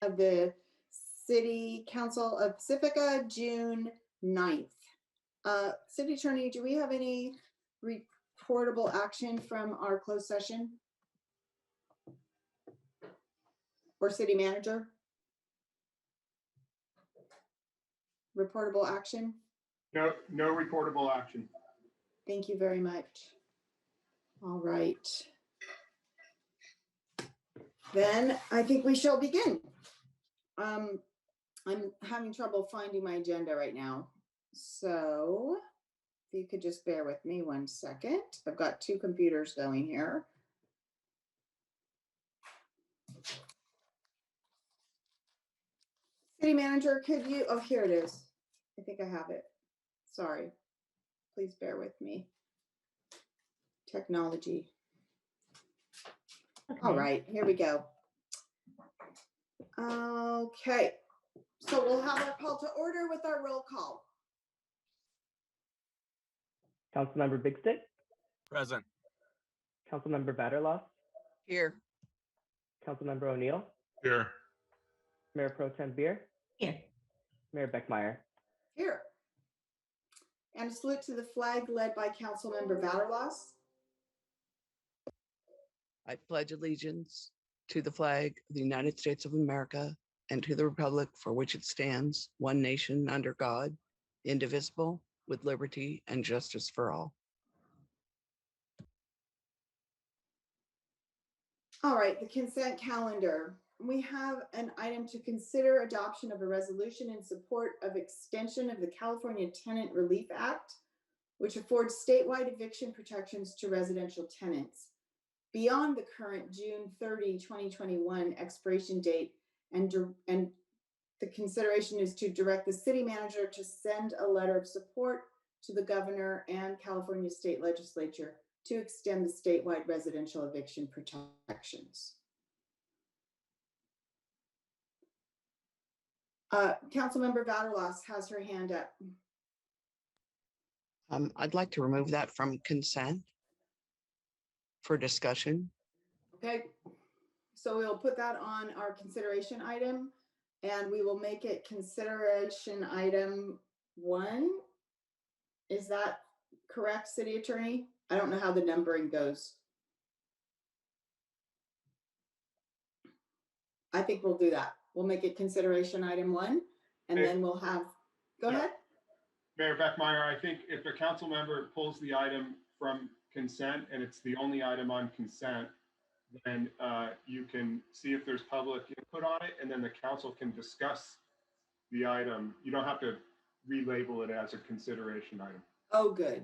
of the City Council of Pacifica, June 9th. City Attorney, do we have any reportable action from our closed session? Or City Manager? Reportable action? No reportable action. Thank you very much. All right. Then I think we shall begin. I'm having trouble finding my agenda right now. So if you could just bear with me 1 second. I've got two computers going here. City Manager, could you, oh, here it is. I think I have it. Sorry. Please bear with me. Technology. Okay. All right, here we go. Okay, so we'll have our call to order with our roll call. Councilmember Big Stick. Present. Councilmember Vatterloff. Here. Councilmember O'Neill. Here. Mayor Pro Tem Beer. Here. Mayor Beckmeyer. Here. And a salute to the flag led by Councilmember Vatterloff. I pledge allegiance to the flag of the United States of America and to the republic for which it stands, one nation under God, indivisible, with liberty and justice for all. All right, the consent calendar. We have an item to consider adoption of a resolution in support of extension of the California Tenant Relief Act, which affords statewide eviction protections to residential tenants beyond the current June 30, 2021 expiration date, and the consideration is to direct the city manager to send a letter of support to the governor and California state legislature to extend the statewide residential eviction protections. Councilmember Vatterloff has her hand up. I'd like to remove that from consent for discussion. Okay, so we'll put that on our consideration item and we will make it consideration item 1. Is that correct, City Attorney? I don't know how the numbering goes. I think we'll do that. We'll make it consideration item 1 and then we'll have, go ahead. Mayor Beckmeyer, I think if a council member pulls the item from consent and it's the only item on consent, then you can see if there's public input on it and then the council can discuss the item. You don't have to relabel it as a consideration item. Oh, good.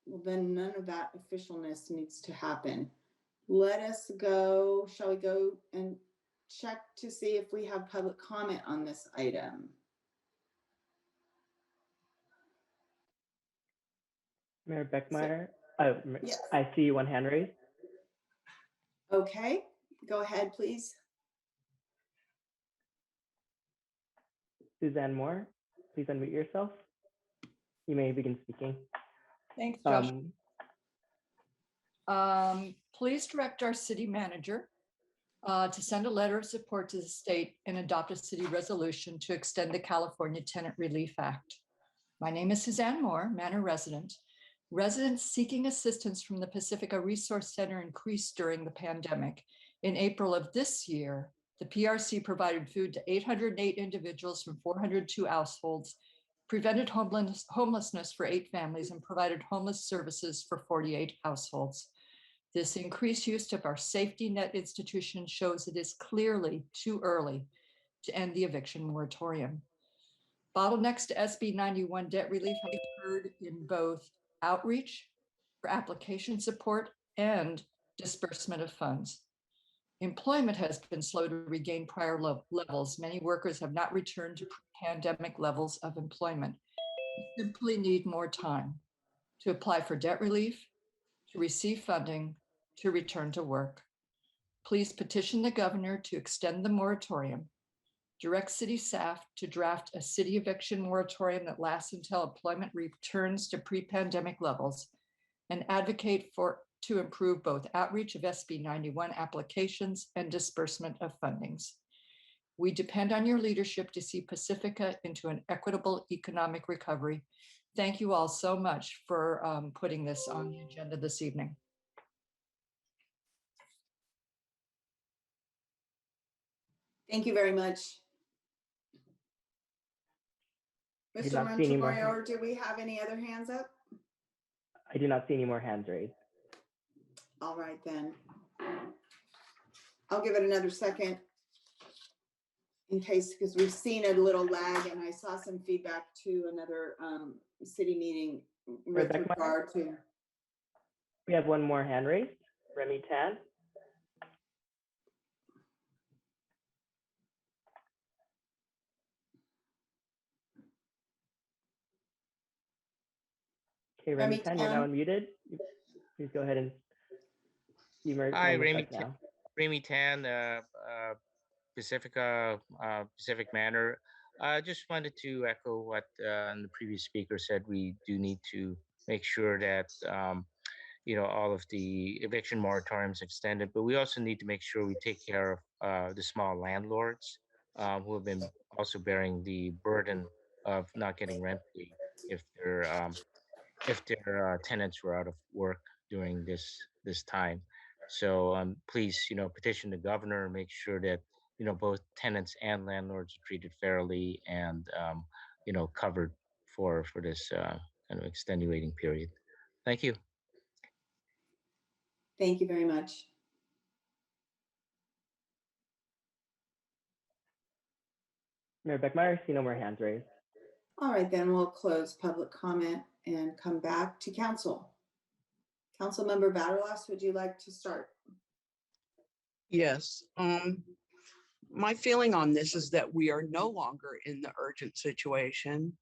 Well, then none of that officialness needs to happen. Let us go, shall we go and check to see if we have public comment on this item? Mayor Beckmeyer, yes. I see one hand raised. Okay, go ahead, please. Suzanne Moore, please unmute yourself. You may begin speaking. Thanks, Josh. Please direct our city manager to send a letter of support to the state and adopt a city resolution to extend the California Tenant Relief Act. My name is Suzanne Moore, Manor resident. Residents seeking assistance from the Pacifica Resource Center increased during the pandemic. In April of this year, the PRC provided food to 808 individuals from 402 households, prevented homelessness for 8 families, and provided homeless services for 48 households. This increased use of our safety net institution shows it is clearly too early to end the eviction moratorium. Bottlenecks to SB 91 debt relief have occurred in both outreach for application support and disbursement of funds. Employment has been slow to regain prior levels. Many workers have not returned to pre-pandemic levels of employment. We simply need more time to apply for debt relief, to receive funding, to return to work. Please petition the governor to extend the moratorium. Direct city staff to draft a city eviction moratorium that lasts until employment returns to pre-pandemic levels, and advocate to improve both outreach of SB 91 applications and disbursement of fundings. We depend on your leadership to see Pacifica into an equitable economic recovery. Thank you all so much for putting this on the agenda this evening. Thank you very much. I do Mr. not see any more. Montemayor, do we have any other hands up? I do not see any more hands raised. All right, then. I'll give it another second in case, because we've seen a little lag and I saw some feedback to another city meeting with Rebecca? regard to. We have one more hand raised. Remy Tan. Okay, Remy Remy Tan, you're now Tan. unmuted. Please go ahead and emerge. Hi, on the Remy, mic now. Remy Tan, Pacifica, Pacific Manor. I just wanted to echo what the previous speaker said. We do need to make sure that all of the eviction moratoriums extended, but we also need to make sure we take care of the small landlords who have been also bearing the burden of not getting rent paid if their tenants were out of work during this time. So please, petition the governor, make sure that both tenants and landlords are treated fairly and covered for this kind of extenuating period. Thank you. Thank you very much. Mayor Beckmeyer, I see no more hands raised. All right, then we'll close public comment and come back to council. Councilmember Vatterlas, would you like to start? Yes. My feeling on this is that we are no longer in the urgent situation.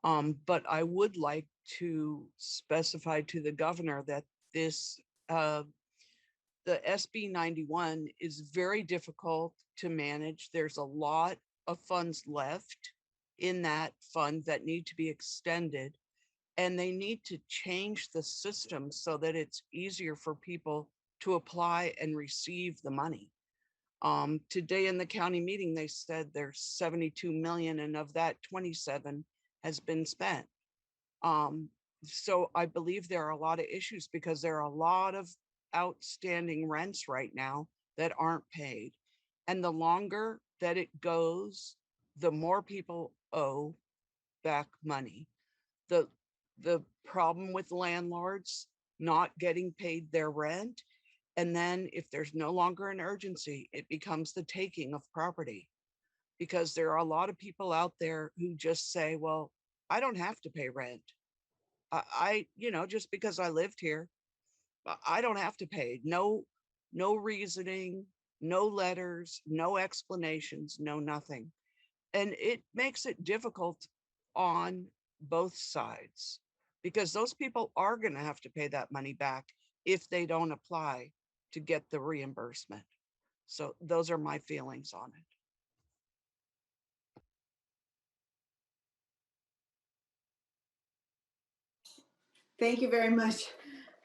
But I would like to specify to the governor that this, the SB 91 is very difficult to manage. There's a lot of funds left in that fund that need to be extended, and they need to change the system so that it's easier for people to apply and receive the money. Today in the county meeting, they said there's 72 million, and of that 27 has been spent. So I believe there are a lot of issues because there are a lot of outstanding rents right now that aren't paid. And the longer that it goes, the more people owe back money. The problem with landlords not getting paid their rent, and then if there's no longer an urgency, it becomes the taking of property. Because there are a lot of people out there who just say, well, I don't have to pay rent. Just because I lived here, I don't have to pay. No reasoning, no letters, no explanations, no nothing. And it makes it difficult on both sides because those people are going to have to pay that money back if they don't apply to get the reimbursement. So those are my feelings on it. Thank you very much.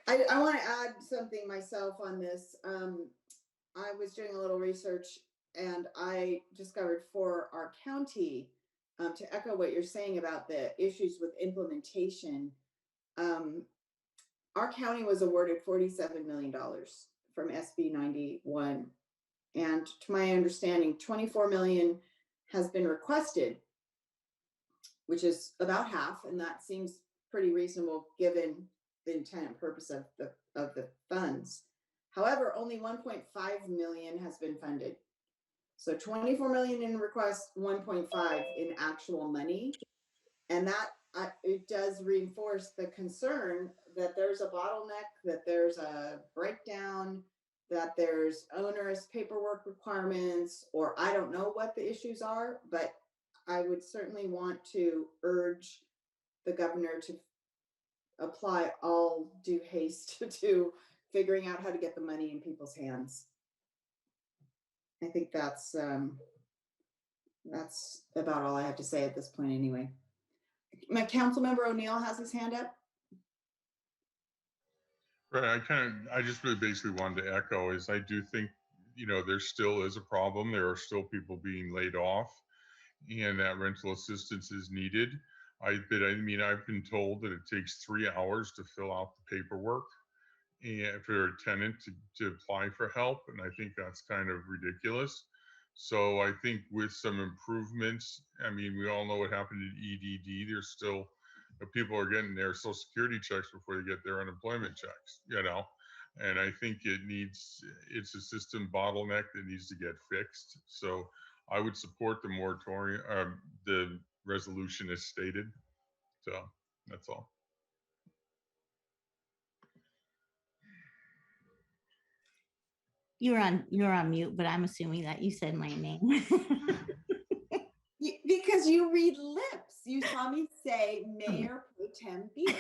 I want to add something myself on this. I was doing a little research and I discovered for our county, to echo what you're saying about the issues with implementation, our county was awarded $47 million from SB 91. And to my understanding, 24 million has been requested, which is about half, and that seems pretty reasonable given the intent and purpose of the funds. However, only 1.5 million has been funded. So 24 million in request, 1.5 in actual money. And that it does reinforce the concern that there's a bottleneck, that there's a breakdown, that there's onerous paperwork requirements, or I don't know what the issues are, but I would certainly want to urge the governor to apply all due haste to figuring out how to get the money in people's hands. I think that's about all I have to say at this point anyway. My council member O'Neill has his hand up. Right, I just really basically wanted to echo is I do think you know, there still is a problem. There are still people being laid off, and that rental assistance is needed. But I mean, I've been told that it takes 3 hours to fill out the paperwork and for a tenant to apply for help. And I think that's kind of ridiculous. So I think with some improvements, I mean, we all know what happened at EDD. There's still people are getting their social security checks before they get their unemployment checks, you know. And I think it's a system bottleneck that needs to get fixed. So I would support the moratorium, the resolution as stated. So that's all. You're on mute, but I'm assuming that you said my name. Because you read lips. You saw me say Mayor Pro Tem Beer.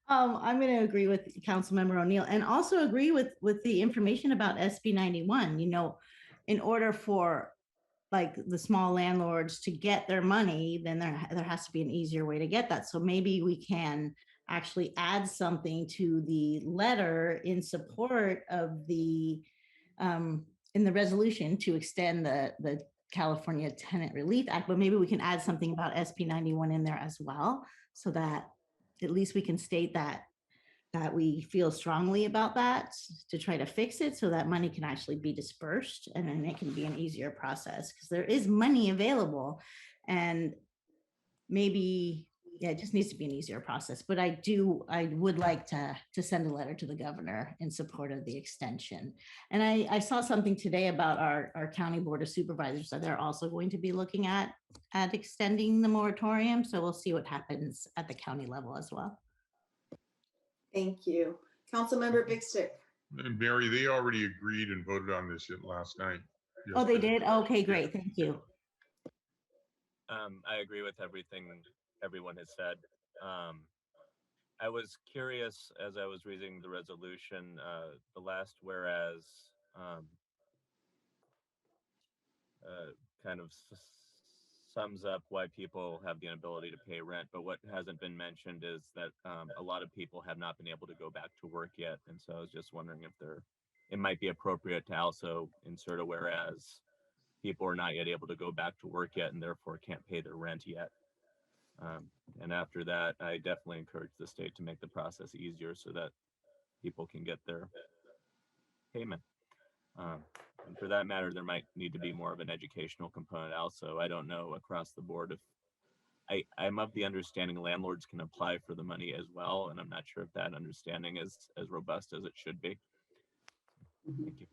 I'm going to agree with Councilmember O'Neill and also agree with the information about SB 91. You know, in order for like the small landlords to get their money, then there has to be an easier way to get that. So maybe we can actually add something to the letter in support of the in the resolution to extend the California Tenant Relief Act, but maybe we can add something about SB 91 in there as well, so that at least we can state that we feel strongly about that to try to fix it so that money can actually be dispersed and then it can be an easier process because there is money available and maybe, yeah, it just needs to be an easier process. But I would like to send a letter to the governor in support of the extension. And I saw something today about our county board of supervisors that they're also going to be looking at extending the moratorium. So we'll see what happens at the county level as well. Thank you. Councilmember Big Stick. And Mary, they already agreed and voted on this shit last night. Oh, they did? Okay, great. Thank you. I agree with everything everyone has said. I was curious as I was reading the resolution, the last whereas kind of sums up why people have the inability to pay rent, but what hasn't been mentioned is that a lot of people have not been able to go back to work yet. And so I was just wondering if it might be appropriate to also insert a whereas people are not yet able to go back to work yet and therefore can't pay their rent yet. And after that, I definitely encourage the state to make the process easier so that people can get their payment. And for that matter, there might need to be more of an educational component also. I don't know across the board if I'm of the understanding landlords can apply for the money as well. And I'm not sure if that understanding is as robust as it should be. Thank you.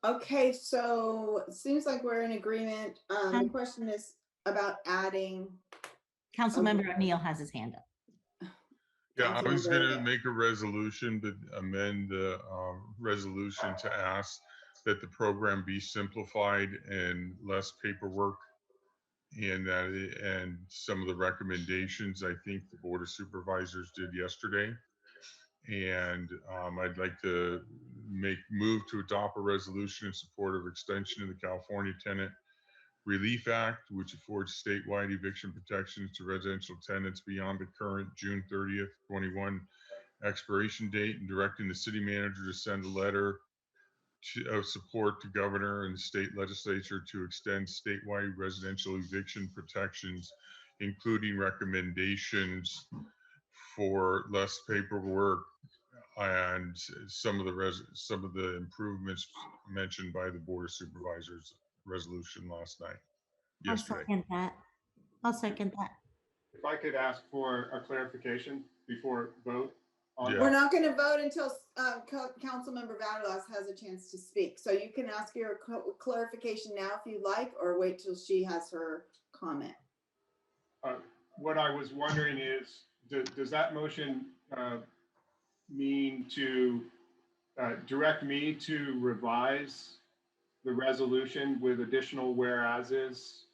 Okay, so it seems like we're in agreement. The question is about adding. Councilmember O'Neill has his hand up. Yeah, I was going to make a resolution, but amend the resolution to ask that the program be simplified and less paperwork, and some of the recommendations I think the Board of Supervisors did yesterday. And I'd like to move to adopt a resolution in support of extension of the California Tenant Relief Act, which affords statewide eviction protections to residential tenants beyond the current June 30th, 21 expiration date, and directing the city manager to send a letter of support to governor and the state legislature to extend statewide residential eviction protections, including recommendations for less paperwork and some of the improvements mentioned by the Board of Supervisors resolution last night. Yesterday. I'll second that. If I could ask for a clarification before vote. We're not going to vote until Councilmember Vadalas has a chance to speak. So you can ask your clarification now if you like, or wait till she has her comment. What I was wondering is, does that motion mean to direct me to revise the resolution with additional whereases,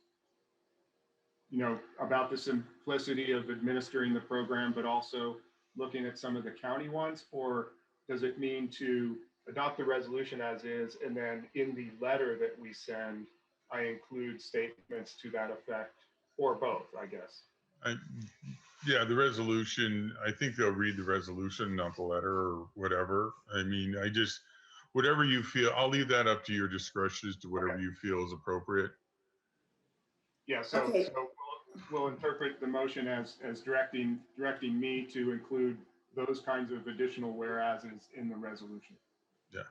you know, about the simplicity of administering the program, but also looking at some of the county ones? Or does it mean to adopt the resolution as is, and then in the letter that we send, I include statements to that effect, or both, I guess? Yeah, the resolution, I think they'll read the resolution, not the letter or whatever. I mean, whatever you feel, I'll leave that up to your discretion as to whatever you feel is appropriate. Yeah, so, Okay. so we'll interpret the motion as directing me to include those kinds of additional whereases in the resolution. Yeah.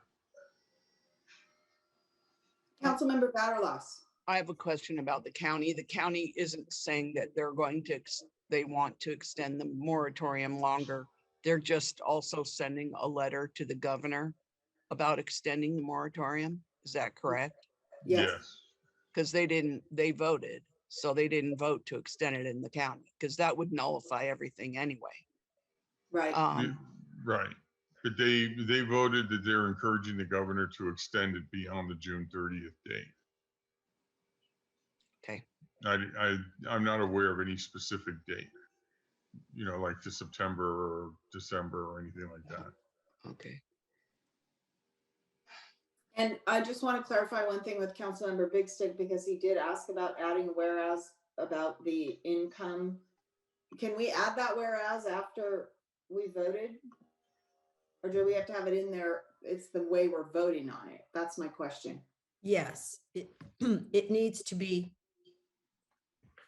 Councilmember Batterlos. I have a question about the county. The county isn't saying that they want to extend the moratorium longer. They're just also sending a letter to the governor about extending the moratorium. Is that correct? Yes. Because they voted, so they didn't vote to extend it in the county, because that would nullify everything anyway. Right. Right. But they voted that they're encouraging the governor to extend it beyond the June 30th date. Okay. I'm not aware of any specific date, like to September or December or anything like that. Okay. And I just want to clarify one thing with Councilmember Big Stick, because he did ask about adding a whereas about the income. Can we add that whereas after we voted? Or do we have to have it in there? It's the way we're voting on it. That's my question. Yes, it needs to be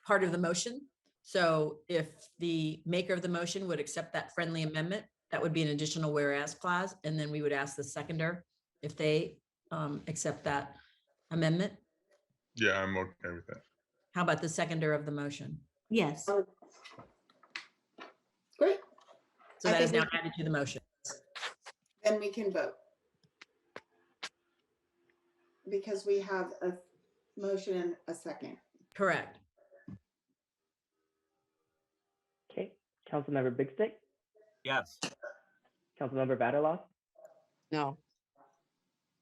part of the motion. So if the maker of the motion would accept that friendly amendment, that would be an additional whereas clause. And then we would ask the seconder if they accept that amendment. Yeah, I'm okay with that. How about the seconder of the motion? Yes. Great. So I that is think now added to the motion. Then we can vote. Because we have a motion and a second. Correct. Okay. Councilmember Big Stick, Yes. Councilmember Batterloss, No.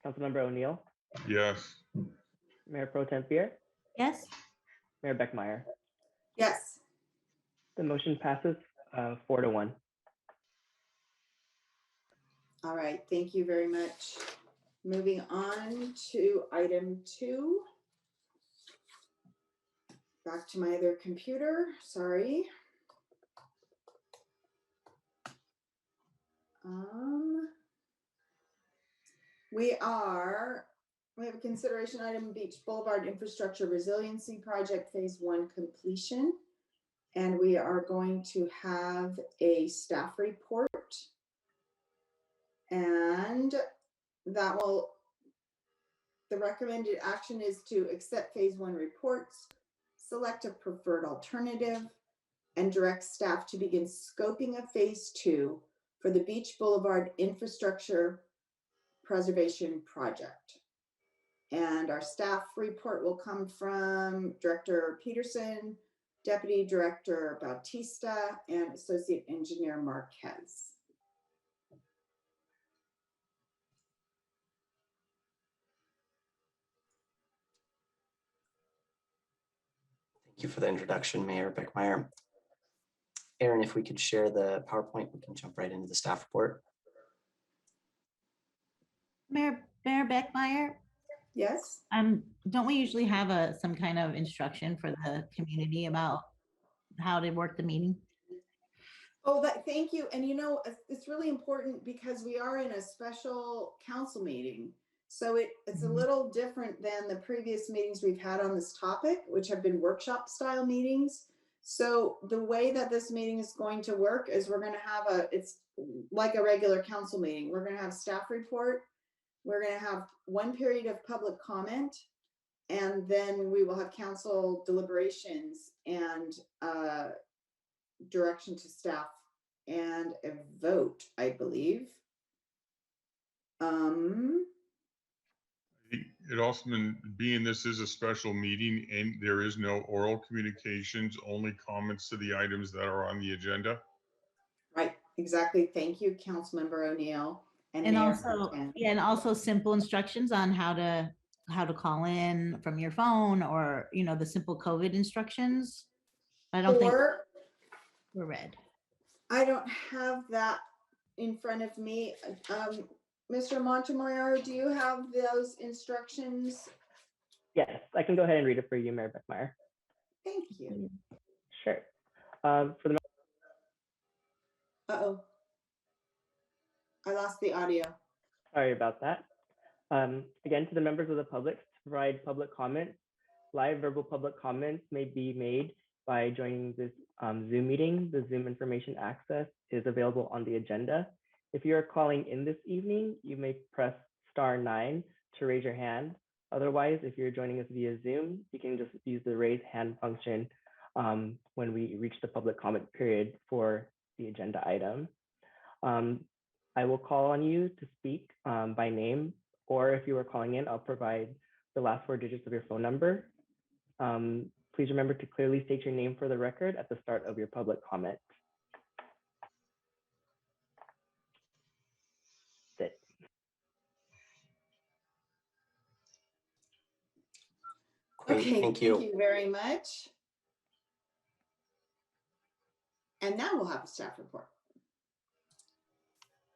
Councilmember O'Neill, Yes. Mayor Pro Tem Pierre, Yes. Mayor Beckmeyer. Yes. The motion passes 4-1. All right. Thank you very much. Moving on to item 2. Back to my other computer. Sorry. We have a consideration item, Beach Boulevard Infrastructure Resiliency Project Phase 1 completion. And we are going to have a staff report. And the recommended action is to accept Phase 1 reports, select a preferred alternative, and direct staff to begin scoping of Phase 2 for the Beach Boulevard Infrastructure Preservation Project. And our staff report will come from Director Peterson, Deputy Director Bautista, and Associate Engineer Marquez. Thank you for the introduction, Mayor Beckmeyer. Aaron, if we could share the PowerPoint, we can jump right into the staff report. Mayor Beckmeyer, Yes. don't we usually have some kind of instruction for the community about how to work the meeting? Oh, thank you. And it's really important because we are in a special council meeting. So it's a little different than the previous meetings we've had on this topic, which have been workshop style meetings. So the way that this meeting is going to work is we're going to have it's like a regular council meeting. We're going to have staff report. We're going to have one period of public comment, and then we will have council deliberations and direction to staff and a vote, I believe. It also, being this is a special meeting and there is no oral communications, only comments to the items that are on the agenda. Right, exactly. Thank you, Councilmember O'Neill. And also simple instructions on how to call in from your phone, or the simple COVID instructions. I don't think we're read. I don't have that in front of me. Mr. Montemayor, do you have those instructions? Yes, I can go ahead and read it for you, Mayor Beckmeyer. Thank you. Sure. For the Uh-oh. I lost the audio. Sorry about that. Again, to the members of the public, to provide public comments, live verbal public comments may be made by joining this Zoom meeting. The Zoom information access is available on the agenda. If you are calling in this evening, you may press *9 to raise your hand. Otherwise, if you're joining us via Zoom, you can just use the raise hand function when we reach the public comment period for the agenda item. I will call on you to speak by name, or if you are calling in, I'll provide the last 4 digits of your phone number. Please remember to clearly state your name for the record at the start of your public comment. That's it. Great, Okay, thank you. Thank you very much. And now we'll have a staff report.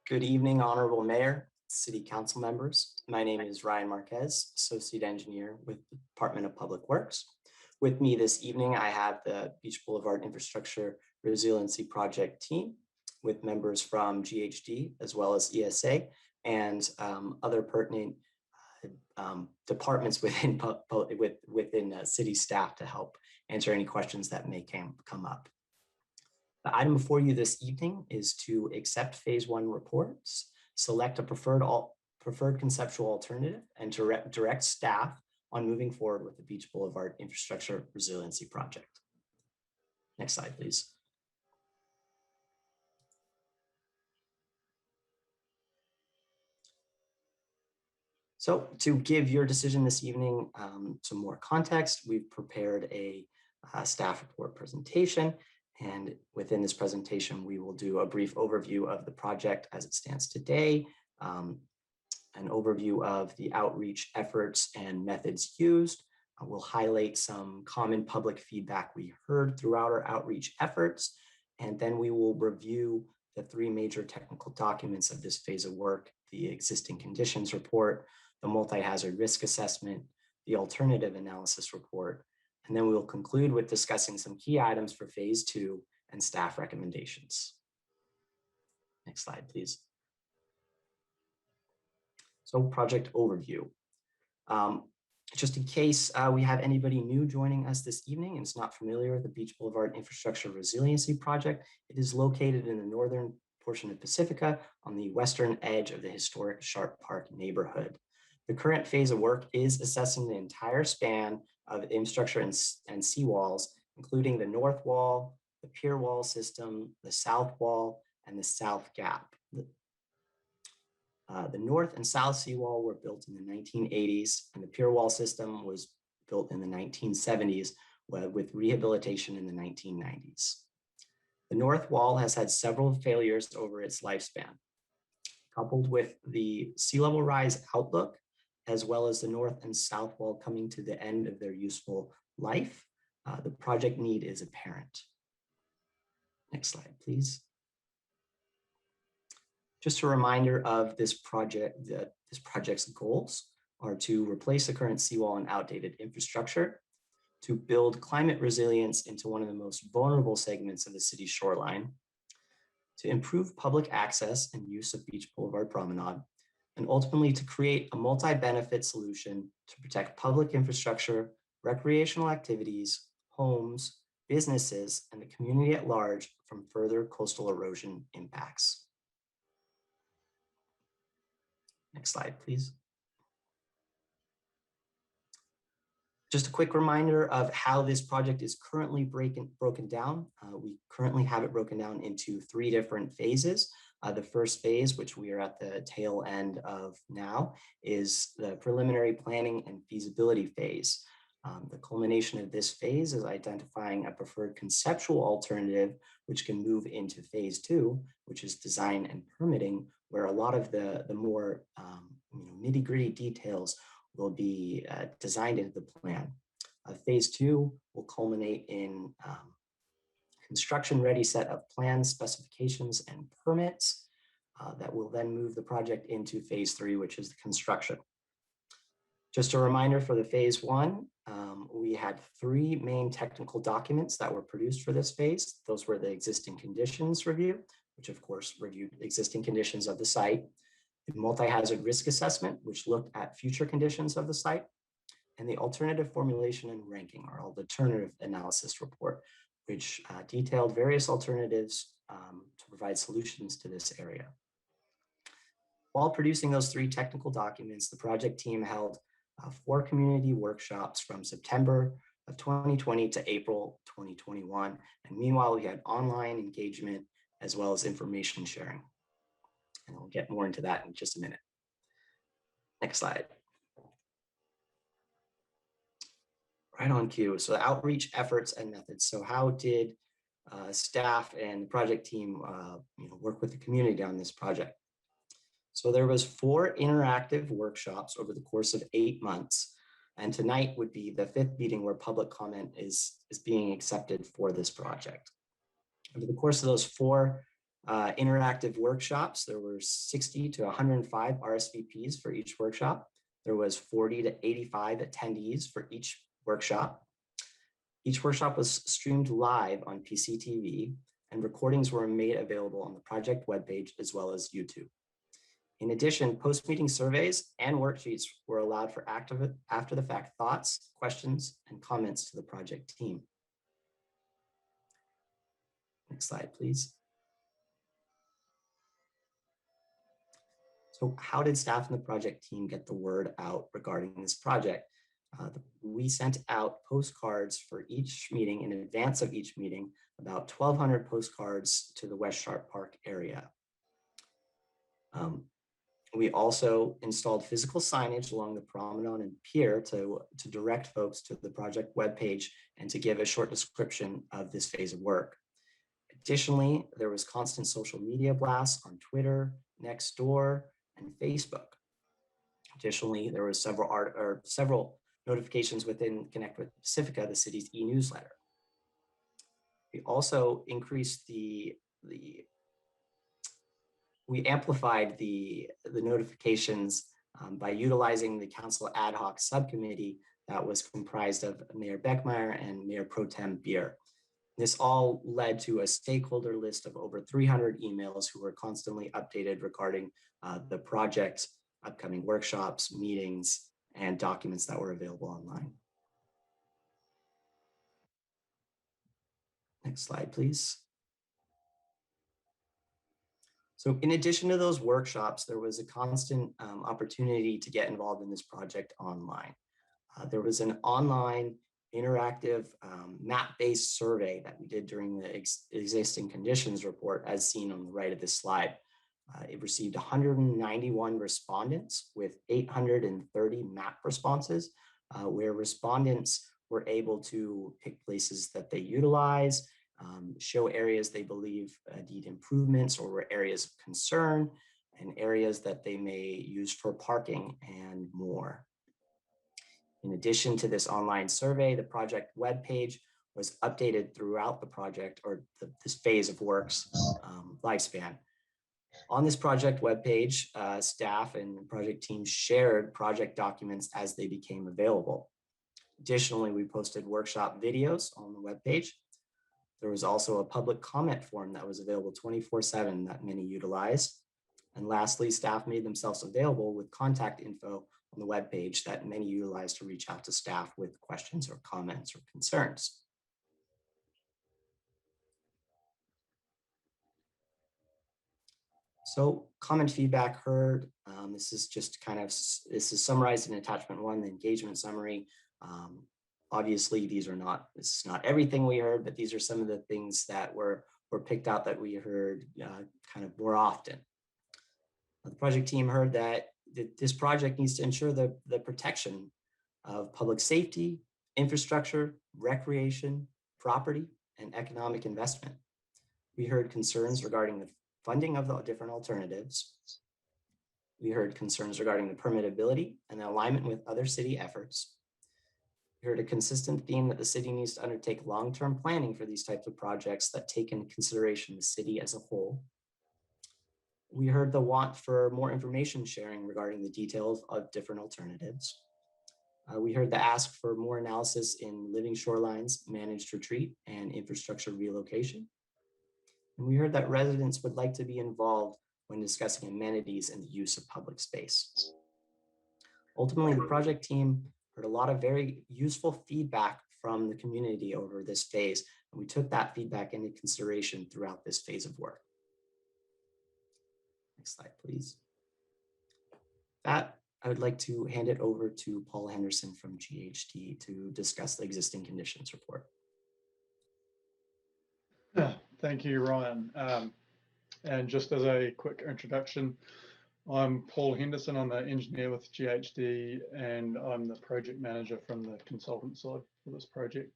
Good evening, Honorable Mayor, City Council members. My name is Ryan Marquez, Associate Engineer with the Department of Public Works. With me this evening, I have the Beach Boulevard Infrastructure Resiliency Project team with members from GHD as well as ESA and other pertinent departments within city staff to help answer any questions that may come up. The item before you this evening is to accept phase 1 reports, select a preferred conceptual alternative, and to direct staff on moving forward with the Beach Boulevard Infrastructure Resiliency Project. Next slide, please. So to give your decision this evening some more context, we've prepared a staff report presentation. And within this presentation, we will do a brief overview of the project as it stands today, an overview of the outreach efforts and methods used. We'll highlight some common public feedback we heard throughout our outreach efforts, and then we will review the 3 major technical documents of this phase of work: the existing conditions report, the multi-hazard risk assessment, the alternative analysis report, and then we will conclude with discussing some key items for phase 2 and staff recommendations. Next slide, please. So project overview. Just in case we have anybody new joining us this evening and is not familiar with the Beach Boulevard Infrastructure Resiliency Project, it is located in the northern portion of Pacifica on the western edge of the historic Sharp Park neighborhood. The current phase of work is assessing the entire span of infrastructure and seawalls, including the north wall, the pier wall system, the south wall, and the south gap. The north and south seawall were built in the 1980s, and the pier wall system was built in the 1970s with rehabilitation in the 1990s. The north wall has had several failures over its lifespan. Coupled with the sea level rise outlook, as well as the north and south wall coming to the end of their useful life, the project need is apparent. Next slide, please. Just a reminder of this project, this project's goals are to replace the current seawall and outdated infrastructure, to build climate resilience into one of the most vulnerable segments of the city's shoreline, to improve public access and use of Beach Boulevard Promenade, and ultimately to create a multi-benefit solution to protect public infrastructure, recreational activities, homes, businesses, and the community at large from further coastal erosion impacts. Next slide, please. Just a quick reminder of how this project is currently broken down. We currently have it broken down into 3 different phases. The first phase, which we are at the tail end of now, is the preliminary planning and feasibility phase. The culmination of this phase is identifying a preferred conceptual alternative, which can move into phase 2, which is design and permitting, where a lot of the more nitty-gritty details will be designed into the plan. Phase 2 will culminate in construction-ready set of plans, specifications, and permits that will then move the project into phase 3, which is the construction. Just a reminder for the phase 1, we had 3 main technical documents that were produced for this phase. Those were the existing conditions review, which of course reviewed existing conditions of the site, the multi-hazard risk assessment, which looked at future conditions of the site, and the alternative formulation and ranking, or alternative analysis report, which detailed various alternatives to provide solutions to this area. While producing those 3 technical documents, the project team held 4 community workshops from September of 2020 to April 2021. And meanwhile, we had online engagement as well as information sharing. And I'll get more into that in just a minute. Next slide. Right on cue. So the outreach efforts and methods. So how did staff and the project team work with the community on this project? So there was 4 interactive workshops over the course of 8 months. And tonight would be the 5th meeting where public comment is being accepted for this project. Over the course of those 4 interactive workshops, there were 60 to 105 RSVPs for each workshop. There was 40 to 85 attendees for each workshop. Each workshop was streamed live on PCTV, and recordings were made available on the project webpage as well as YouTube. In addition, post-meeting surveys and worksheets were allowed for after-the-fact thoughts, questions, and comments to the project team. Next slide, please. So how did staff and the project team get the word out regarding this project? We sent out postcards for each meeting in advance of each meeting, about 1,200 postcards to the West Sharp Park area. We also installed physical signage along the promenade and pier to direct folks to the project webpage and to give a short description of this phase of work. Additionally, there was constant social media blasts on Twitter, Nextdoor, and Facebook. Additionally, there was several notifications within Connect with Pacifica, the city's e-newsletter. We also increased we amplified the notifications by utilizing the council ad hoc subcommittee that was comprised of Mayor Beckmeyer and Mayor Pro Tem Beer. This all led to a stakeholder list of over 300 emails who were constantly updated regarding the project, upcoming workshops, meetings, and documents that were available online. Next slide, please. So in addition to those workshops, there was a constant opportunity to get involved in this project online. There was an online interactive map-based survey that we did during the existing conditions report as seen on the right of this slide. It received 191 respondents with 830 map responses, where respondents were able to pick places that they utilize, show areas they believe need improvements or were areas of concern, and areas that they may use for parking and more. In addition to this online survey, the project webpage was updated throughout the project or this phase of work's lifespan. On this project webpage, staff and project teams shared project documents as they became available. Additionally, we posted workshop videos on the webpage. There was also a public comment form that was available 24/7 that many utilized. And lastly, staff made themselves available with contact info on the webpage that many utilized to reach out to staff with questions or comments or concerns. So common feedback heard. This is summarized in attachment 1, the engagement summary. Obviously, this is not everything we heard, but these are some of the things that were picked out that we heard kind of more often. The project team heard that this project needs to ensure the protection of public safety, infrastructure, recreation, property, and economic investment. We heard concerns regarding the funding of the different alternatives. We heard concerns regarding the permittability and the alignment with other city efforts. We heard a consistent theme that the city needs to undertake long-term planning for these types of projects that take into consideration the city as a whole. We heard the want for more information sharing regarding the details of different alternatives. We heard the ask for more analysis in living shorelines, managed retreat, and infrastructure relocation. And we heard that residents would like to be involved when discussing amenities and the use of public space. Ultimately, the project team heard a lot of very useful feedback from the community over this phase, and we took that feedback into consideration throughout this phase of work. Next slide, please. That I would like to hand it over to Paul Henderson from GHD to discuss the existing conditions report. Thank you, Ryan. And just as a quick introduction, I'm Paul Henderson. I'm an engineer with GHD, and I'm the project manager from the consultant side for this project.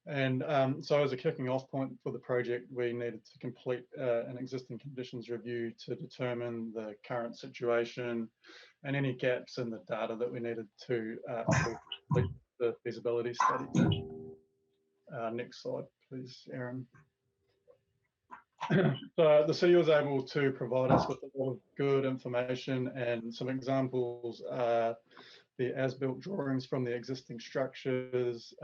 And so as a kicking off point for the project, we needed to complete an existing conditions review to determine the current situation and any gaps in the data that we needed to complete the feasibility study. Next slide, please, Aaron. So the city was able to provide us with a lot of good information, and some examples are the as-built drawings from the existing structures,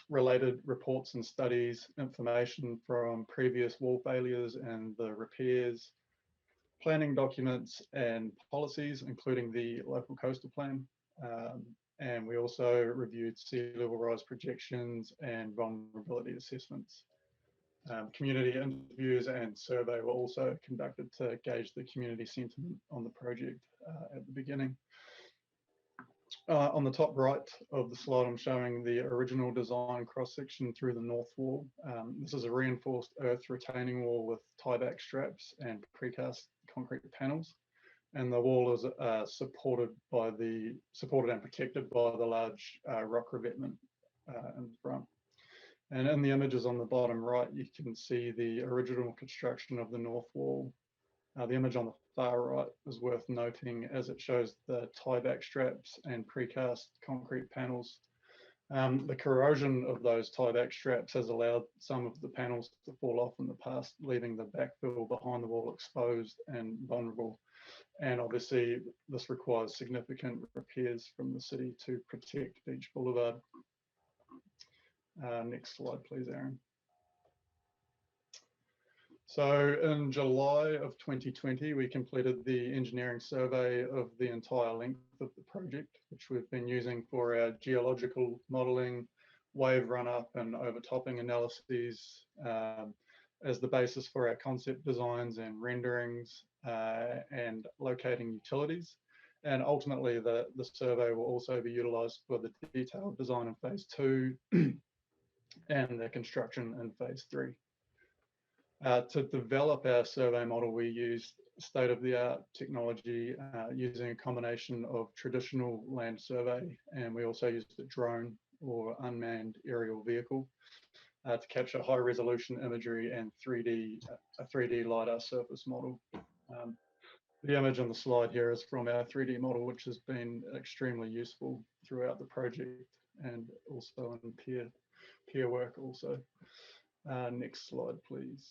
related reports and studies, information from previous wall failures and the repairs, planning documents and policies, including the local coastal plan. And we also reviewed sea level rise projections and vulnerability assessments. Community interviews and survey were also conducted to gauge the community sentiment on the project at the beginning. On the top right of the slide, I'm showing the original design cross-section through the north wall. This is a reinforced earth retaining wall with tieback straps and precast concrete panels. And the wall is supported and protected by the large rock revetment in front. And in the images on the bottom right, you can see the original construction of the north wall. The image on the far right is worth noting as it shows the tieback straps and precast concrete panels. The corrosion of those tieback straps has allowed some of the panels to fall off in the past, leaving the backfill behind the wall exposed and vulnerable. And obviously, this requires significant repairs from the city to protect Beach Boulevard. Next slide, please, Aaron. So in July of 2020, we completed the engineering survey of the entire length of the project, which we've been using for our geological modeling, wave run-up and overtopping analyses as the basis for our concept designs and renderings and locating utilities. And ultimately, the survey will also be utilised for the detailed design in phase 2 and the construction in phase 3. To develop our survey model, we used state-of-the-art technology using a combination of traditional land survey, and we also used a drone or unmanned aerial vehicle to capture high-resolution imagery and a 3D LiDAR surface model. The image on the slide here is from our 3D model, which has been extremely useful throughout the project and also in peer work also. Next slide, please.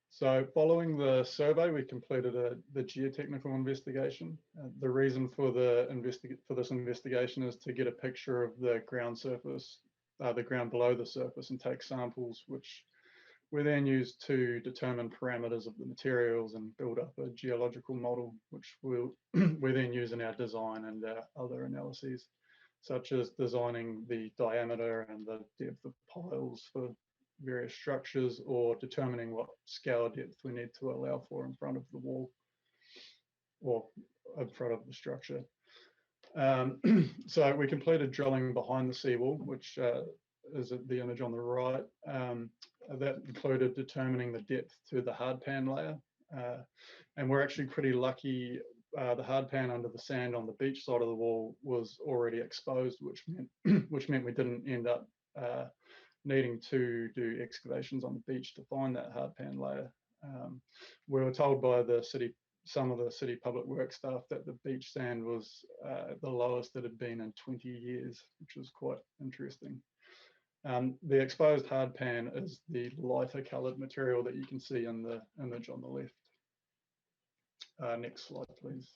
So following the survey, we completed the geotechnical investigation. The reason for this investigation is to get a picture of the ground surface, the ground below the surface, and take samples, which we then use to determine parameters of the materials and build up a geological model, which we then use in our design and our other analyses, such as designing the diameter and the depth of piles for various structures, or determining what scale depth we need to allow for in front of the wall or in front of the structure. So we completed drilling behind the seawall, which is the image on the right. That included determining the depth to the hardpan layer. And we're actually pretty lucky. The hardpan under the sand on the beach side of the wall was already exposed, which meant we didn't end up needing to do excavations on the beach to find that hardpan layer. We were told by some of the city public works staff that the beach sand was the lowest it had been in 20 years, which was quite interesting. The exposed hardpan is the lighter coloured material that you can see in the image on the left. Next slide, please.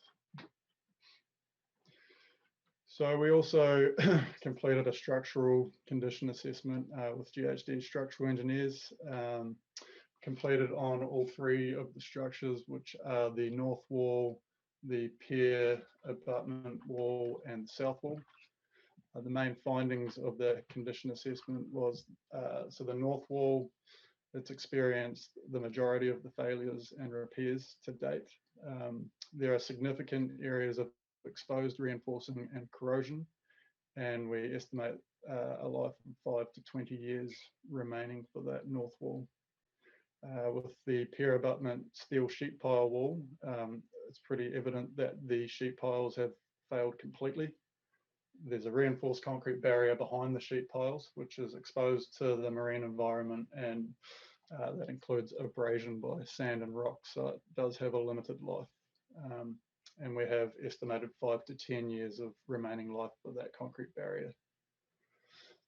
So we also completed a structural condition assessment with GHD structural engineers, completed on all three of the structures, which are the north wall, the pier abutment wall, and the south wall. The main findings of the condition assessment was, so the north wall, it's experienced the majority of the failures and repairs to date. There are significant areas of exposed reinforcing and corrosion, and we estimate a life of 5 to 20 years remaining for that north wall. With the pier abutment steel sheet pile wall, it's pretty evident that the sheet piles have failed completely. There's a reinforced concrete barrier behind the sheet piles, which is exposed to the marine environment, and that includes abrasion by sand and rock, so it does have a limited life. And we have estimated 5 to 10 years of remaining life for that concrete barrier.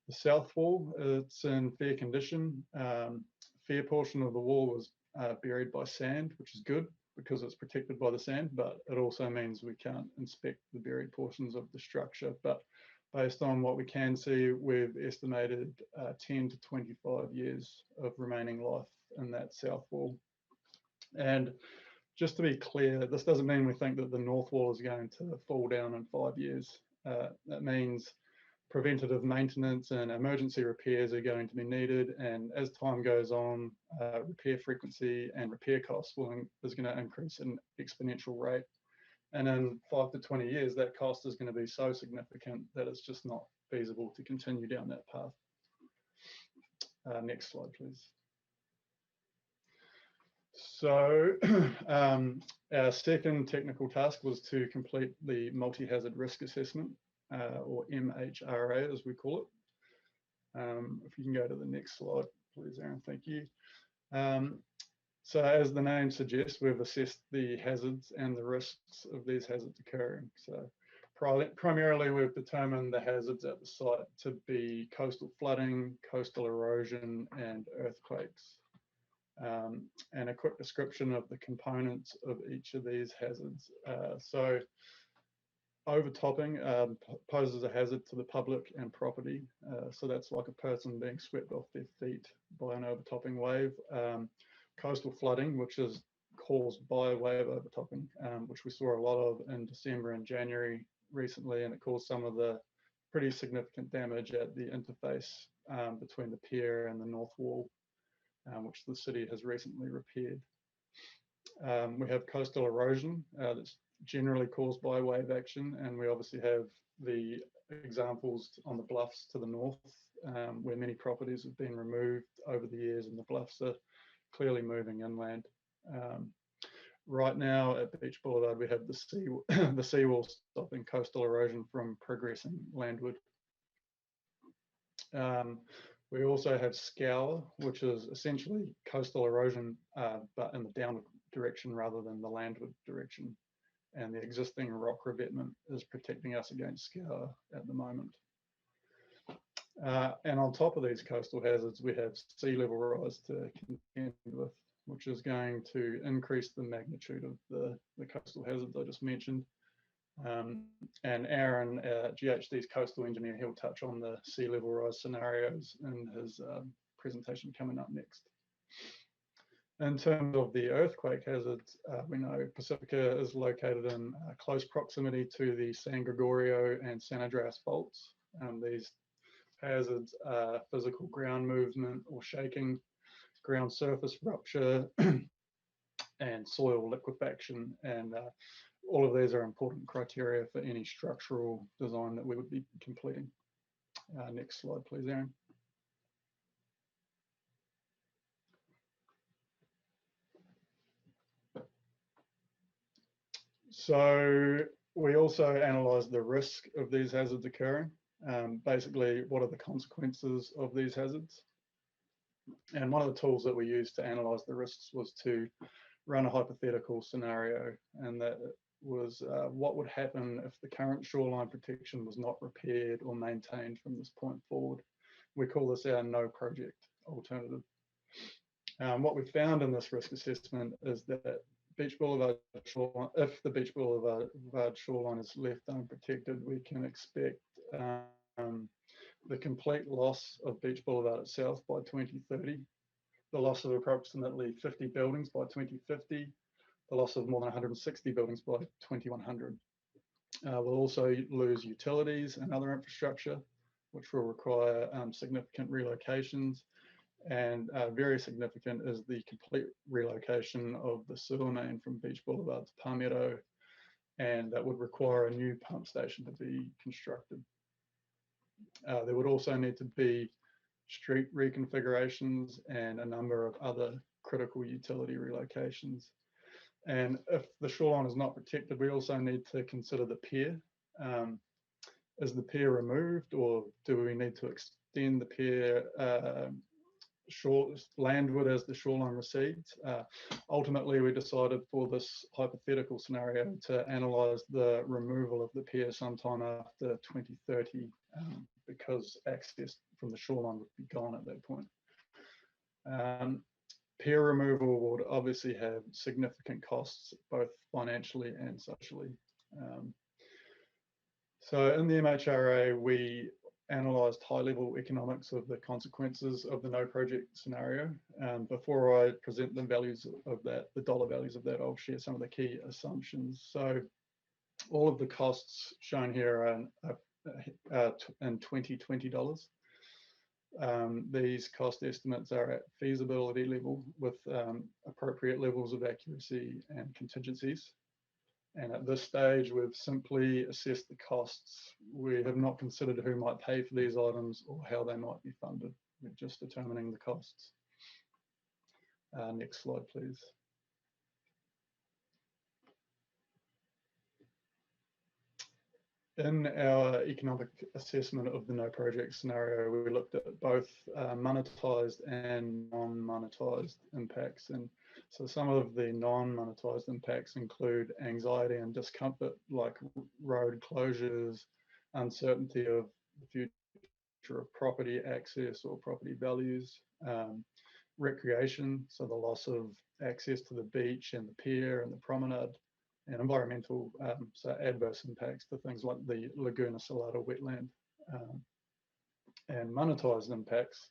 The south wall, it's in fair condition. Fair portion of the wall was buried by sand, which is good because it's protected by the sand, but it also means we can't inspect the buried portions of the structure. But based on what we can see, we've estimated 10 to 25 years of remaining life in that south wall. And just to be clear, this doesn't mean we think that the north wall is going to fall down in 5 years. That means preventative maintenance and emergency repairs are going to be needed. And as time goes on, repair frequency and repair costs is going to increase in exponential rate. And in 5 to 20 years, that cost is going to be so significant that it's just not feasible to continue down that path. Next slide, please. So our second technical task was to complete the multi-hazard risk assessment, or MHRA as we call it. If you can go to the next slide, please, Aaron, thank you. So as the name suggests, we've assessed the hazards and the risks of these hazards occurring. So primarily we've determined the hazards at the site to be coastal flooding, coastal erosion, and earthquakes. And a quick description of the components of each of these hazards. So overtopping poses a hazard to the public and property. So that's like a person being swept off their feet by an overtopping wave. Coastal flooding, which is caused by wave overtopping, which we saw a lot of in December and January recently, and it caused some of the pretty significant damage at the interface between the pier and the north wall, which the city has recently repaired. We have coastal erosion that's generally caused by wave action, and we obviously have the examples on the bluffs to the north, where many properties have been removed over the years, and the bluffs are clearly moving inland. Right now at Beach Boulevard, we have the seawall stopping coastal erosion from progressing landward. We also have scour, which is essentially coastal erosion, but in the downward direction rather than the landward direction. And the existing rock revetment is protecting us against scour at the moment. And on top of these coastal hazards, we have sea level rise to contend with, which is going to increase the magnitude of the coastal hazards I just mentioned. And Aaron, GHD's coastal engineer, he'll touch on the sea level rise scenarios in his presentation coming up next. In terms of the earthquake hazards, we know Pacifica is located in close proximity to the San Gregorio and San Andreas faults. These hazards are physical ground movement or shaking, ground surface rupture, and soil liquefaction. And all of these are important criteria for any structural design that we would be completing. Next slide, please, Aaron. So we also analysed the risk of these hazards occurring. Basically, what are the consequences of these hazards? And one of the tools that we used to analyse the risks was to run a hypothetical scenario, and that was what would happen if the current shoreline protection was not repaired or maintained from this point forward. We call this our no project alternative. What we found in this risk assessment is that Beach Boulevard shoreline, if the Beach Boulevard shoreline is left unprotected, we can expect the complete loss of Beach Boulevard itself by 2030, the loss of approximately 50 buildings by 2050, the loss of more than 160 buildings by 2100. We'll also lose utilities and other infrastructure, which will require significant relocations. And very significant is the complete relocation of the sewer main from Beach Boulevard to Palmetto, and that would require a new pump station to be constructed. There would also need to be street reconfigurations and a number of other critical utility relocations. And if the shoreline is not protected, we also need to consider the pier. Is the pier removed, or do we need to extend the pier landward as the shoreline recedes? Ultimately, we decided for this hypothetical scenario to analyse the removal of the pier sometime after 2030, because access from the shoreline would be gone at that point. Pier removal would obviously have significant costs, both financially and socially. So in the MHRA, we analysed high-level economics of the consequences of the no project scenario. Before I present the values of that, the dollar values of that, I'll share some of the key assumptions. So all of the costs shown here are in 2020 dollars. These cost estimates are at feasibility level with appropriate levels of accuracy and contingencies. And at this stage, we've simply assessed the costs. We have not considered who might pay for these items or how they might be funded. We're just determining the costs. Next slide, please. In our economic assessment of the no project scenario, we looked at both monetized and non-monetized impacts. And so some of the non-monetized impacts include anxiety and discomfort, like road closures, uncertainty of the future of property access or property values, recreation, so the loss of access to the beach and the pier and the promenade, and environmental, so adverse impacts to things like the Laguna Salada wetland, and monetized impacts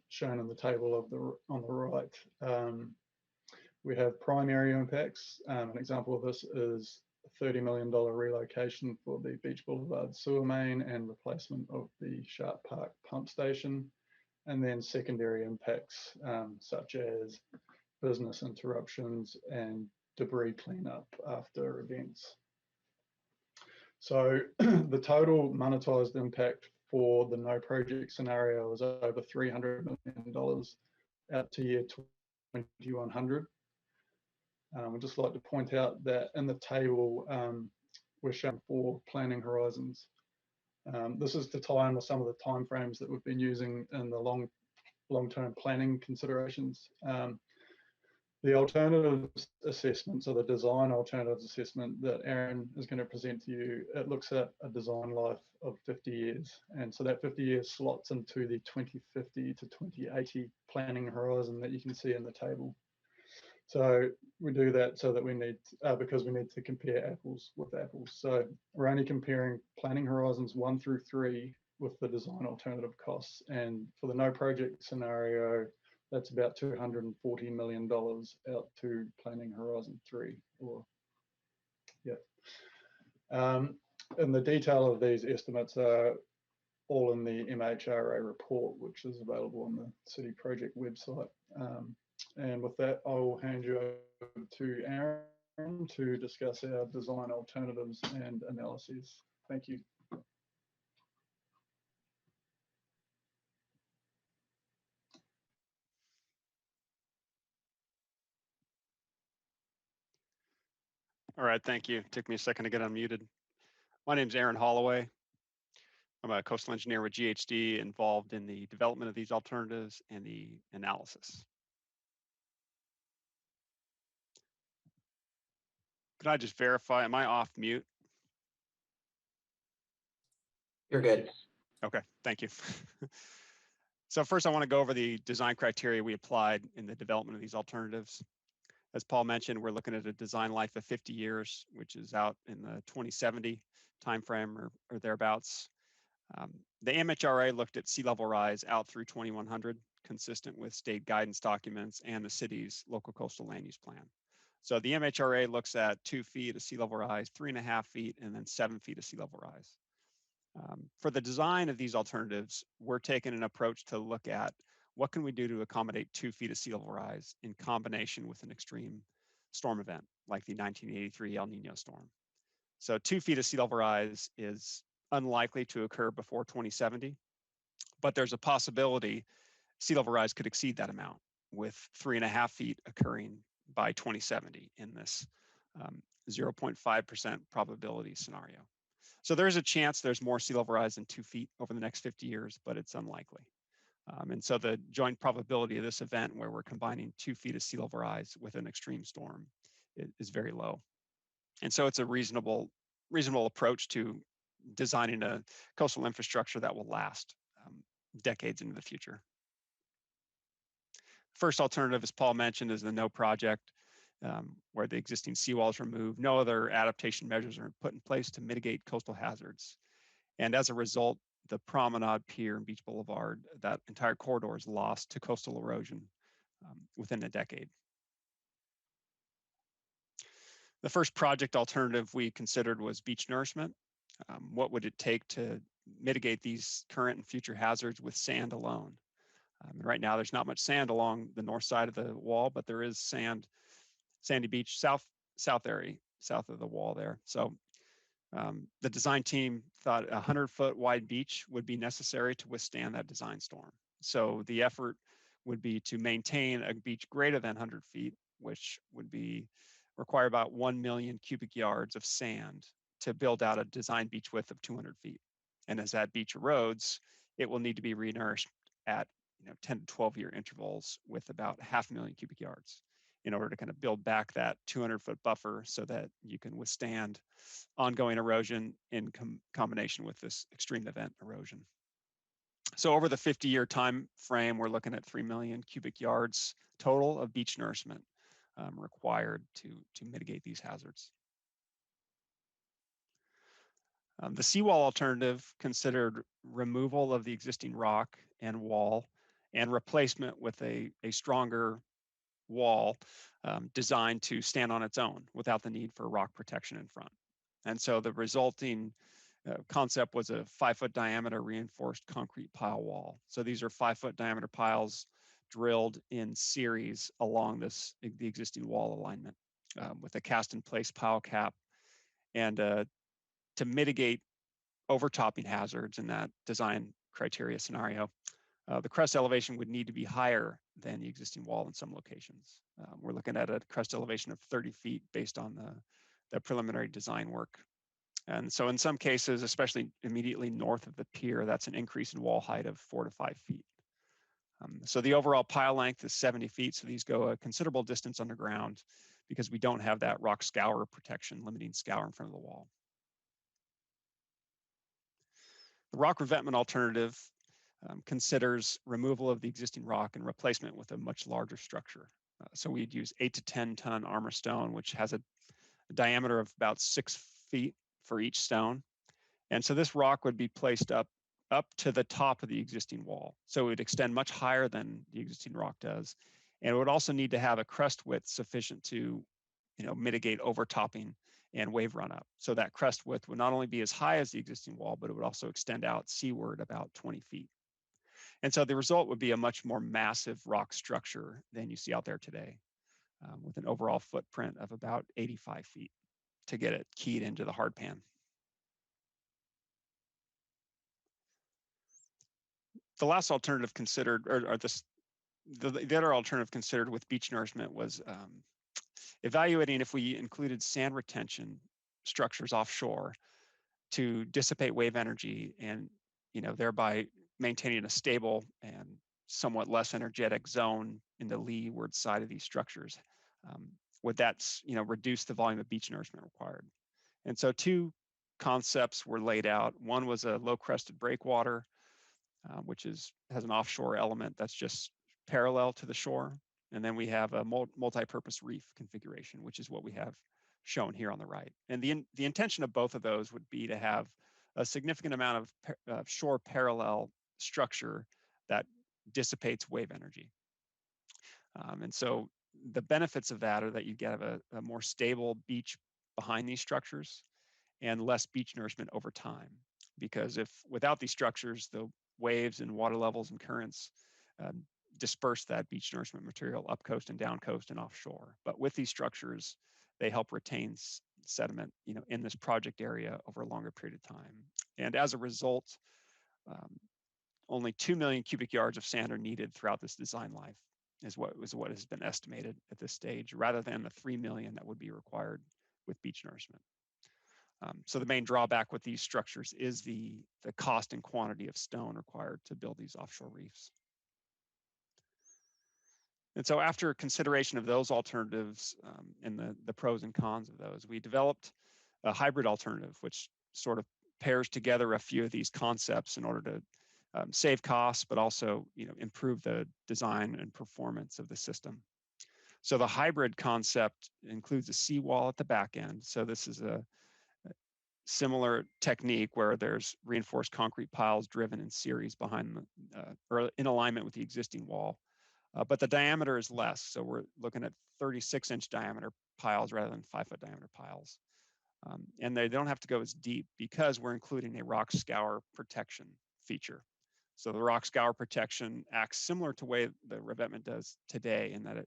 shown in the table on the right. We have primary impacts. An example of this is a $30 million relocation for the Beach Boulevard sewer main and replacement of the Sharp Park pump station. And then secondary impacts such as business interruptions and debris cleanup after events. So the total monetized impact for the no project scenario is over $300 million out to year 2100. I'd just like to point out that in the table, we're showing 4 planning horizons. This is to tie in with some of the timeframes that we've been using in the long-term planning considerations. The alternatives assessment, so the design alternatives assessment that Aaron is going to present to you, it looks at a design life of 50 years. And so that 50 years slots into the 2050 to 2080 planning horizon that you can see in the table. So we do that so that we need, because we need to compare apples with apples. So we're only comparing planning horizons 1 through 3 with the design alternative costs. And for the no project scenario, that's about $240 million out to planning horizon 3, or yeah. And the detail of these estimates are all in the MHRA report, which is available on the City Project website. And with that, I will hand you over to Aaron to discuss our design alternatives and analyses. Thank you. All right, thank you. Took me a second to get unmuted. My name is Aaron Holloway. I'm a coastal engineer with GHD involved in the development of these alternatives and the analysis. Could I just verify, am I off mute? You're good. Okay, thank you. So first I want to go over the design criteria we applied in the development of these alternatives. As Paul mentioned, we're looking at a design life of 50 years, which is out in the 2070 timeframe or thereabouts. The MHRA looked at sea level rise out through 2100, consistent with state guidance documents and the city's local coastal land use plan. So the MHRA looks at 2 feet of sea level rise, 3.5 feet, and then 7 feet of sea level rise. For the design of these alternatives, we're taking an approach to look at what can we do to accommodate 2 feet of sea level rise in combination with an extreme storm event like the 1983 El Nino storm. So 2 feet of sea level rise is unlikely to occur before 2070, but there's a possibility sea level rise could exceed that amount, with 3.5 feet occurring by 2070 in this 0.5% probability scenario. So there's a chance there's more sea level rise than 2 feet over the next 50 years, but it's unlikely. And so the joint probability of this event, where we're combining 2 feet of sea level rise with an extreme storm, is very low. And so it's a reasonable approach to designing a coastal infrastructure that will last decades into the future. First alternative, as Paul mentioned, is the no project, where the existing seawall is removed. No other adaptation measures are put in place to mitigate coastal hazards. And as a result, the promenade, pier, and beach boulevard, that entire corridor is lost to coastal erosion within a decade. The first project alternative we considered was beach nourishment. What would it take to mitigate these current and future hazards with sand alone? Right now, there's not much sand along the north side of the wall, but there is sandy beach south of the wall there. So the design team thought a 100-foot wide beach would be necessary to withstand that design storm. So the effort would be to maintain a beach greater than 100 feet, which would require about 1 million cubic yards of sand to build out a design beach width of 200 feet. And as that beach erodes, it will need to be renourished at 10 to 12-year intervals with about 500,000 cubic yards in order to kind of build back that 200-foot buffer so that you can withstand ongoing erosion in combination with this extreme event erosion. So over the 50-year time frame, we're looking at 3 million cubic yards total of beach nourishment required to mitigate these hazards. The seawall alternative considered removal of the existing rock and wall and replacement with a stronger wall designed to stand on its own without the need for rock protection in front. And so the resulting concept was a 5-foot diameter reinforced concrete pile wall. So these are 5-foot diameter piles drilled in series along the existing wall alignment with a cast in place pile cap. And to mitigate overtopping hazards in that design criteria scenario, the crest elevation would need to be higher than the existing wall in some locations. We're looking at a crest elevation of 30 feet based on the preliminary design work. And so in some cases, especially immediately north of the pier, that's an increase in wall height of 4 to 5 feet. So the overall pile length is 70 feet. So these go a considerable distance underground because we don't have that rock scour protection, limiting scour in front of the wall. The rock revetment alternative considers removal of the existing rock and replacement with a much larger structure. So we'd use 8 to 10 ton armor stone, which has a diameter of about 6 feet for each stone. And so this rock would be placed up to the top of the existing wall. So it would extend much higher than the existing rock does. And it would also need to have a crest width sufficient to mitigate overtopping and wave run up. So that crest width would not only be as high as the existing wall, but it would also extend out seaward about 20 feet. And so the result would be a much more massive rock structure than you see out there today, with an overall footprint of about 85 feet to get it keyed into the hard pan. The last alternative considered, the other alternative considered with beach nourishment was evaluating if we included sand retention structures offshore to dissipate wave energy and thereby maintaining a stable and somewhat less energetic zone in the leeward side of these structures. Would that reduce the volume of beach nourishment required? And so 2 concepts were laid out. One was a low crested breakwater, which has an offshore element that's just parallel to the shore. And then we have a multi-purpose reef configuration, which is what we have shown here on the right. And the intention of both of those would be to have a significant amount of shore parallel structure that dissipates wave energy. And so the benefits of that are that you get a more stable beach behind these structures and less beach nourishment over time. Because if without these structures, the waves and water levels and currents disperse that beach nourishment material up coast and down coast and offshore. But with these structures, they help retain sediment, in this project area over a longer period of time. And as a result, only 2 million cubic yards of sand are needed throughout this design life, is what has been estimated at this stage, rather than the 3 million that would be required with beach nourishment. So the main drawback with these structures is the cost and quantity of stone required to build these offshore reefs. And so after consideration of those alternatives and the pros and cons of those, we developed a hybrid alternative, which sort of pairs together a few of these concepts in order to save costs, but also improve the design and performance of the system. So the hybrid concept includes a seawall at the back end. So this is a similar technique where there's reinforced concrete piles driven in series behind or in alignment with the existing wall. But the diameter is less. So we're looking at 36-inch diameter piles rather than 5-foot diameter piles. And they don't have to go as deep because we're including a rock scour protection feature. So the rock scour protection acts similar to the way the revetment does today, in that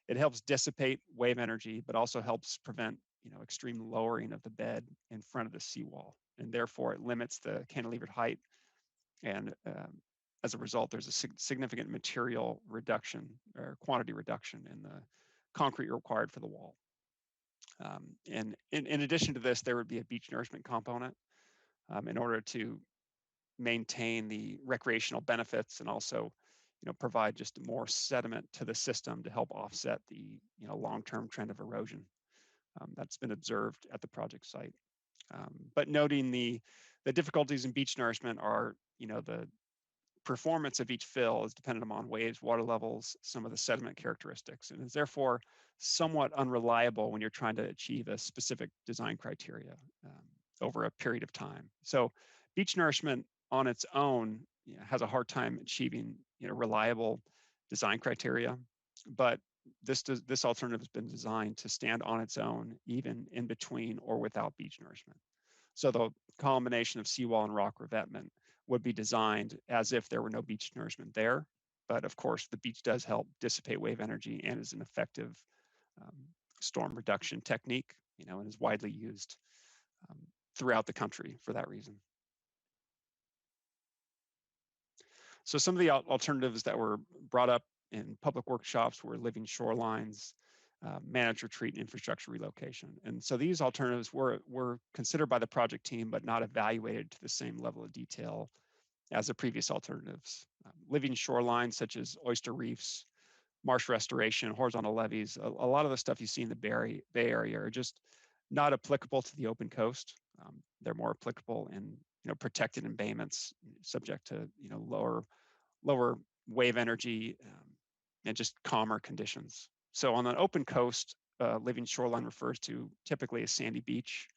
it helps dissipate wave energy, but also helps prevent extreme lowering of the bed in front of the seawall. And therefore it limits the cantilevered height. And as a result, there's a significant material reduction or quantity reduction in the concrete required for the wall. And in addition to this, there would be a beach nourishment component in order to maintain the recreational benefits and also provide just more sediment to the system to help offset the long-term trend of erosion that's been observed at the project site. But noting the difficulties in beach nourishment are, the performance of each fill is dependent upon waves, water levels, some of the sediment characteristics, and is therefore somewhat unreliable when you're trying to achieve a specific design criteria over a period of time. So beach nourishment on its own has a hard time achieving reliable design criteria, but this alternative has been designed to stand on its own, even in between or without beach nourishment. So the combination of seawall and rock revetment would be designed as if there were no beach nourishment there. But of course, the beach does help dissipate wave energy and is an effective storm reduction technique, and is widely used throughout the country for that reason. So some of the alternatives that were brought up in public workshops were living shorelines, managed retreat, and infrastructure relocation. And so these alternatives were considered by the project team, but not evaluated to the same level of detail as the previous alternatives. Living shorelines such as oyster reefs, marsh restoration, horizontal levees, a lot of the stuff you see in the Bay Area are just not applicable to the open coast. They're more applicable in protected embayments, subject to lower wave energy and just calmer conditions. So on an open coast, living shoreline refers to typically a sandy beach.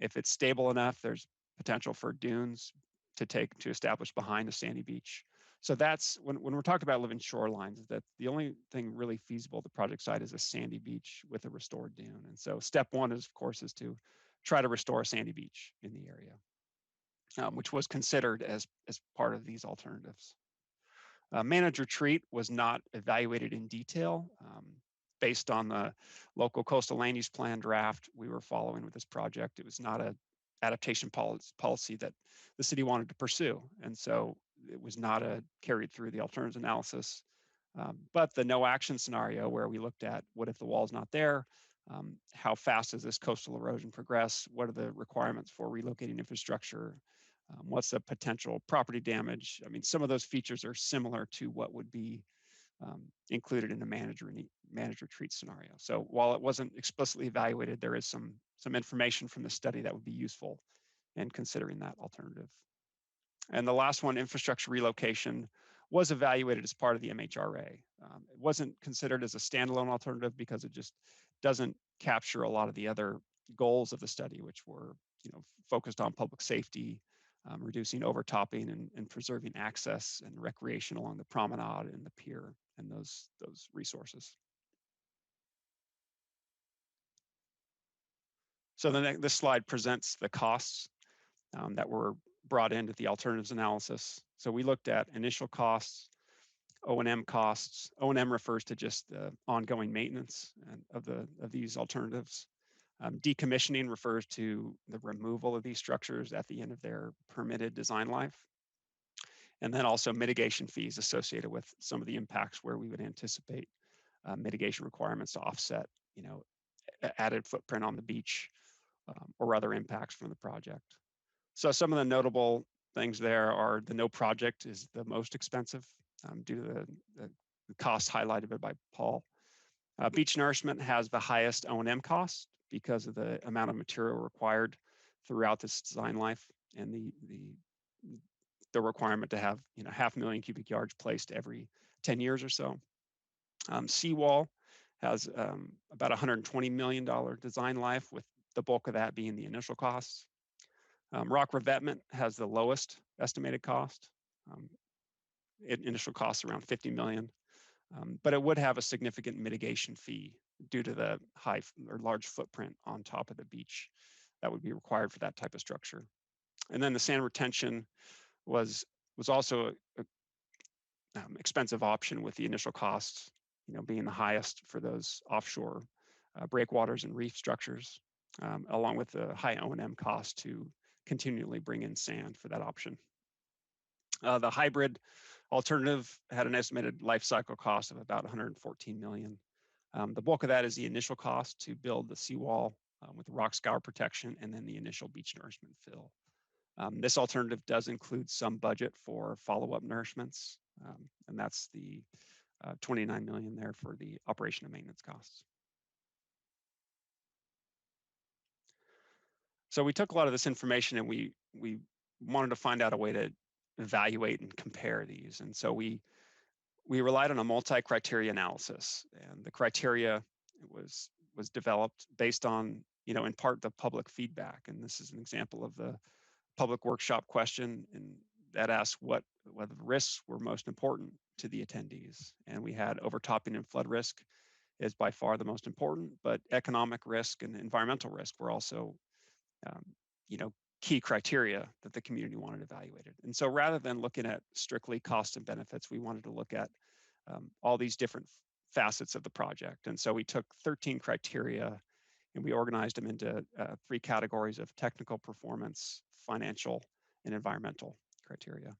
If it's stable enough, there's potential for dunes to establish behind a sandy beach. So that's when we're talking about living shorelines, that the only thing really feasible at the project site is a sandy beach with a restored dune. And so step one is, of course, is to try to restore a sandy beach in the area, which was considered as part of these alternatives. Managed retreat was not evaluated in detail. Based on the local coastal land use plan draft we were following with this project, it was not an adaptation policy that the city wanted to pursue. And so it was not carried through the alternatives analysis. But the no action scenario, where we looked at what if the wall's not there, how fast does this coastal erosion progress, what are the requirements for relocating infrastructure, what's the potential property damage? I mean, some of those features are similar to what would be included in the managed retreat scenario. So while it wasn't explicitly evaluated, there is some information from the study that would be useful in considering that alternative. And the last one, infrastructure relocation, was evaluated as part of the MHRA. It wasn't considered as a standalone alternative because it just doesn't capture a lot of the other goals of the study, which were, focused on public safety, reducing overtopping and preserving access and recreation along the promenade and the pier and those resources. So this slide presents the costs that were brought into the alternatives analysis. So we looked at initial costs, O&M costs. O&M refers to just the ongoing maintenance of these alternatives. Decommissioning refers to the removal of these structures at the end of their permitted design life. And then also mitigation fees associated with some of the impacts where we would anticipate mitigation requirements to offset, added footprint on the beach or other impacts from the project. So some of the notable things there are the no project is the most expensive due to the costs highlighted by Paul. Beach nourishment has the highest O&M cost because of the amount of material required throughout this design life and the requirement to have 500,000 cubic yards placed every 10 years or so. Seawall has about $120 million design life, with the bulk of that being the initial costs. Rock revetment has the lowest estimated cost. Initial costs around 50 million, but it would have a significant mitigation fee due to the high or large footprint on top of the beach that would be required for that type of structure. And then the sand retention was also a expensive option, with the initial costs, being the highest for those offshore breakwaters and reef structures, along with the high O&M cost to continually bring in sand for that option. The hybrid alternative had an estimated life cycle cost of about 114 million. The bulk of that is the initial cost to build the seawall with the rock scour protection and then the initial beach nourishment fill. This alternative does include some budget for follow-up nourishments, and that's the 29 million there for the operation and maintenance costs. So we took a lot of this information and we wanted to find out a way to evaluate and compare these. And so we relied on a multi-criteria analysis, and the criteria was developed based on, in part, the public feedback. And this is an example of the public workshop question, and that asked whether the risks were most important to the attendees. And we had overtopping and flood risk is by far the most important, but economic risk and environmental risk were also, key criteria that the community wanted evaluated. And so rather than looking at strictly cost and benefits, we wanted to look at all these different facets of the project. And so we took 13 criteria and we organized them into 3 categories of technical performance, financial, and environmental criteria.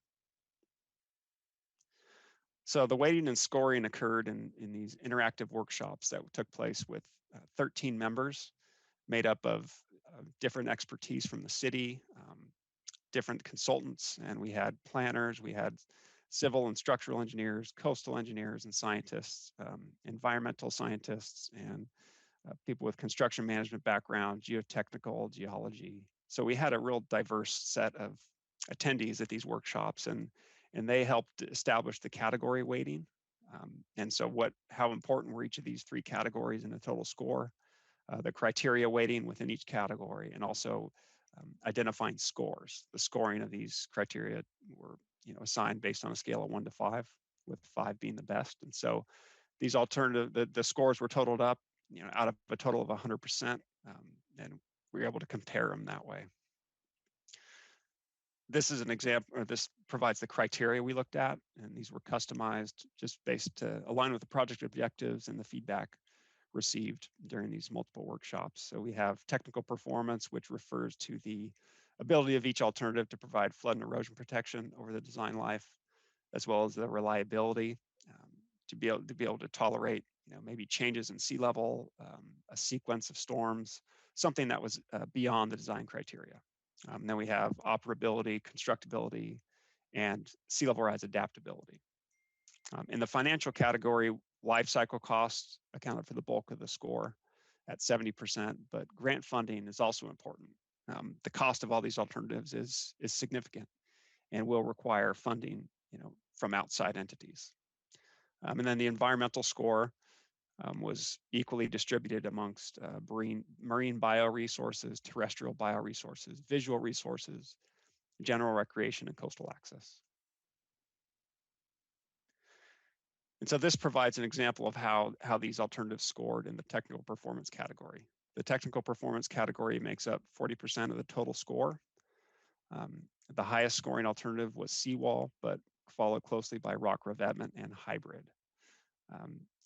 So the weighting and scoring occurred in these interactive workshops that took place with 13 members made up of different expertise from the city, different consultants, and we had planners, we had civil and structural engineers, coastal engineers and scientists, environmental scientists, and people with construction management background, geotechnical, geology. So we had a real diverse set of attendees at these workshops, and they helped establish the category weighting. And so how important were each of these 3 categories in the total score, the criteria weighting within each category, and also identifying scores. The scoring of these criteria were assigned based on a scale of 1 to 5, with 5 being the best. And so these the scores were totaled up, out of a total of 100%, and we were able to compare them that way. This is an example, or this provides the criteria we looked at, and these were customized just based to align with the project objectives and the feedback received during these multiple workshops. So we have technical performance, which refers to the ability of each alternative to provide flood and erosion protection over the design life, as well as the reliability to be able to tolerate, maybe changes in sea level, a sequence of storms, something that was beyond the design criteria. Then we have operability, constructability, and sea level rise adaptability. In the financial category, life cycle costs accounted for the bulk of the score at 70%, but grant funding is also important. The cost of all these alternatives is significant and will require funding, from outside entities. And then the environmental score was equally distributed amongst marine bioresources, terrestrial bioresources, visual resources, general recreation, and coastal access. And so this provides an example of how these alternatives scored in the technical performance category. The technical performance category makes up 40% of the total score. The highest scoring alternative was seawall, but followed closely by rock revetment and hybrid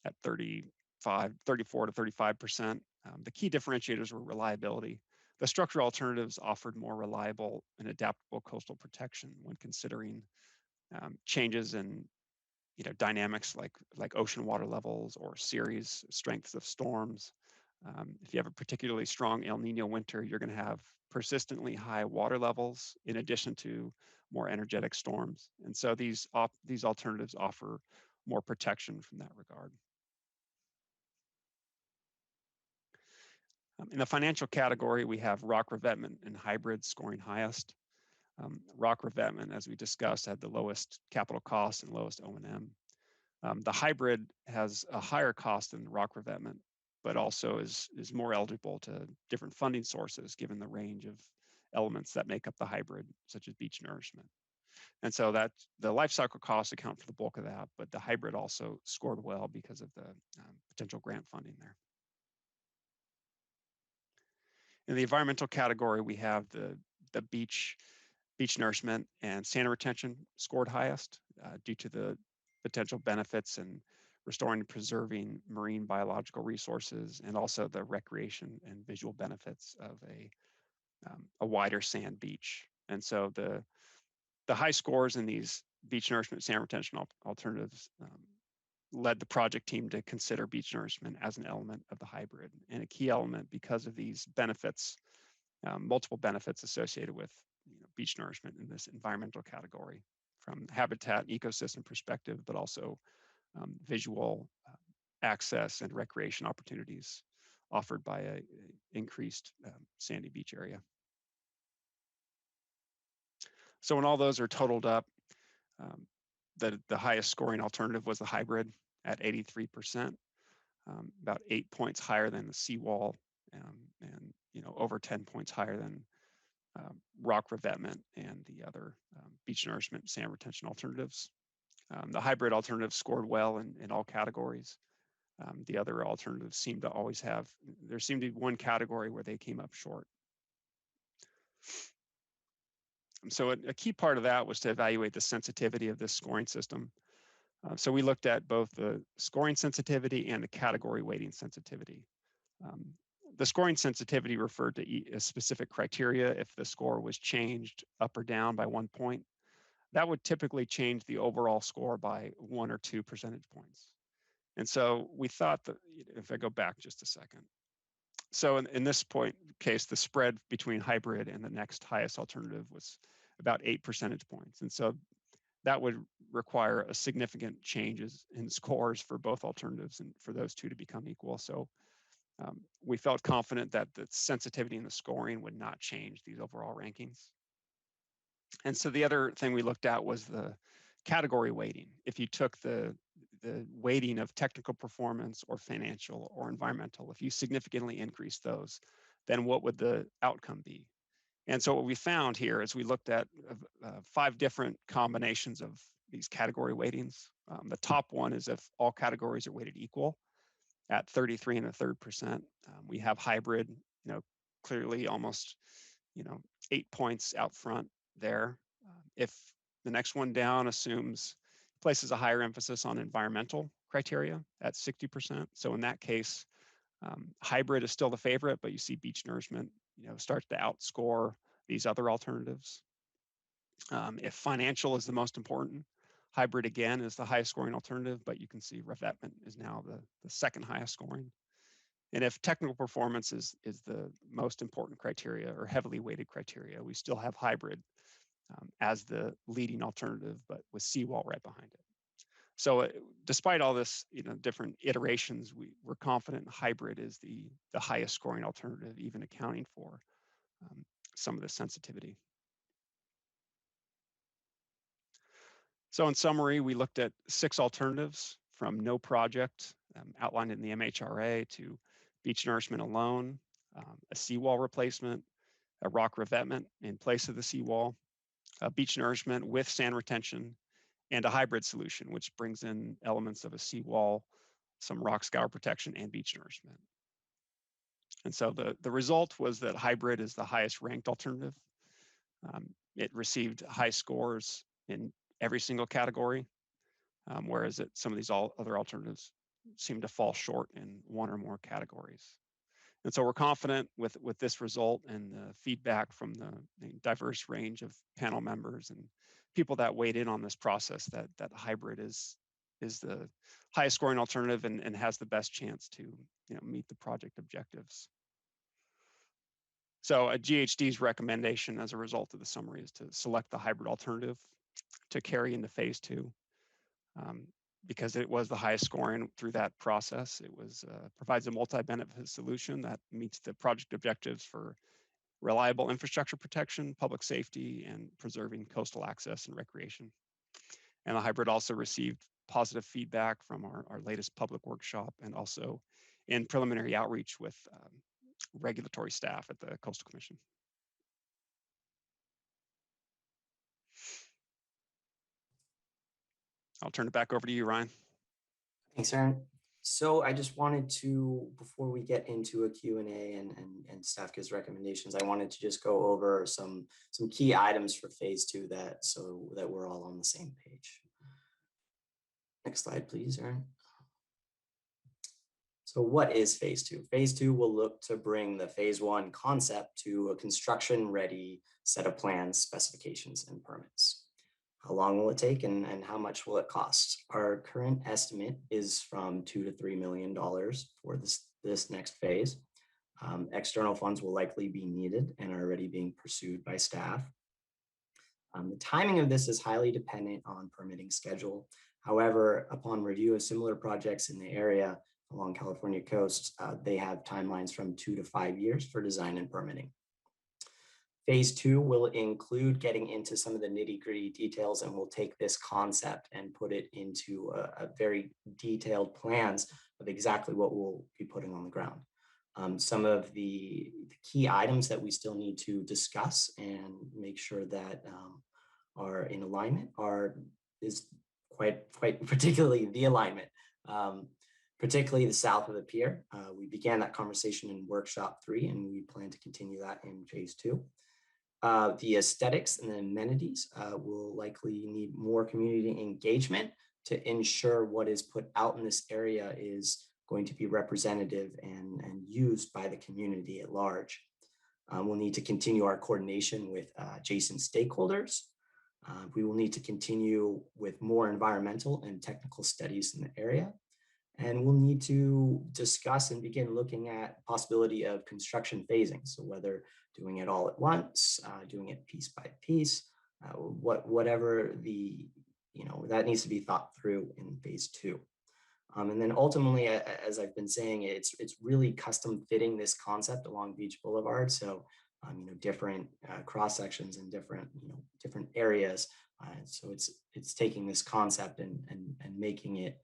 at 34 to 35%. The key differentiators were reliability. The structural alternatives offered more reliable and adaptable coastal protection when considering changes in dynamics like ocean water levels or series strengths of storms. If you have a particularly strong El Nino winter, you're going to have persistently high water levels in addition to more energetic storms. And so these alternatives offer more protection from that regard. In the financial category, we have rock revetment and hybrid scoring highest. Rock revetment, as we discussed, had the lowest capital cost and lowest O&M. The hybrid has a higher cost than rock revetment, but also is more eligible to different funding sources given the range of elements that make up the hybrid, such as beach nourishment. And so that the life cycle costs account for the bulk of that, but the hybrid also scored well because of the potential grant funding there. In the environmental category, we have the beach nourishment and sand retention scored highest due to the potential benefits in restoring and preserving marine biological resources, and also the recreation and visual benefits of a wider sand beach. And so the high scores in these beach nourishment sand retention alternatives led the project team to consider beach nourishment as an element of the hybrid, and a key element because of these benefits, multiple benefits associated with beach nourishment in this environmental category from habitat and ecosystem perspective, but also visual access and recreation opportunities offered by a increased sandy beach area. So when all those are totaled up, the highest scoring alternative was the hybrid at 83%, about 8 points higher than the seawall, and over 10 points higher than rock revetment and the other beach nourishment sand retention alternatives. The hybrid alternative scored well in all categories. The other alternatives seem to always have, there seemed to be one category where they came up short. So a key part of that was to evaluate the sensitivity of this scoring system. So we looked at both the scoring sensitivity and the category weighting sensitivity. The scoring sensitivity referred to a specific criteria. If the score was changed up or down by 1 point, that would typically change the overall score by 1 or 2 percentage points. And so we thought that, if I go back just a second. So in this case, the spread between hybrid and the next highest alternative was about 8 percentage points. And so that would require a significant changes in scores for both alternatives and for those two to become equal. So we felt confident that the sensitivity and the scoring would not change these overall rankings. And so the other thing we looked at was the category weighting. If you took the weighting of technical performance or financial or environmental, if you significantly increase those, then what would the outcome be? And so what we found here is we looked at 5 different combinations of these category weightings. The top one is if all categories are weighted equal at 33 1/3%. We have hybrid, clearly almost, 8 points out front there. If the next one down places a higher emphasis on environmental criteria at 60%. So in that case, hybrid is still the favorite, but you see beach nourishment, starts to outscore these other alternatives. If financial is the most important, hybrid again is the highest scoring alternative, but you can see revetment is now the second highest scoring. And if technical performance is the most important criteria or heavily weighted criteria, we still have hybrid as the leading alternative, but with seawall right behind it. So despite all this, different iterations, we're confident hybrid is the highest scoring alternative, even accounting for some of the sensitivity. So in summary, we looked at 6 alternatives from no project outlined in the MHRA to beach nourishment alone, a seawall replacement, a rock revetment in place of the seawall, beach nourishment with sand retention, and a hybrid solution, which brings in elements of a seawall, some rock scour protection, and beach nourishment. And so the result was that hybrid is the highest ranked alternative. It received high scores in every single category, whereas some of these other alternatives seem to fall short in one or more categories. And so we're confident with this result and the feedback from the diverse range of panel members and people that weighed in on this process that hybrid is the highest scoring alternative and has the best chance to meet the project objectives. So a GHD's recommendation as a result of the summary is to select the hybrid alternative to carry into phase 2. Because it was the highest scoring through that process. It provides a multi-benefit solution that meets the project objectives for reliable infrastructure protection, public safety, and preserving coastal access and recreation. And the hybrid also received positive feedback from our latest public workshop and also in preliminary outreach with regulatory staff at the Coastal Commission. I'll turn it back over to you, Ryan. Thanks, Aaron. So I just wanted to, before we get into a Q&A and staff gives recommendations, I wanted to just go over some key items for phase 2 so that we're all on the same page. Next slide, please, Aaron. So what is phase 2? Phase 2 will look to bring the phase 1 concept to a construction-ready set of plans, specifications, and permits. How long will it take and how much will it cost? Our current estimate is from $2 to $3 million for this next phase. External funds will likely be needed and are already being pursued by staff. The timing of this is highly dependent on permitting schedule. However, upon review of similar projects in the area along California coast, they have timelines from 2 to 5 years for design and permitting. Phase 2 will include getting into some of the nitty-gritty details, and we'll take this concept and put it into a very detailed plans of exactly what we'll be putting on the ground. Some of the key items that we still need to discuss and make sure that are in alignment is quite particularly the alignment, particularly the south of the pier. We began that conversation in workshop 3, and we plan to continue that in phase 2. The aesthetics and the amenities will likely need more community engagement to ensure what is put out in this area is going to be representative and used by the community at large. We'll need to continue our coordination with adjacent stakeholders. We will need to continue with more environmental and technical studies in the area. And we'll need to discuss and begin looking at possibility of construction phasing. So whether doing it all at once, doing it piece by piece, whatever that needs to be thought through in phase 2. And then ultimately, as I've been saying, it's really custom fitting this concept along Beach Boulevard. So different cross sections and different areas. So it's taking this concept and making it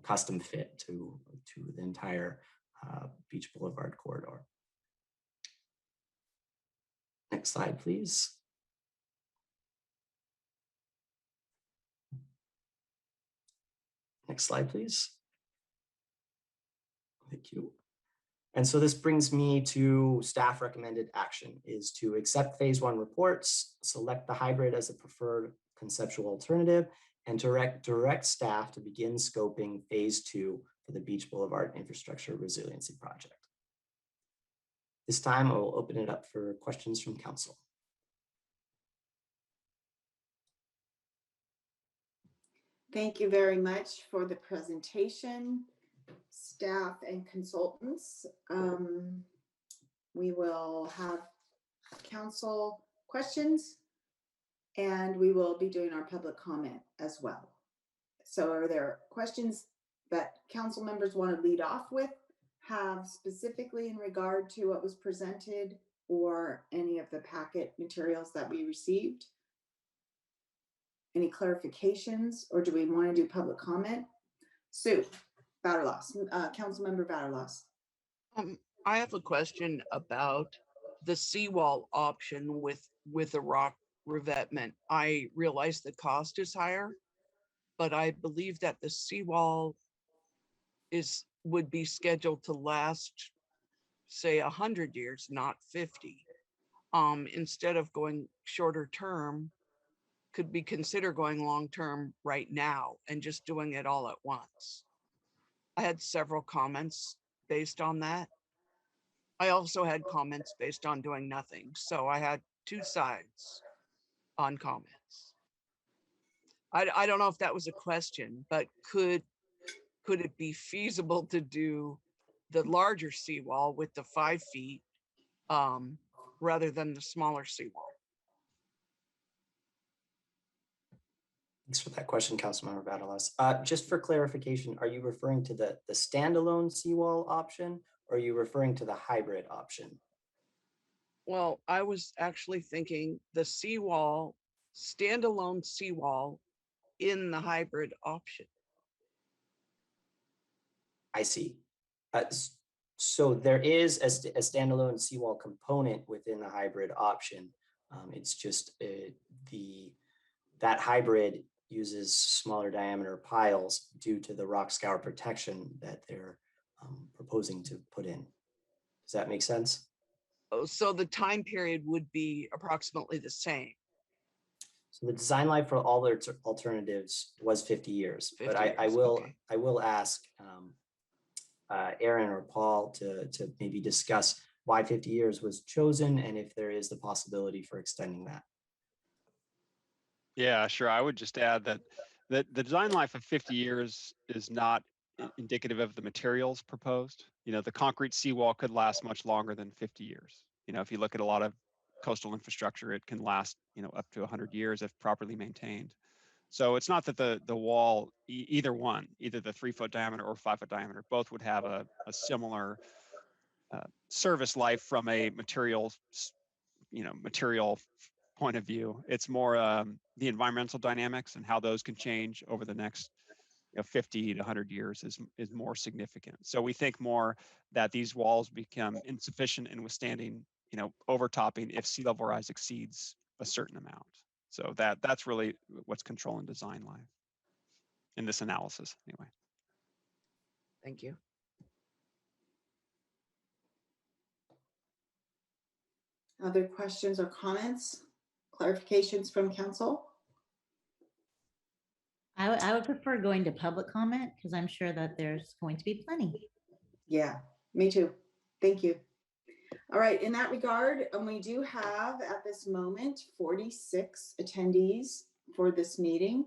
custom fit to the entire Beach Boulevard corridor. Next slide, please. Next slide, please. Thank you. And so this brings me to staff recommended action is to accept phase 1 reports, select the hybrid as a preferred conceptual alternative, and direct staff to begin scoping phase 2 for the Beach Boulevard Infrastructure Resiliency Project. This time I will open it up for questions from council. Thank you very much for the presentation, staff and consultants. We will have council questions and we will be doing our public comment as well. So are there questions that council members want to lead off with, have specifically in regard to what was presented or any of the packet materials that we received? Any clarifications, or do we want to do public comment? Sue Batterloss, Councilmember Batterloss. I have a question about the seawall option with a rock revetment. I realize the cost is higher, but I believe that the seawall would be scheduled to last, say, 100 years, not 50. Instead of going shorter term, could we consider going long term right now and just doing it all at once? I had several comments based on that. I also had comments based on doing nothing. So I had two sides on comments. I don't know if that was a question, but could it be feasible to do the larger seawall with the 5 feet rather than the smaller seawall? Thanks for that question, Councilmember Batterloss. Just for clarification, are you referring to the standalone seawall option, or are you referring to the hybrid option? Well, I was actually thinking the seawall, standalone seawall in the hybrid option. I see. So there is a standalone seawall component within the hybrid option. It's just that hybrid uses smaller diameter piles due to the rock scour protection that they're proposing to put in. Does that make sense? Oh, so the time period would be approximately the same. So the design life for all their alternatives was 50 years, 50 but I years, will okay. I will ask Aaron or Paul to maybe discuss why 50 years was chosen and if there is the possibility for extending that. Yeah, sure. I would just add that the design life of 50 years is not indicative of the materials proposed. You know, the concrete seawall could last much longer than 50 years. You know, if you look at a lot of coastal infrastructure, it can last, you know, up to 100 years if properly maintained. So it's not that the wall, either one, either the 3-foot diameter or 5-foot diameter, both would have a similar service life from a material point of view. It's more the environmental dynamics and how those can change over the next 50 to 100 years is more significant. So we think more that these walls become insufficient in withstanding, overtopping if sea level rise exceeds a certain amount. So that's really what's controlling design life in this analysis anyway. Thank you. Other questions or comments, clarifications from council? I would prefer going to public comment because I'm sure that there's going to be plenty. Yeah, me too. Thank you. All right, in that regard, we do have at this moment 46 attendees for this meeting.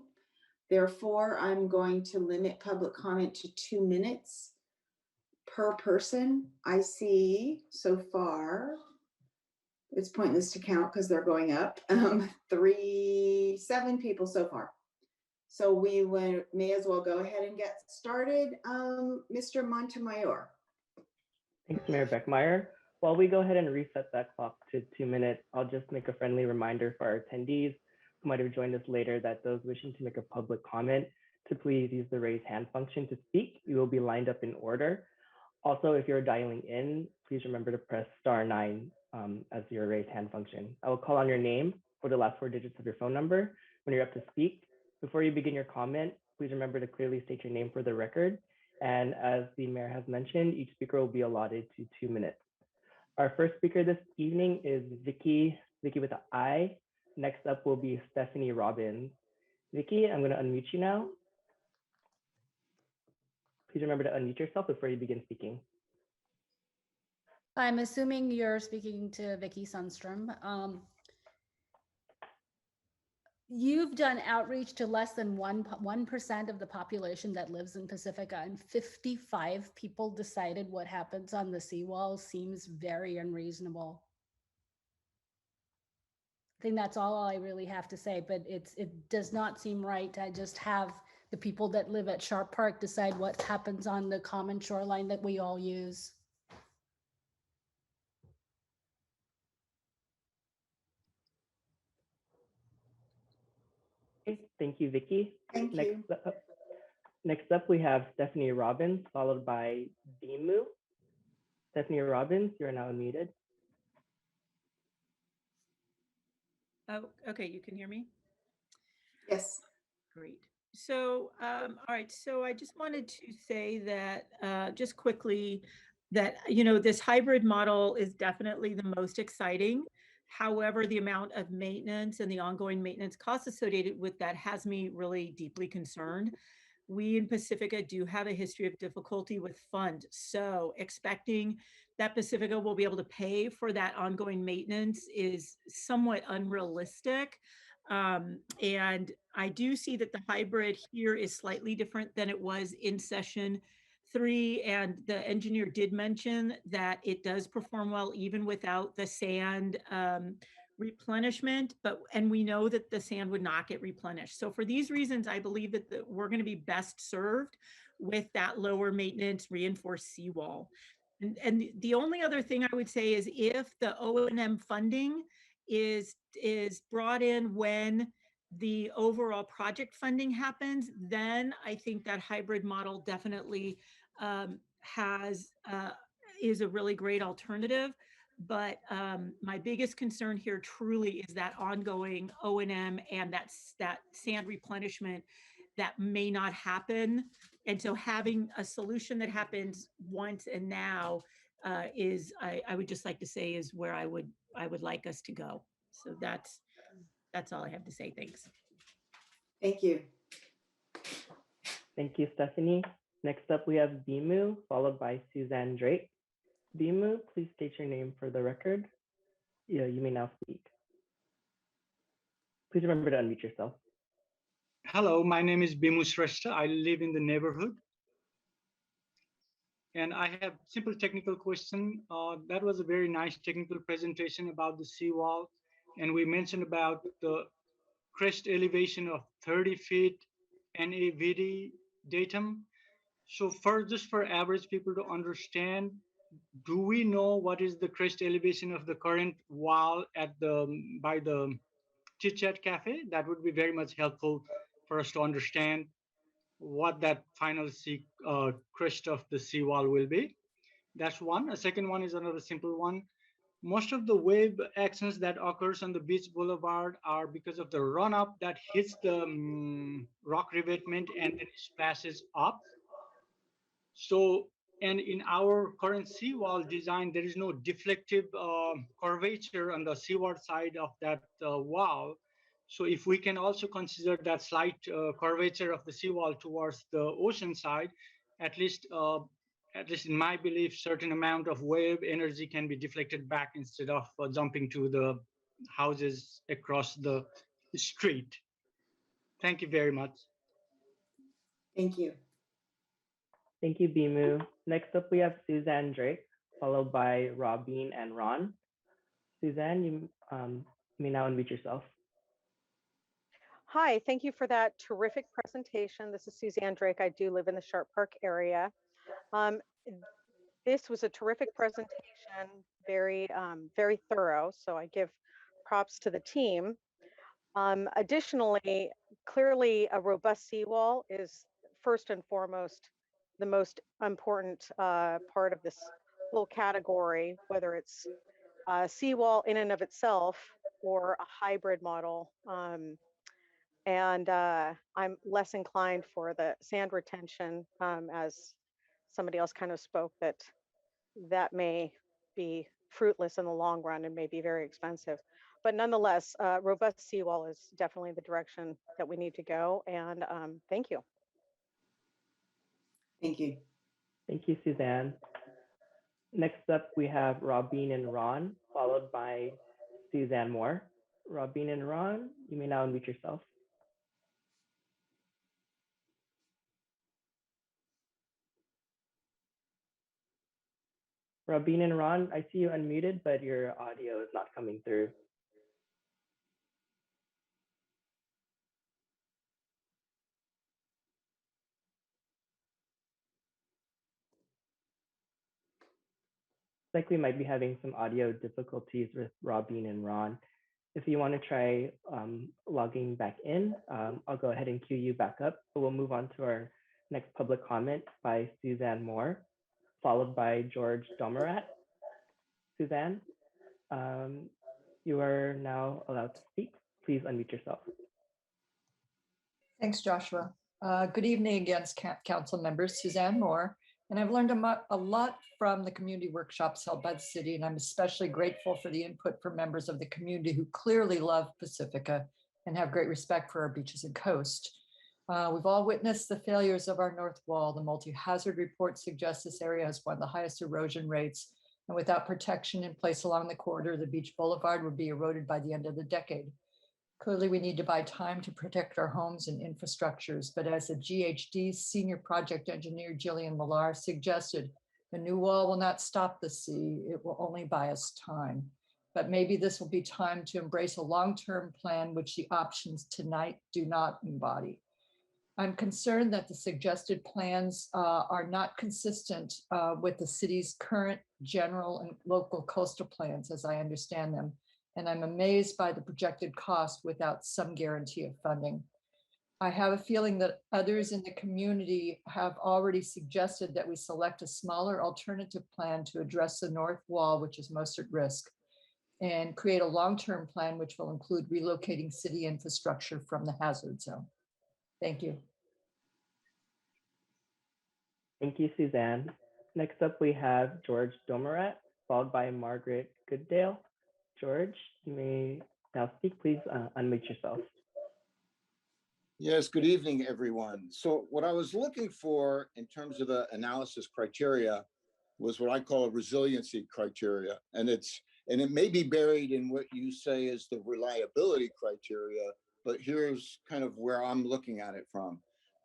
Therefore, I'm going to limit public comment to 2 minutes per person. I see so far, it's pointless to count because they're going up, 7 people so far. So we may as well go ahead and get started. Mr. Montemayor. Thanks, Mayor Beckmeyer. While we go ahead and reset that clock to 2 minutes, I'll just make a friendly reminder for our attendees who might have joined us later that those wishing to make a public comment to please use the raise hand function to speak. You will be lined up in order. Also, if you're dialing in, please remember to press *9 as your raise hand function. I will call on your name or the last 4 digits of your phone number when you're up to speak. Before you begin your comment, please remember to clearly state your name for the record. And as the mayor has mentioned, each speaker will be allotted to 2 minutes. Our first speaker this evening is Vicky with an I. Next up will be Stephanie Robbins. Vicky, I'm going to unmute you now. Please remember to unmute yourself before you begin speaking. I'm assuming you're speaking to Vicky Sundstrom. You've done outreach to less than 1% of the population that lives in Pacifica, and 55 people decided what happens on the seawall seems very unreasonable. I think that's all I really have to say, but it does not seem right to just have the people that live at Sharp Park decide what happens on the common shoreline that we all use. Okay, Thank you, Vicky. Thank Next you. next up, we have Stephanie Robbins, followed by Bimu. Stephanie Robbins, you're now unmuted. Oh, okay, you can hear me? Yes. Great. So, all right, so I just wanted to say that just quickly that, this hybrid model is definitely the most exciting. However, the amount of maintenance and the ongoing maintenance costs associated with that has me really deeply concerned. We in Pacifica do have a history of difficulty with fund. So expecting that Pacifica will be able to pay for that ongoing maintenance is somewhat unrealistic. And I do see that the hybrid here is slightly different than it was in session 3. And the engineer did mention that it does perform well even without the sand replenishment, and we know that the sand would not get replenished. So for these reasons, I believe that we're going to be best served with that lower maintenance reinforced seawall. And the only other thing I would say is if the O&M funding is brought in when the overall project funding happens, then I think that hybrid model definitely is a really great alternative. But my biggest concern here truly is that ongoing O&M and that sand replenishment that may not happen. And so having a solution that happens once and now I would just like to say is where I would like us to go. So that's all I have to say. Thanks. Thank you. Thank you, Stephanie. Next up, we have Bimu, followed by Suzanne Drake. Bimu, please state your name for the record. Yeah, you may now speak. Please remember to unmute yourself. Hello, my name is Bimu Shrestha. I live in the neighborhood. And I have simple technical question. That was a very nice technical presentation about the seawall. And we mentioned about the crest elevation of 30 feet NAVD datum. So just for average people to understand, do we know what is the crest elevation of the current wall by the Chit Chat Cafe? That would be very much helpful for us to understand what that final crest of the seawall will be. That's one. A second one is another simple one. Most of the wave actions that occurs on the beach boulevard are because of the run up that hits the rock revetment and then splashes up. So, and in our current seawall design, there is no deflective curvature on the seaward side of that wall. So if we can also consider that slight curvature of the seawall towards the ocean side, at least in my belief, certain amount of wave energy can be deflected back instead of jumping to the houses across the street. Thank you very much. Thank you. Thank you, Bimu. Next up, we have Suzanne Drake, followed by Robin and Ron. Suzanne, you may now unmute yourself. Hi, thank you for that terrific presentation. This is Suzanne Drake. I do live in the Sharp Park area. This was a terrific presentation, very thorough, so I give props to the team. Additionally, clearly a robust seawall is first and foremost the most important part of this whole category, whether it's a seawall in and of itself or a hybrid model. And I'm less inclined for the sand retention, as somebody else kind of spoke, that may be fruitless in the long run and may be very expensive. But nonetheless, robust seawall is definitely the direction that we need to go. And thank you. Thank you. Thank you, Suzanne. Next up, we have Robin and Ron, followed by Suzanne Moore. Robin and Ron, you may now unmute yourself. Robin and Ron, I see you unmuted, but your audio is not coming through. Like we might be having some audio difficulties with Robin and Ron. If you want to try logging back in, I'll go ahead and queue you back up. So we'll move on to our next public comment by Suzanne Moore, followed by George Domerat. Suzanne, you are now allowed to speak. Please unmute yourself. Thanks, Joshua. Good evening again, council members. Suzanne Moore, and I've learned a lot from the community workshops held by the city, and I'm especially grateful for the input from members of the community who clearly love Pacifica and have great respect for our beaches and coast. We've all witnessed the failures of our North Wall. The multi-hazard report suggests this area has one of the highest erosion rates, and without protection in place along the corridor, the beach boulevard would be eroded by the end of the decade. Clearly, we need to buy time to protect our homes and infrastructures, but as the GHD senior project engineer, Jillian Millar, suggested, the new wall will not stop the sea, it will only buy us time. But maybe this will be time to embrace a long-term plan which the options tonight do not embody. I'm concerned that the suggested plans are not consistent with the city's current general and local coastal plans as I understand them. And I'm amazed by the projected cost without some guarantee of funding. I have a feeling that others in the community have already suggested that we select a smaller alternative plan to address the North Wall, which is most at risk, and create a long-term plan which will include relocating city infrastructure from the hazard zone. Thank you. Thank you, Suzanne. Next up, we have George Domerat, followed by Margaret Goodale. George, you may now speak. Please unmute yourself. Yes, good evening, everyone. So what I was looking for in terms of the analysis criteria was what I call a resiliency criteria. And it may be buried in what you say is the reliability criteria, but here's kind of where I'm looking at it from.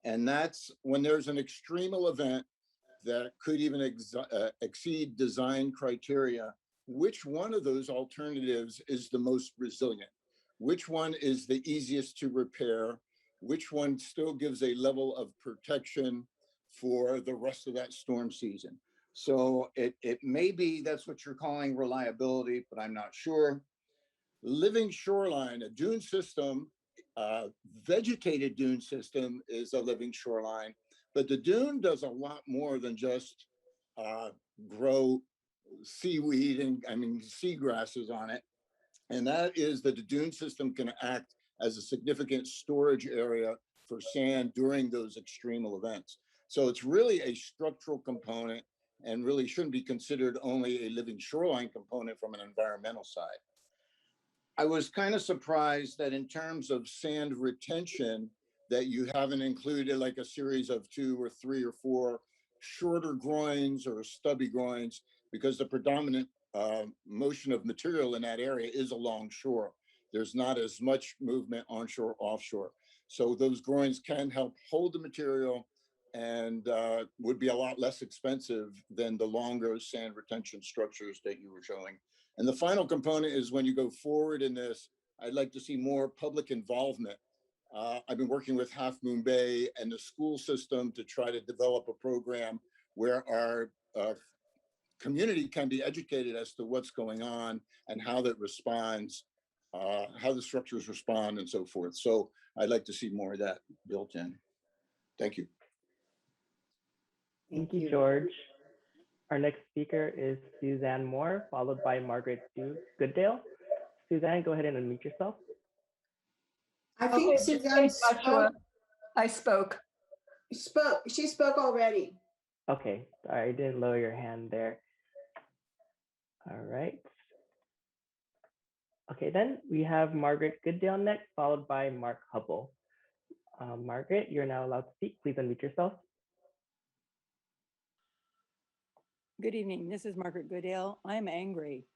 And that's when there's an extremal event that could even exceed design criteria, which one of those alternatives is the most resilient? Which one is the easiest to repair? Which one still gives a level of protection for the rest of that storm season? So it may be that's what you're calling reliability, but I'm not sure. Living shoreline, a dune system, vegetated dune system is a living shoreline, but the dune does a lot more than just grow seaweed and seagrasses on it. And that is that the dune system can act as a significant storage area for sand during those extremal events. So it's really a structural component and really shouldn't be considered only a living shoreline component from an environmental side. I was kind of surprised that in terms of sand retention, that you haven't included like a series of 2 or 3 or 4 shorter groins or stubby groins, because the predominant motion of material in that area is along shore. There's not as much movement onshore, offshore. So those groins can help hold the material and would be a lot less expensive than the longer sand retention structures that you were showing. And the final component is when you go forward in this, I'd like to see more public involvement. I've been working with Half Moon Bay and the school system to try to develop a program where our community can be educated as to what's going on and how that responds, how the structures respond and so forth. So I'd like to see more of that built in. Thank you. Thank you, George. Our next speaker is Suzanne Moore, followed by Margaret Goodale. Suzanne, go ahead and unmute yourself. I think Suzanne Joshua, I spoke. She spoke already. Okay, sorry, I didn't lower your hand there. All right. Okay, then we have Margaret Goodale next, followed by Mark Hubble. Margaret, you're now allowed to speak. Please unmute yourself. Good evening. This is Margaret Goodale. I'm angry.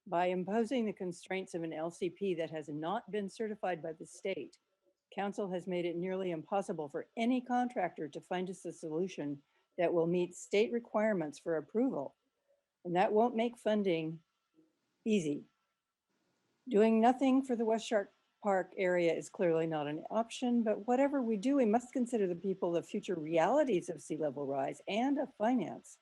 By imposing the constraints of an LCP that has not been certified by the state, Council has made it nearly impossible for any contractor to find us a solution that will meet state requirements for approval. And that won't make funding easy. Doing nothing for the West Shark Park area is clearly not an option, but whatever we do, we must consider the people of future realities of sea level rise and of finance.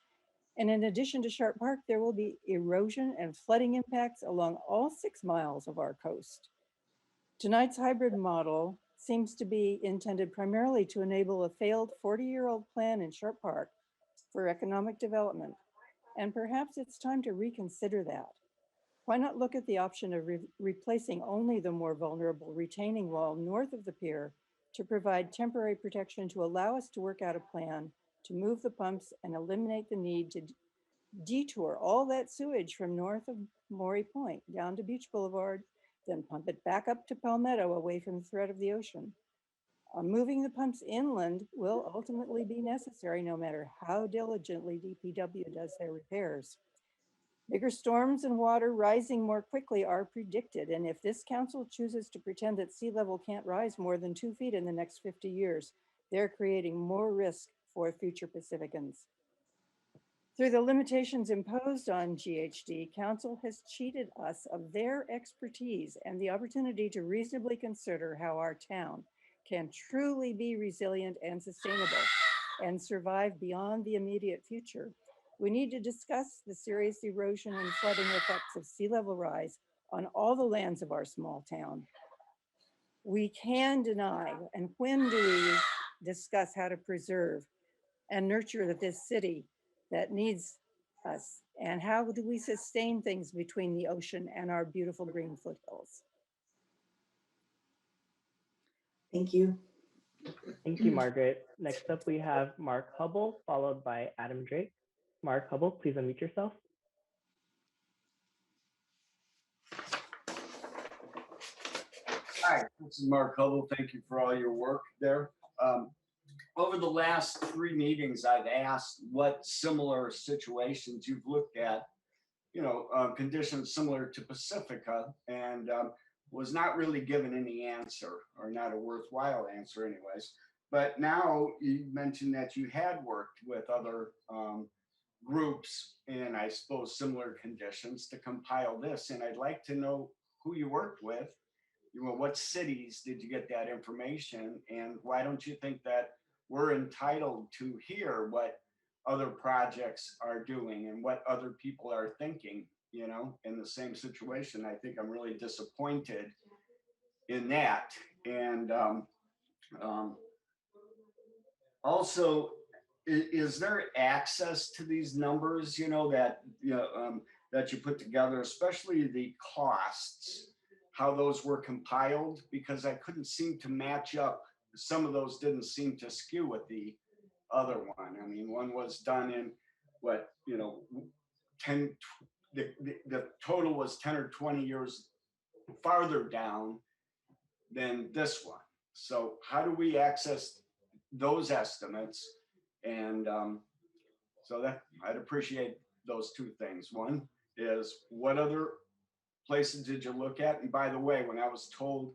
And in addition to Shark Park, there will be erosion and flooding impacts along all 6 miles of our coast. Tonight's hybrid model seems to be intended primarily to enable a failed 40-year-old plan in Sharp Park for economic development. And perhaps it's time to reconsider that. Why not look at the option of replacing only the more vulnerable retaining wall north of the pier to provide temporary protection to allow us to work out a plan to move the pumps and eliminate the need to detour all that sewage from north of Maury Point down to Beach Boulevard, then pump it back up to Palmetto away from the threat of the ocean. Moving the pumps inland will ultimately be necessary no matter how diligently DPW does their repairs. Bigger storms and water rising more quickly are predicted, and if this council chooses to pretend that sea level can't rise more than 2 feet in the next 50 years, they're creating more risk for future Pacificans. Through the limitations imposed on GHD, council has cheated us of their expertise and the opportunity to reasonably consider how our town can truly be resilient and sustainable and survive beyond the immediate future. We need to discuss the serious erosion and flooding effects of sea level rise on all the lands of our small town. We can deny, and when do we discuss how to preserve and nurture this city that needs us? And how do we sustain things between the ocean and our beautiful green foothills? Thank you. Thank you, Margaret. Next up, we have Mark Hubble, followed by Adam Drake. Mark Hubble, please unmute yourself. Hi, this is Mark Hubble. Thank you for all your work there. Over the last 3 meetings, I've asked what similar situations you've looked at, conditions similar to Pacifica, and was not really given any answer, or not a worthwhile answer anyways. But now you mentioned that you had worked with other groups in, I suppose, similar conditions to compile this. And I'd like to know who you worked with, what cities did you get that information, and why don't you think that we're entitled to hear what other projects are doing and what other people are thinking, in the same situation? I think I'm really disappointed in that. And also, is there access to these numbers, that you put together, especially the costs, how those were compiled? Because I couldn't seem to match up. Some of those didn't seem to skew with the other one. I mean, one was done in 10, the total was 10 or 20 years farther down than this one. So how do we access those estimates? And so that I'd appreciate those 2 things. One is, what other places did you look at? And by the way, when I was told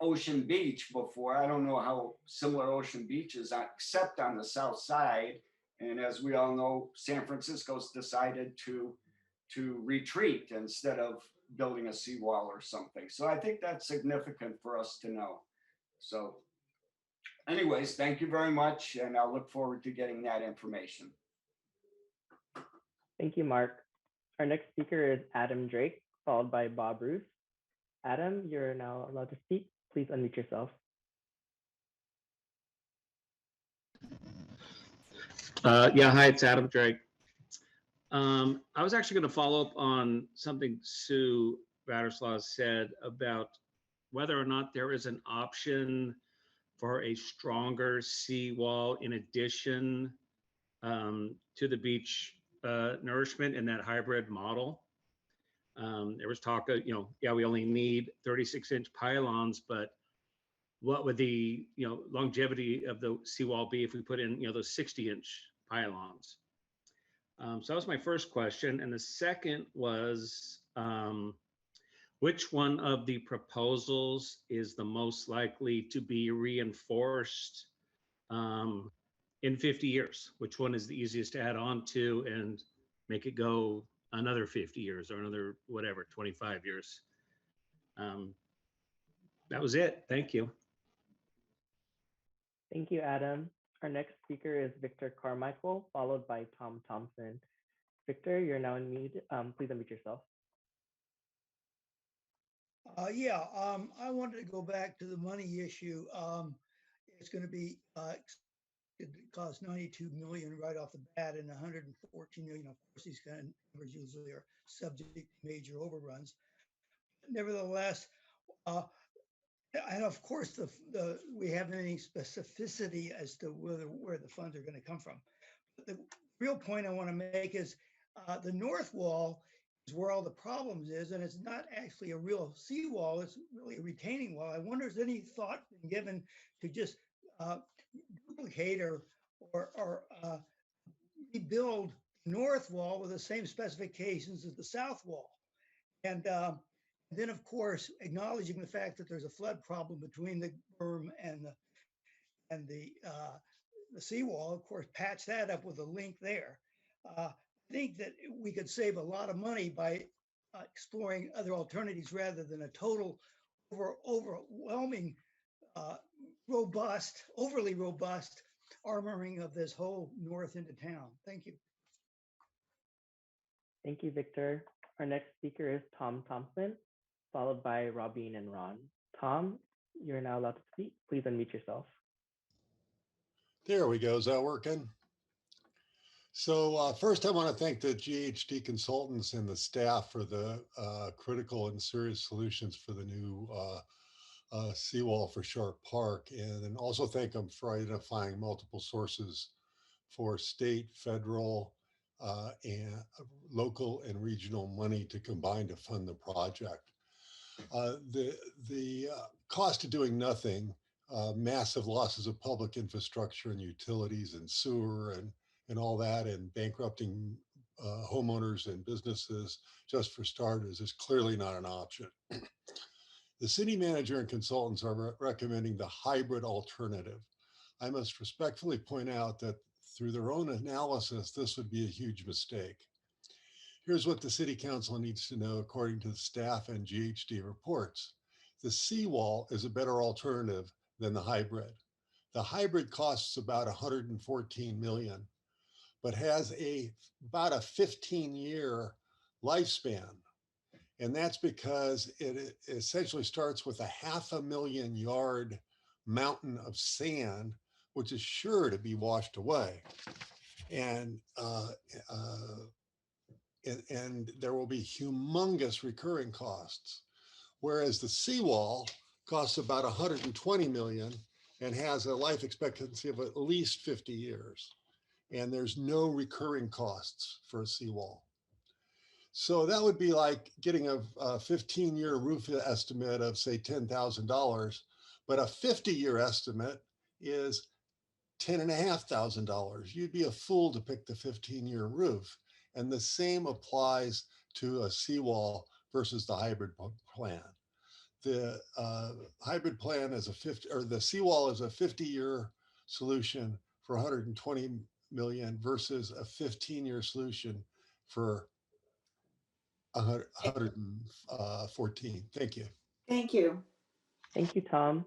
Ocean Beach before, I don't know how similar Ocean Beach is, except on the south side. And as we all know, San Francisco's decided to retreat instead of building a seawall or something. So I think that's significant for us to know. So anyways, thank you very much. And I'll look forward to getting that information. Thank you, Mark. Our next speaker is Adam Drake, followed by Bob Ruth. Adam, you're now allowed to speak. Please unmute yourself. Yeah, hi, it's Adam Drake. I was actually going to follow up on something Sue Batterslaw said about whether or not there is an option for a stronger seawall in addition to the beach nourishment in that hybrid model. There was talk of, yeah, we only need 36-inch pylons, but what would the longevity of the seawall be if we put in those 60-inch pylons? So that was my first question. And the second was, which one of the proposals is the most likely to be reinforced in 50 years? Which one is the easiest to add on to and make it go another 50 years or another, whatever, 25 years? That was it. Thank you. Thank you, Adam. Our next speaker is Victor Carmichael, followed by Tom Thompson. Victor, you're now in mute. Please unmute yourself. Yeah, I wanted to go back to the money issue. It's going to be it costs 92 million right off the bat and 114 million. Of course, these kind of numbers usually are subject to major overruns. Nevertheless, and of course, we have any specificity as to where the funds are going to come from. But the real point I want to make is the north wall is where all the problems is, and it's not actually a real seawall, it's really a retaining wall. I wonder if any thought been given to just duplicate or rebuild the north wall with the same specifications as the south wall. And then, of course, acknowledging the fact that there's a flood problem between the berm and the seawall, of course, patch that up with a link there. I think that we could save a lot of money by exploring other alternatives rather than a total overwhelming, overly robust armoring of this whole north into town. Thank you. Thank you, Victor. Our next speaker is Tom Thompson, followed by Robin and Ron. Tom, you're now allowed to speak. Please unmute yourself. There we go. Is that working? So first, I want to thank the GHD consultants and the staff for the critical and serious solutions for the new seawall for Sharp Park, and then also thank them for identifying multiple sources for state, federal, and local and regional money to combine to fund the project. The cost of doing nothing, massive losses of public infrastructure and utilities and sewer and all that, and bankrupting homeowners and businesses just for starters is clearly not an option. The city manager and consultants are recommending the hybrid alternative. I must respectfully point out that through their own analysis, this would be a huge mistake. Here's what the city council needs to know according to the staff and GHD reports. The seawall is a better alternative than the hybrid. The hybrid costs about 114 million, but has about a 15-year lifespan. And that's because it essentially starts with a 500,000 yard mountain of sand, which is sure to be washed away. And there will be humongous recurring costs. Whereas the seawall costs about 120 million and has a life expectancy of at least 50 years. And there's no recurring costs for a seawall. So that would be like getting a 15-year roof estimate of say $10,000, but a 50-year estimate is $10,500. You'd be a fool to pick the 15-year roof. And the same applies to a seawall versus the hybrid plan. The hybrid plan is the seawall is a 50-year solution for 120 million versus a 15-year solution for 114. Thank you. Thank you. Thank you, Tom.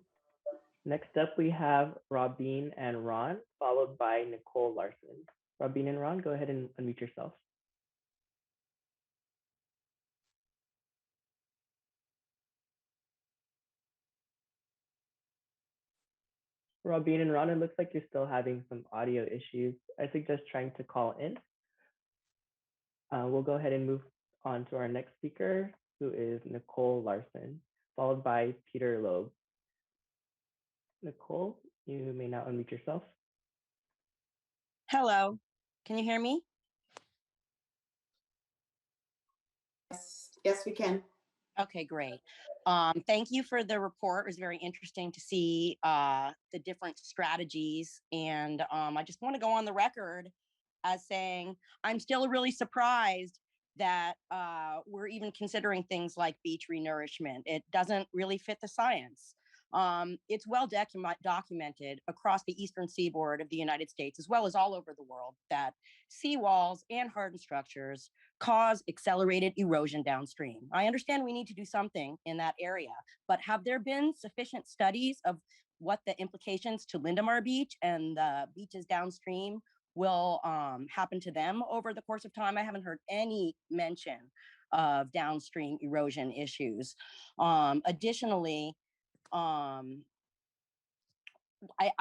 Next up, we have Robin and Ron, followed by Nicole Larson. Robin and Ron, go ahead and unmute yourself. Robin and Ron, it looks like you're still having some audio issues. I suggest trying to call in. We'll go ahead and move on to our next speaker, who is Nicole Larson, followed by Peter Loeb. Nicole, you may now unmute yourself. Hello, can you hear me? Yes, we can. Okay, great. Thank you for the report. It was very interesting to see the different strategies. And I just want to go on the record as saying, I'm still really surprised that we're even considering things like beach renourishment. It doesn't really fit the science. It's well documented across the eastern seaboard of the United States, as well as all over the world, that seawalls and hardened structures cause accelerated erosion downstream. I understand we need to do something in that area, but have there been sufficient studies of what the implications to Lindemar Beach and the beaches downstream will happen to them over the course of time. I haven't heard any mention of downstream erosion issues. Additionally, I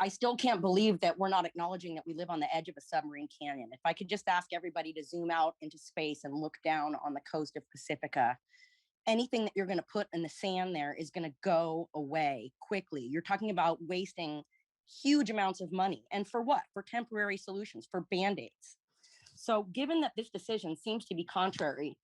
still can't believe that we're not acknowledging that we live on the edge of a submarine canyon. If I could just ask everybody to zoom out into space and look down on the coast of Pacifica, anything that you're going to put in the sand there is going to go away quickly. You're talking about wasting huge amounts of money. And for what? For temporary solutions, for band-aids. So given that this decision seems to be contrary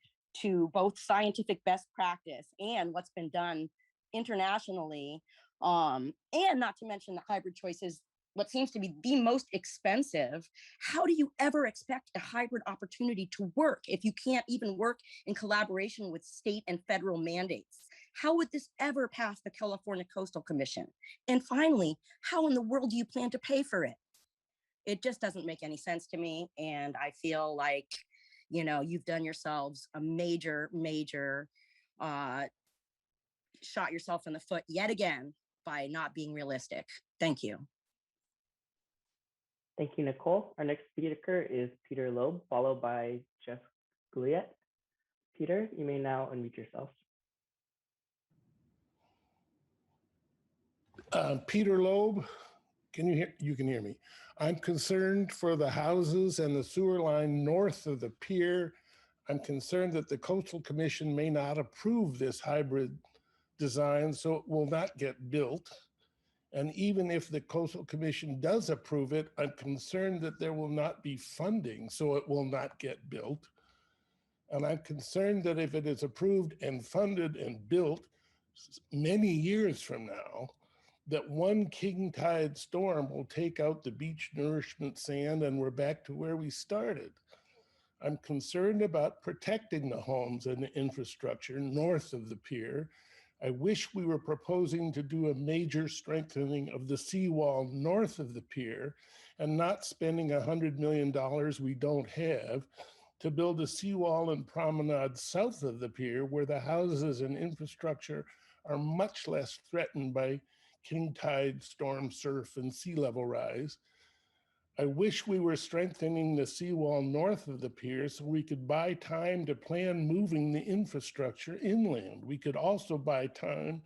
to both scientific best practice and what's been done internationally, and not to mention the hybrid choice is what seems to be the most expensive, how do you ever expect a hybrid opportunity to work if you can't even work in collaboration with state and federal mandates? How would this ever pass the California Coastal Commission? And finally, how in the world do you plan to pay for it? It just doesn't make any sense to me. And I feel like, you know, you've done yourselves a major shot yourself in the foot yet again by not being realistic. Thank you. Thank you, Nicole. Our next speaker is Peter Loeb, followed by Jeff Gouliet. Peter, you may now unmute yourself. Peter Loeb, can you hear? You can hear me. I'm concerned for the houses and the sewer line north of the pier. I'm concerned that the Coastal Commission may not approve this hybrid design, so it will not get built. And even if the Coastal Commission does approve it, I'm concerned that there will not be funding, so it will not get built. And I'm concerned that if it is approved and funded and built many years from now, that one king tide storm will take out the beach nourishment sand and we're back to where we started. I'm concerned about protecting the homes and the infrastructure north of the pier. I wish we were proposing to do a major strengthening of the seawall north of the pier and not spending $100 million we don't have to build a seawall and promenade south of the pier where the houses and infrastructure are much less threatened by king tide, storm surf, and sea level rise. I wish we were strengthening the seawall north of the pier so we could buy time to plan moving the infrastructure inland. We could also buy time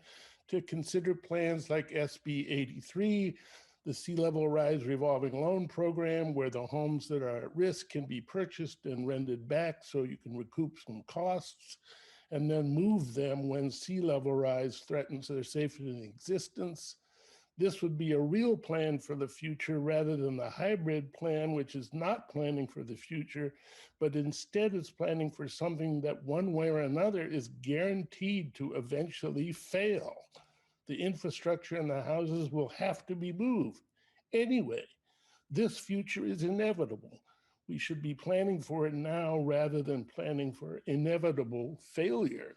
to consider plans like SB 83, the sea level rise revolving loan program, where the homes that are at risk can be purchased and rented back so you can recoup some costs, and then move them when sea level rise threatens their safety and existence. This would be a real plan for the future rather than the hybrid plan, which is not planning for the future, but instead is planning for something that one way or another is guaranteed to eventually fail. The infrastructure and the houses will have to be moved. Anyway, this future is inevitable. We should be planning for it now rather than planning for inevitable failure.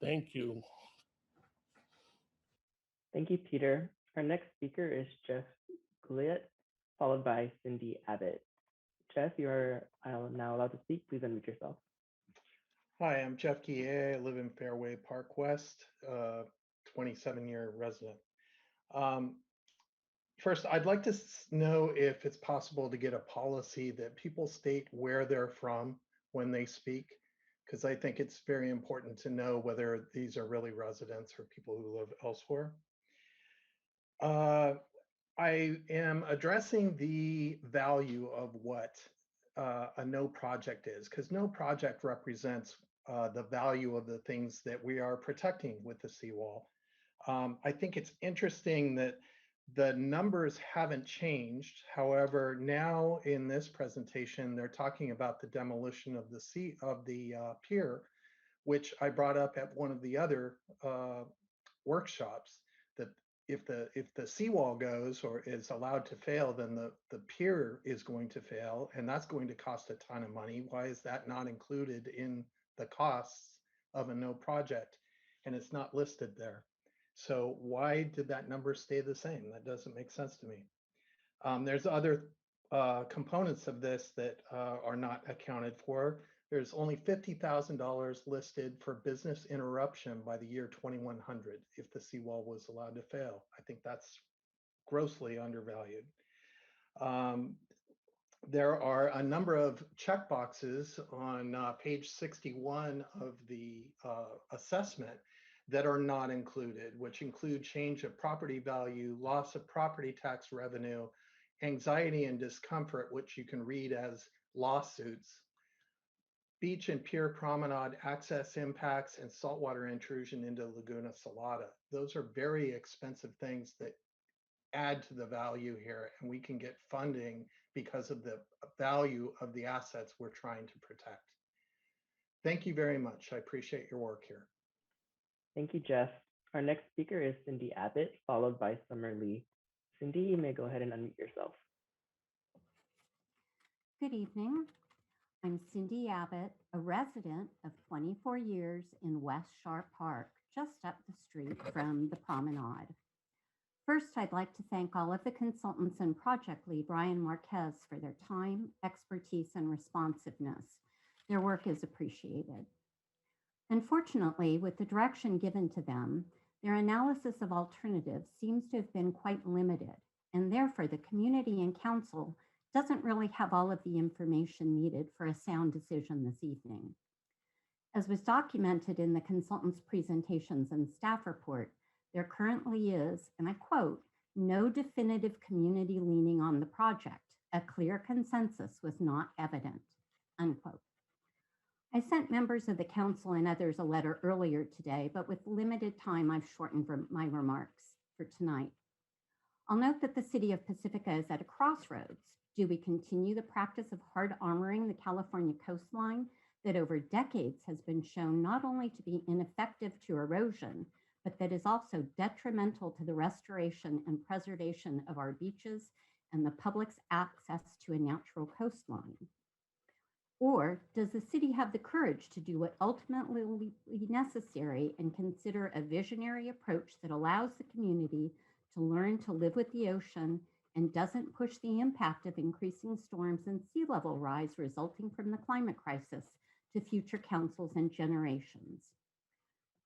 Thank you. Thank you, Peter. Our next speaker is Jeff Gouliet, followed by Cindy Abbott. Jeff, you are now allowed to speak. Please unmute yourself. Hi, I'm Jeff Gouliet. I live in Fairway Park West, 27-year resident. First, I'd like to know if it's possible to get a policy that people state where they're from when they speak, because I think it's very important to know whether these are really residents or people who live elsewhere. I am addressing the value of what a no project is, because no project represents the value of the things that we are protecting with the seawall. I think it's interesting that the numbers haven't changed. However, now in this presentation, they're talking about the demolition of the pier, which I brought up at one of the other workshops, that if the seawall goes or is allowed to fail, then the pier is going to fail, and that's going to cost a ton of money. Why is that not included in the costs of a no project? And it's not listed there. So why did that number stay the same? That doesn't make sense to me. There's other components of this that are not accounted for. There's only $50,000 listed for business interruption by the year 2100 if the seawall was allowed to fail. I think that's grossly undervalued. there are a number of checkboxes on page 61 of the assessment that are not included, which include change of property value, loss of property tax revenue, anxiety and discomfort, which you can read as lawsuits, beach and pier promenade access impacts, and saltwater intrusion into Laguna Salada. Those are very expensive things that add to the value here, and we can get funding because of the value of the assets we're trying to protect. Thank you very much. I appreciate your work here. Thank you, Jeff. Our next speaker is Cindy Abbott, followed by Summer Lee. Cindy, you may go ahead and unmute yourself. Good evening. I'm Cindy Abbott, a resident of 24 years in West Sharp Park, just up the street from the promenade. First, I'd like to thank all of the consultants and project lead, Brian Marquez, for their time, expertise, and responsiveness. Their work is appreciated. Unfortunately, with the direction given to them, their analysis of alternatives seems to have been quite limited, and therefore the community and council doesn't really have all of the information needed for a sound decision this evening. As was documented in the consultants' presentations and staff report, there currently is, and I quote, "no definitive community leaning on the project. A clear consensus was not evident," unquote. I sent members of the council and others a letter earlier today, but with limited time, I've shortened my remarks for tonight. I'll note that the city of Pacifica is at a crossroads. Do we continue the practice of hard armoring the California coastline that over decades has been shown not only to be ineffective to erosion, but that is also detrimental to the restoration and preservation of our beaches and the public's access to a natural coastline? Or does the city have the courage to do what ultimately will be necessary and consider a visionary approach that allows the community to learn to live with the ocean and doesn't push the impact of increasing storms and sea level rise resulting from the climate crisis to future councils and generations?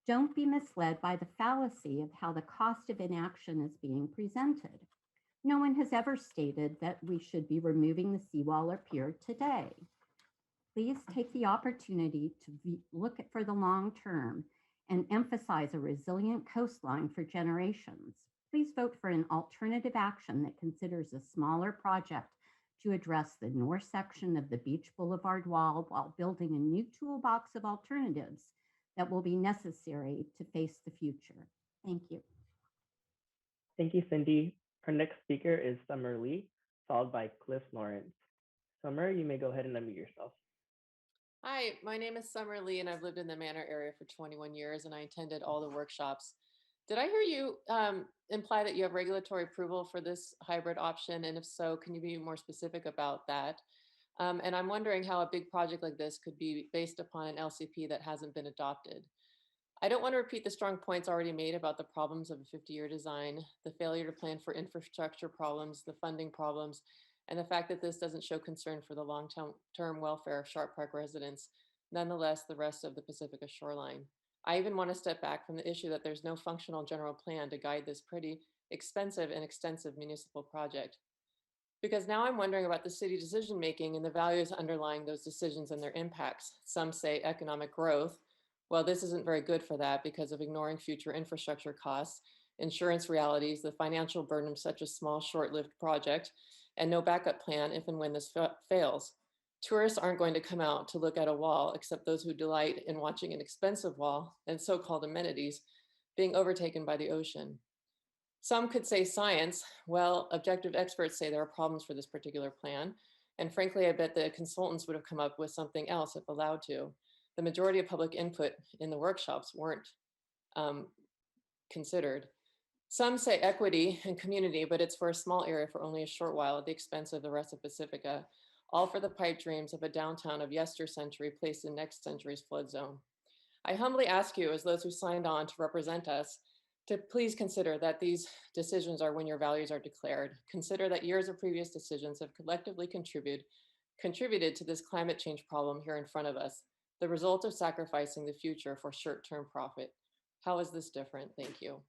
Don't be misled by the fallacy of how the cost of inaction is being presented. No one has ever stated that we should be removing the seawall or pier today. Please take the opportunity to look for the long term and emphasize a resilient coastline for generations. Please vote for an alternative action that considers a smaller project to address the north section of the Beach Boulevard wall while building a new toolbox of alternatives that will be necessary to face the future. Thank you. Thank you, Cindy. Our next speaker is Summer Lee, followed by Cliff Lawrence. Summer, you may go ahead and unmute yourself. Hi, my name is Summer Lee, and I've lived in the Manor area for 21 years, and I attended all the workshops. Did I hear you imply that you have regulatory approval for this hybrid option? And if so, can you be more specific about that? And I'm wondering how a big project like this could be based upon an LCP that hasn't been adopted. I don't want to repeat the strong points already made about the problems of a 50-year design, the failure to plan for infrastructure problems, the funding problems, and the fact that this doesn't show concern for the long-term welfare of Sharp Park residents, nonetheless, the rest of the Pacifica shoreline. I even want to step back from the issue that there's no functional general plan to guide this pretty expensive and extensive municipal project. Because now I'm wondering about the city decision-making and the values underlying those decisions and their impacts. Some say economic growth. Well, this isn't very good for that because of ignoring future infrastructure costs, insurance realities, the financial burden of such a small, short-lived project, and no backup plan if and when this fails. Tourists aren't going to come out to look at a wall except those who delight in watching an expensive wall and so-called amenities being overtaken by the ocean. Some could say science. Well, objective experts say there are problems for this particular plan. And frankly, I bet the consultants would have come up with something else if allowed to. The majority of public input in the workshops weren't considered. Some say equity and community, but it's for a small area for only a short while at the expense of the rest of Pacifica, all for the pipe dreams of a downtown of yester-century placed in next century's flood zone. I humbly ask you, as those who signed on to represent us, to please consider that these decisions are when your values are declared. Consider that years of previous decisions have collectively contributed to this climate change problem here in front of us, the result of sacrificing the future for short-term profit. How is this different? Thank you.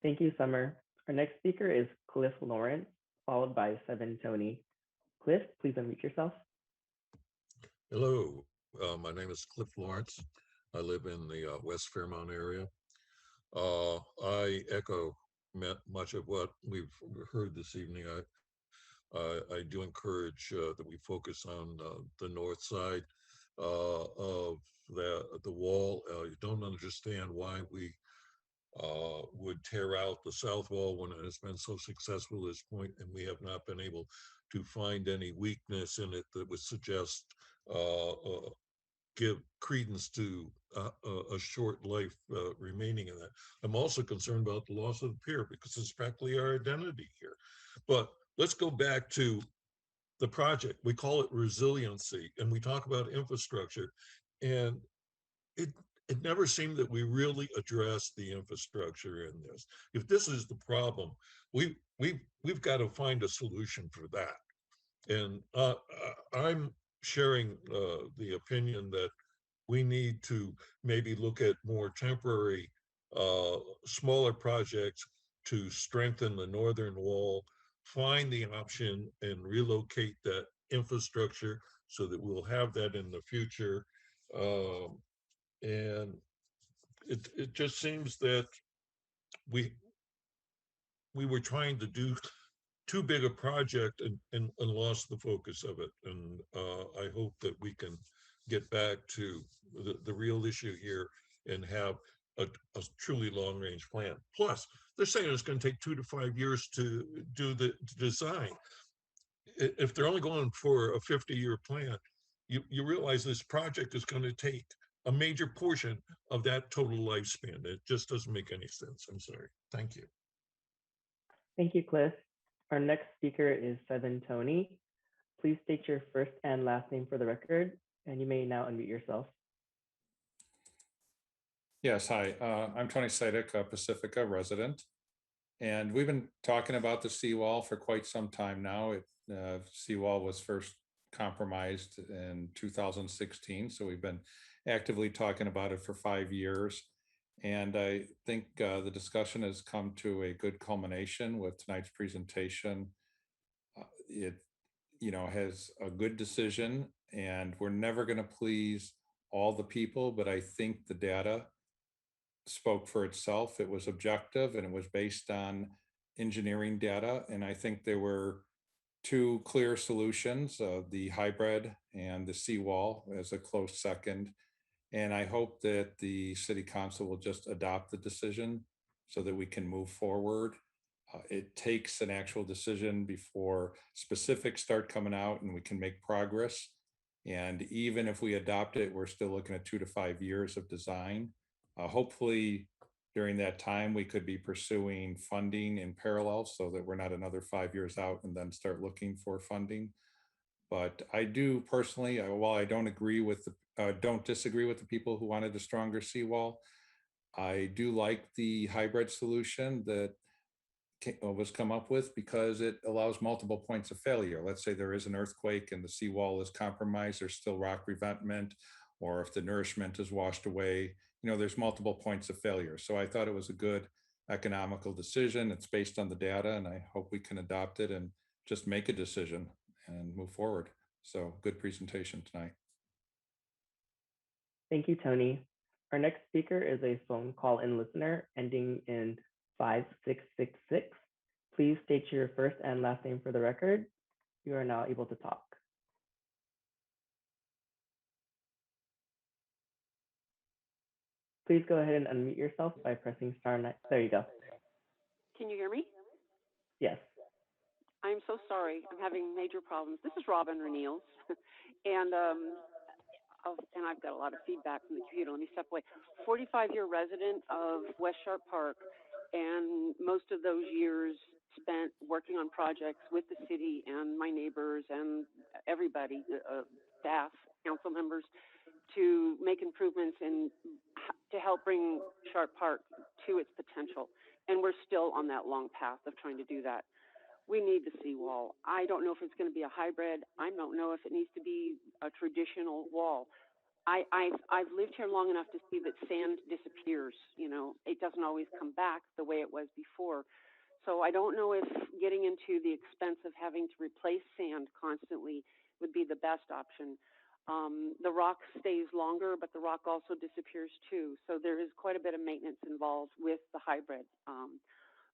Thank you, Summer. Our next speaker is Cliff Lawrence, followed by Seven Tony. Cliff, please unmute yourself. Hello, my name is Cliff Lawrence. I live in the West Fairmont area. I echo much of what we've heard this evening. I do encourage that we focus on the north side of the wall. You don't understand why we would tear out the south wall when it has been so successful at this point, and we have not been able to find any weakness in it that would suggest give credence to a short life remaining in that. I'm also concerned about the loss of the pier because it's practically our identity here. But let's go back to the project. We call it resiliency, and we talk about infrastructure, and it never seemed that we really addressed the infrastructure in this. If this is the problem, we've got to find a solution for that. And I'm sharing the opinion that we need to maybe look at more temporary, smaller projects to strengthen the northern wall, find the option and relocate that infrastructure so that we'll have that in the future. And it just seems that we were trying to do too big a project and lost the focus of it. And I hope that we can get back to the real issue here and have a truly long range plan. Plus, they're saying it's going to take 2 to 5 years to do the design. If they're only going for a 50-year plan, you realize this project is going to take a major portion of that total lifespan. It just doesn't make any sense. I'm sorry. Thank you. Thank you, Cliff. Our next speaker is Seven Tony. Please state your first and last name for the record, and you may now unmute yourself. Yes, hi. I'm Tony Sidek, a Pacifica resident. And we've been talking about the seawall for quite some time now. Seawall was first compromised in 2016, so we've been actively talking about it for 5 years. And I think the discussion has come to a good culmination with tonight's presentation. It, has a good decision, and we're never going to please all the people, but I think the data spoke for itself. It was objective and it was based on engineering data. And I think there were 2 clear solutions, the hybrid and the seawall as a close second. And I hope that the city council will just adopt the decision so that we can move forward. It takes an actual decision before specifics start coming out and we can make progress. And even if we adopt it, we're still looking at 2 to 5 years of design. Hopefully during that time, we could be pursuing funding in parallel so that we're not another 5 years out and then start looking for funding. But I do personally, while I don't disagree with the people who wanted a stronger seawall, I do like the hybrid solution that was come up with because it allows multiple points of failure. Let's say there is an earthquake and the seawall is compromised, there's still rock revetment, or if the nourishment is washed away, there's multiple points of failure. So I thought it was a good economical decision. It's based on the data, and I hope we can adopt it and just make a decision and move forward. So good presentation tonight. Thank you, Tony. Our next speaker is a phone call in listener ending in 5666. Please state your first and last name for the record. You are now able to talk. Please go ahead and unmute yourself by pressing star 9. There you go. Can you hear me? Yes. I'm so sorry. I'm having major problems. This is Robin Renils, and I've got a lot of feedback from the computer. Let me step away. 45-year resident of West Sharp Park, and most of those years spent working on projects with the city and my neighbors and everybody, staff, council members, to make improvements and to help bring Sharp Park to its potential. And we're still on that long path of trying to do that. We need the seawall. I don't know if it's going to be a hybrid. I don't know if it needs to be a traditional wall. I've lived here long enough to see that sand disappears. It doesn't always come back the way it was before. So I don't know if getting into the expense of having to replace sand constantly would be the best option. The rock stays longer, but the rock also disappears too. So there is quite a bit of maintenance involved with the hybrid.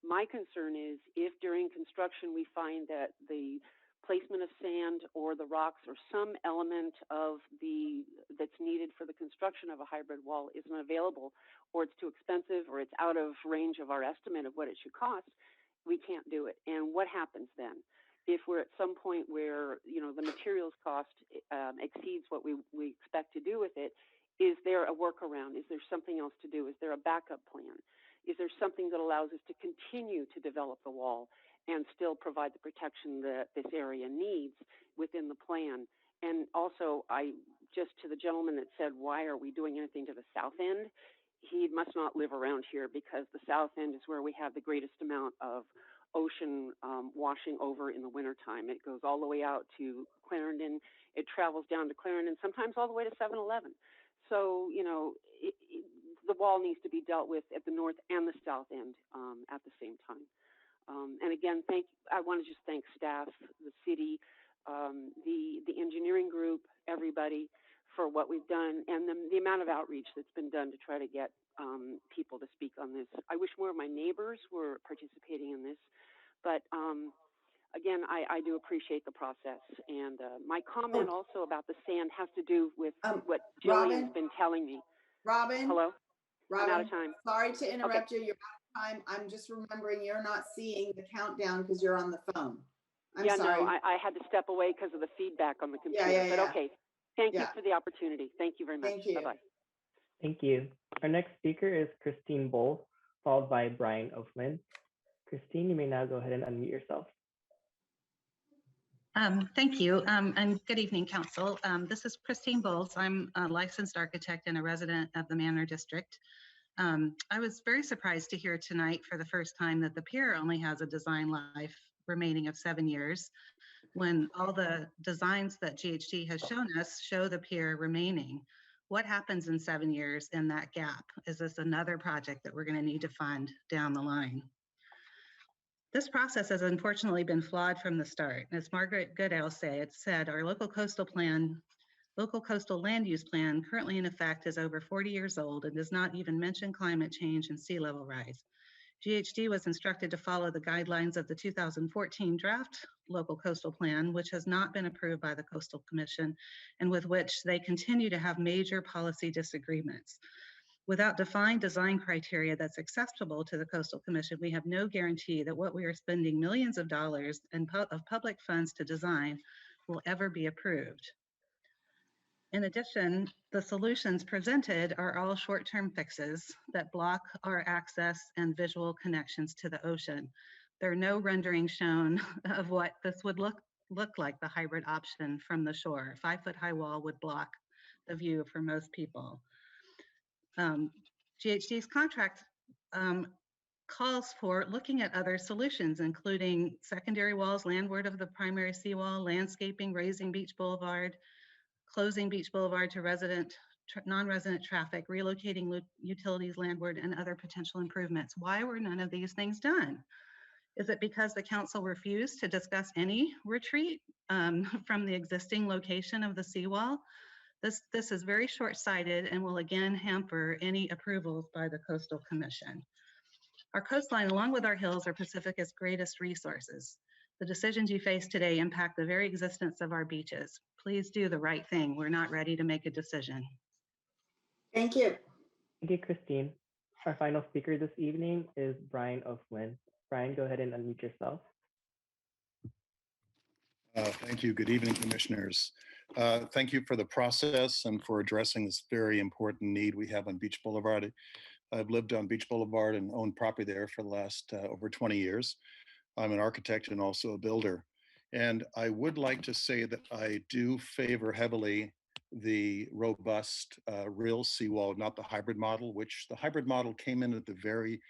My concern is if during construction we find that the placement of sand or the rocks or some element of that's needed for the construction of a hybrid wall isn't available, or it's too expensive, or it's out of range of our estimate of what it should cost, we can't do it. And what happens then? If we're at some point where the materials cost exceeds what we expect to do with it, is there a workaround? Is there something else to do? Is there a backup plan? Is there something that allows us to continue to develop the wall and still provide the protection that this area needs within the plan? And also, just to the gentleman that said, why are we doing anything to the south end? He must not live around here, because the south end is where we have the greatest amount of ocean washing over in the wintertime. It goes all the way out to Clarendon. It travels down to Clarendon, sometimes all the way to 7-Eleven. So, the wall needs to be dealt with at the north and the south end at the same time. And again, I want to just thank staff, the city, the engineering group, everybody, for what we've done, and the amount of outreach that's been done to try to get people to speak on this. I wish more of my neighbors were participating in this, but again, I do appreciate the process. And my comment also about the sand has to do with what Jillian's been telling me. Robin? Hello? Robin, I'm out of time. Sorry to interrupt you. You're out of time. I'm just remembering you're not seeing the countdown because you're on the phone. I'm sorry. No, I had to step away because of the feedback on the computer. Yeah. But okay, thank you for the opportunity. Thank you very much. Thank you. Bye-bye. Thank you. Our next speaker is Christine Bowles, followed by Brian O'Flynn. Christine, you may now go ahead and unmute yourself. Thank you, and good evening, Council. This is Christine Bowles. I'm a licensed architect and a resident of the Manor District. I was very surprised to hear tonight for the first time that the pier only has a design life remaining of 7 years, when all the designs that GHD has shown us show the pier remaining. What happens in 7 years in that gap? Is this another project that we're going to need to fund down the line? This process has unfortunately been flawed from the start. As Margaret Goodale said, our local coastal land use plan currently in effect is over 40 years old and does not even mention climate change and sea level rise. GHD was instructed to follow the guidelines of the 2014 draft local coastal plan, which has not been approved by the Coastal Commission and with which they continue to have major policy disagreements. Without defined design criteria that's acceptable to the Coastal Commission, we have no guarantee that what we are spending millions of dollars of public funds to design will ever be approved. In addition, the solutions presented are all short-term fixes that block our access and visual connections to the ocean. There are no renderings shown of what this would look like, the hybrid option from the shore. A 5-foot-high wall would block the view for most people. GHD's contract calls for looking at other solutions, including secondary walls landward of the primary seawall, landscaping, raising Beach Boulevard, closing Beach Boulevard to non-resident traffic, relocating utilities landward, and other potential improvements. Why were none of these things done? Is it because the council refused to discuss any retreat from the existing location of the seawall? This is very short-sighted and will again hamper any approvals by the Coastal Commission. Our coastline, along with our hills, are Pacifica's greatest resources. The decisions you face today impact the very existence of our beaches. Please do the right thing. We're not ready to make a decision. Thank you. Thank you, Christine. Our final speaker this evening is Brian O'Flynn. Brian, go ahead and unmute yourself. Thank you. Good evening, commissioners. Thank you for the process and for addressing this very important need we have on Beach Boulevard. I've lived on Beach Boulevard and owned property there for the last over 20 years. I'm an architect and also a builder. And I would like to say that I do favor heavily the robust real seawall, not the hybrid model, which the hybrid model came in at the very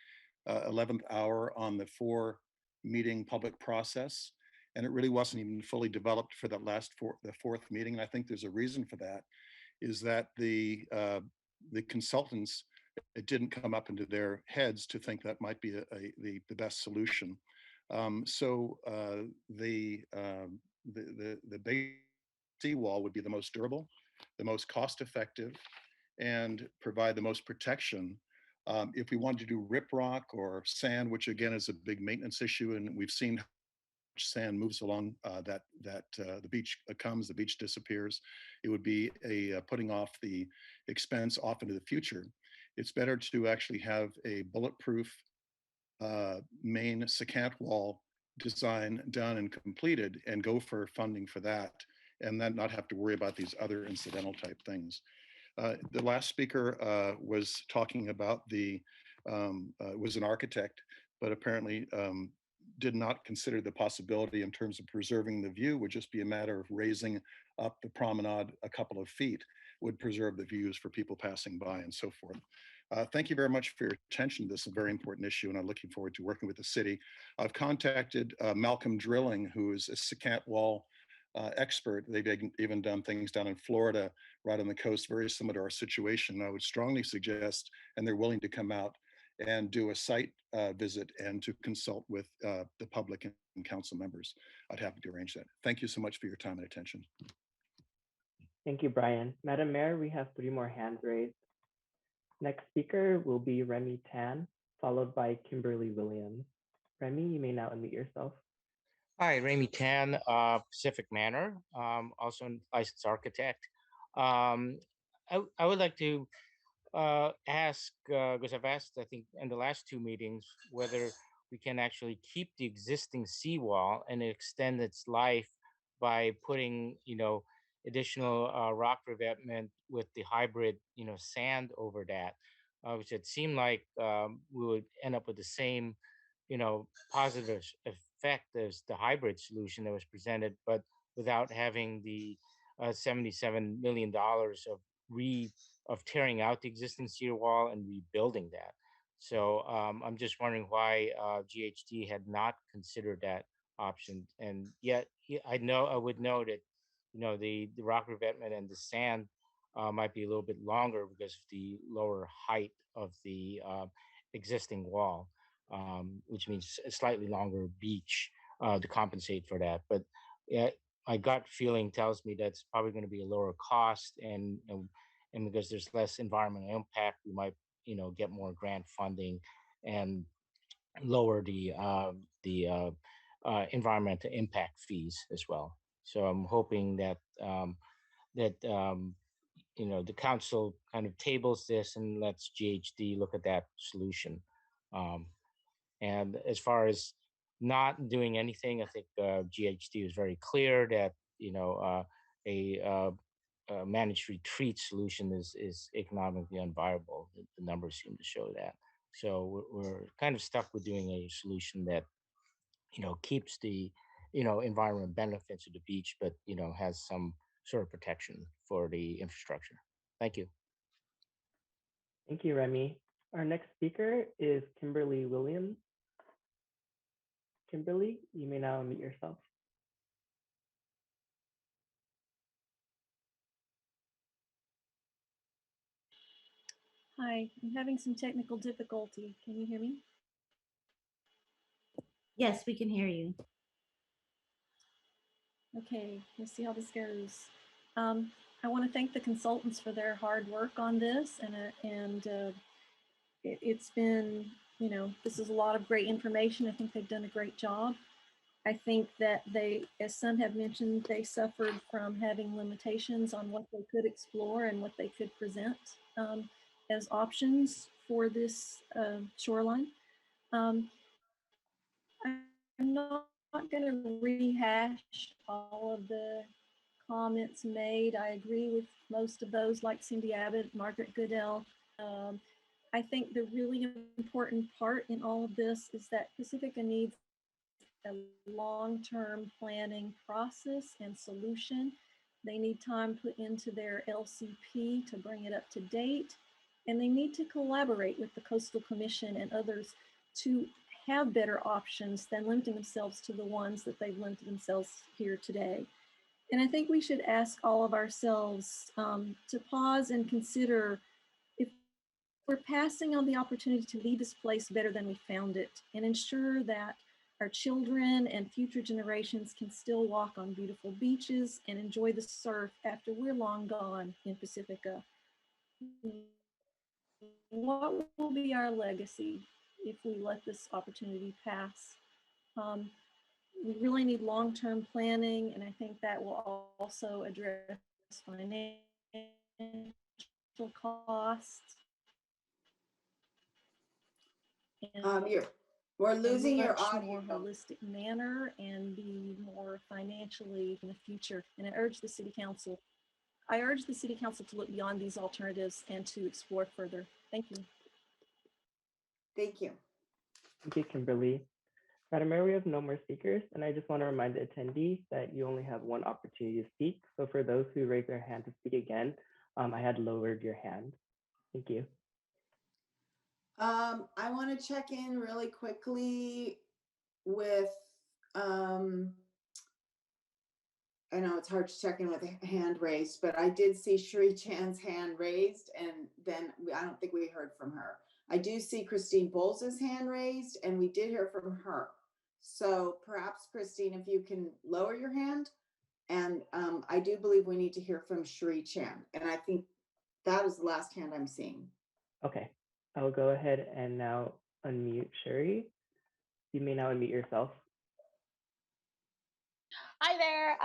11th hour on the 4-meeting public process. And it really wasn't even fully developed for that the 4th meeting. And I think there's a reason for that, is that the consultants it didn't come up into their heads to think that might be the best solution. The base seawall would be the most durable, the most cost effective, and provide the most protection. If we wanted to do riprap or sand, which again is a big maintenance issue, and we've seen how much sand moves along the beach comes, the beach disappears. It would be putting off the expense off into the future. It's better to actually have a bulletproof main secant wall design done and completed and go for funding for that, and then not have to worry about these other incidental type things. The last speaker was talking about was an architect, but apparently did not consider the possibility in terms of preserving the view. Would just be a matter of raising up the promenade a couple of feet, would preserve the views for people passing by and so forth. Thank you very much for your attention to this very important issue, and I'm looking forward to working with the city. I've contacted Malcolm Drilling, who is a secant wall expert. They've even done things down in Florida, right on the coast, very similar to our situation. I would strongly suggest, and they're willing to come out and do a site visit and to consult with the public and council members. I'd happy to arrange that. Thank you so much for your time and attention. Thank you, Brian. Madam Mayor, we have 3 more hands raised. Next speaker will be Remy Tan, followed by Kimberly Williams. Remy, you may now unmute yourself. Hi, Remy Tan, Pacific Manor, also a licensed architect. I would like to ask, because I've asked, I think, in the last 2 meetings, whether we can actually keep the existing seawall and extend its life by putting, additional rock revetment with the hybrid, sand over that, which it seemed like we would end up with the same, positive effect as the hybrid solution that was presented, but without having the $77 million of tearing out the existing cedar wall and rebuilding that. So I'm just wondering why GHD had not considered that option. And yet I would know that, the rock revetment and the sand might be a little bit longer because of the lower height of the existing wall, which means a slightly longer beach to compensate for that. But my gut feeling tells me that's probably going to be a lower cost, and because there's less environmental impact, we might, get more grant funding and lower the environmental impact fees as well. So I'm hoping that the council kind of tables this and lets GHD look at that solution. And as far as not doing anything, I think GHD was very clear that a managed retreat solution is economically unviable. The numbers seem to show that. So we're kind of stuck with doing a solution that keeps the environment benefits of the beach, but has some sort of protection for the infrastructure. Thank you. Thank you, Remy. Our next speaker is Kimberly Williams. Kimberly, you may now unmute yourself. Hi, I'm having some technical difficulty. Can you hear me? Yes, we can hear you. Okay, let's see how this goes. I want to thank the consultants for their hard work on this, and it's been, this is a lot of great information. I think they've done a great job. I think that they, as some have mentioned, they suffered from having limitations on what they could explore and what they could present as options for this shoreline. I'm not going to rehash all of the comments made. I agree with most of those, like Cindy Abbott, Margaret Goodell. I think the really important part in all of this is that Pacifica needs a long-term planning process and solution. They need time put into their LCP to bring it up to date, and they need to collaborate with the Coastal Commission and others to have better options than limiting themselves to the ones that they've limited themselves here today. And I think we should ask all of ourselves to pause and consider, if we're passing on the opportunity to leave this place better than we found it and ensure that our children and future generations can still walk on beautiful beaches and enjoy the surf after we're long gone in Pacifica. What will be our legacy if we let this opportunity pass? We really need long-term planning, and I think that will also address financial costs. We're losing your much audio. more holistic manner and be more financially in the future. And I urge the city council to look beyond these alternatives and to explore further. Thank you. Thank you. Thank you, Kimberly. Madam Mayor, we have no more speakers, and I just want to remind the attendees that you only have one opportunity to speak. So for those who raise their hand to speak again, I had lowered your hand. Thank you. I want to check in really quickly with, I know it's hard to check in with a hand raised, but I did see Sheree Chan's hand raised, and then I don't think we heard from her. I do see Christine Bowles' hand raised, and we did hear from her. So perhaps, Christine, if you can lower your hand, and I do believe we need to hear from Sheree Chan, and I think that is the last hand I'm seeing. Okay, I'll go ahead and now unmute Sheree. You may now unmute yourself. Hi there.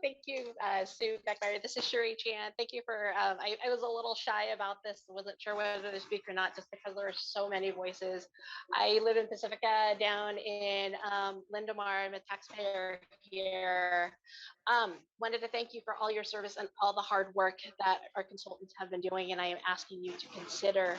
Thank you, Sue Beckmeyer. This is Sheree Chan. Thank you for, I was a little shy about this. Wasn't sure whether to speak or not, just because there are so many voices. I live in Pacifica down in Lindomar. I'm a taxpayer here. Wanted to thank you for all your service and all the hard work that our consultants have been doing. And I am asking you to consider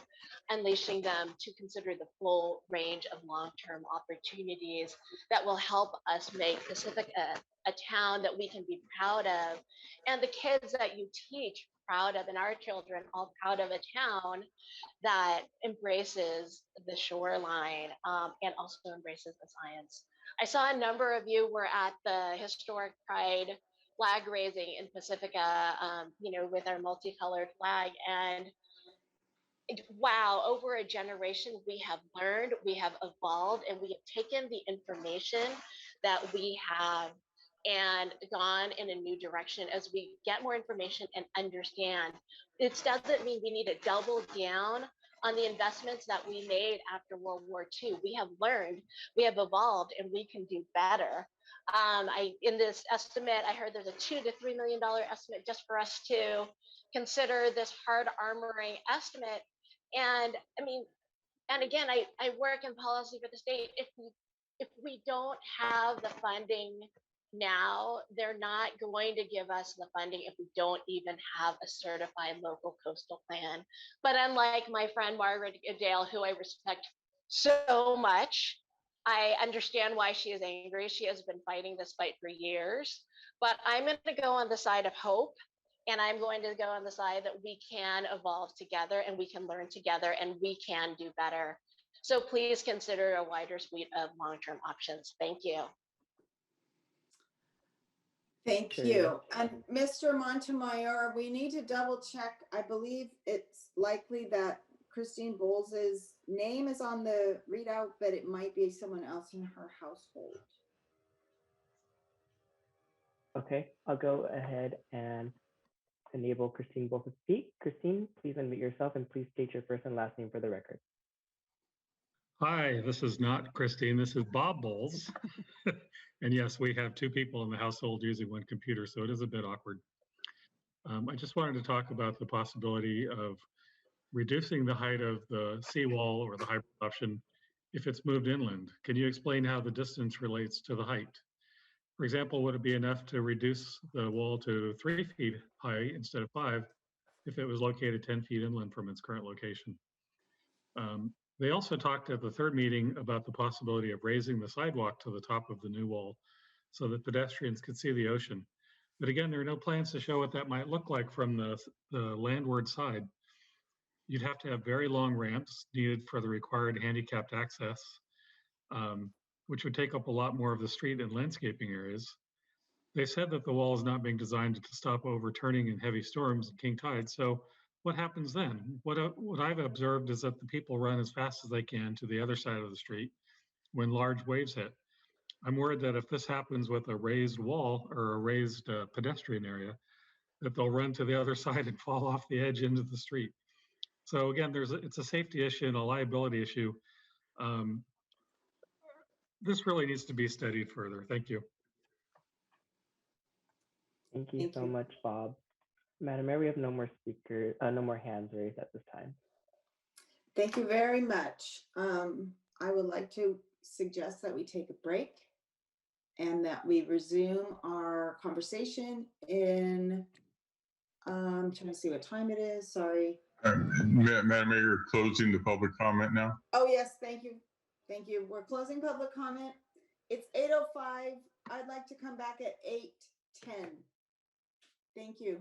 unleashing them to consider the full range of long-term opportunities that will help us make Pacifica a town that we can be proud of, and the kids that you teach proud of, and our children all proud of a town that embraces the shoreline and also embraces the science. I saw a number of you were at the historic Pride flag raising in Pacifica, with our multicolored flag, and wow, over a generation, we have learned, we have evolved, and we have taken the information that we have and gone in a new direction as we get more information and understand. It doesn't mean we need to double down on the investments that we made after World War II. We have learned, we have evolved, and we can do better. In this estimate, I heard there's a $2 to $3 million estimate just for us to consider this hard armoring estimate. And I mean, and again, I work in policy for the state. If we don't have the funding now, they're not going to give us the funding if we don't even have a certified local coastal plan. But unlike my friend Margaret Goodale, who I respect so much, I understand why she is angry. She has been fighting this fight for years. But I'm going to go on the side of hope. And I'm going to go on the side that we can evolve together and we can learn together and we can do better. So please consider a wider suite of long-term options. Thank you. Thank you. And Mr. Montemayor, we need to double check. I believe it's likely that Christine Bowles' name is on the readout, but it might be someone else in her household. Okay, I'll go ahead and enable Christine Bowles to speak. Christine, please unmute yourself and please state your first and last name for the record. Hi, this is not Christine, this is Bob Bowles. And yes, we have two people in the household using one computer, so it is a bit awkward. I just wanted to talk about the possibility of reducing the height of the seawall or the hybrid option if it's moved inland. Can you explain how the distance relates to the height? For example, would it be enough to reduce the wall to 3 feet high instead of 5 if it was located 10 feet inland from its current location? They also talked at the third meeting about the possibility of raising the sidewalk to the top of the new wall so that pedestrians could see the ocean. But again, there are no plans to show what that might look like from the landward side. You'd have to have very long ramps needed for the required handicapped access, which would take up a lot more of the street and landscaping areas. They said that the wall is not being designed to stop overturning in heavy storms and king tides. So what happens then? What I've observed is that the people run as fast as they can to the other side of the street when large waves hit. I'm worried that if this happens with a raised wall or a raised pedestrian area, that they'll run to the other side and fall off the edge into the street. So again, it's a safety issue and a liability issue. This really needs to be studied further. Thank you. Thank you so much, Bob. Madam Mayor, we have no more no more hands raised at this time. Thank you very much. I would like to suggest that we take a break and that we resume our conversation in, I'm trying to see what time it is, sorry. Madam Mayor, you're closing the public comment now? Oh, yes, thank you. Thank you. We're closing public comment. It's 8:05. I'd like to come back at 8:10. Thank you.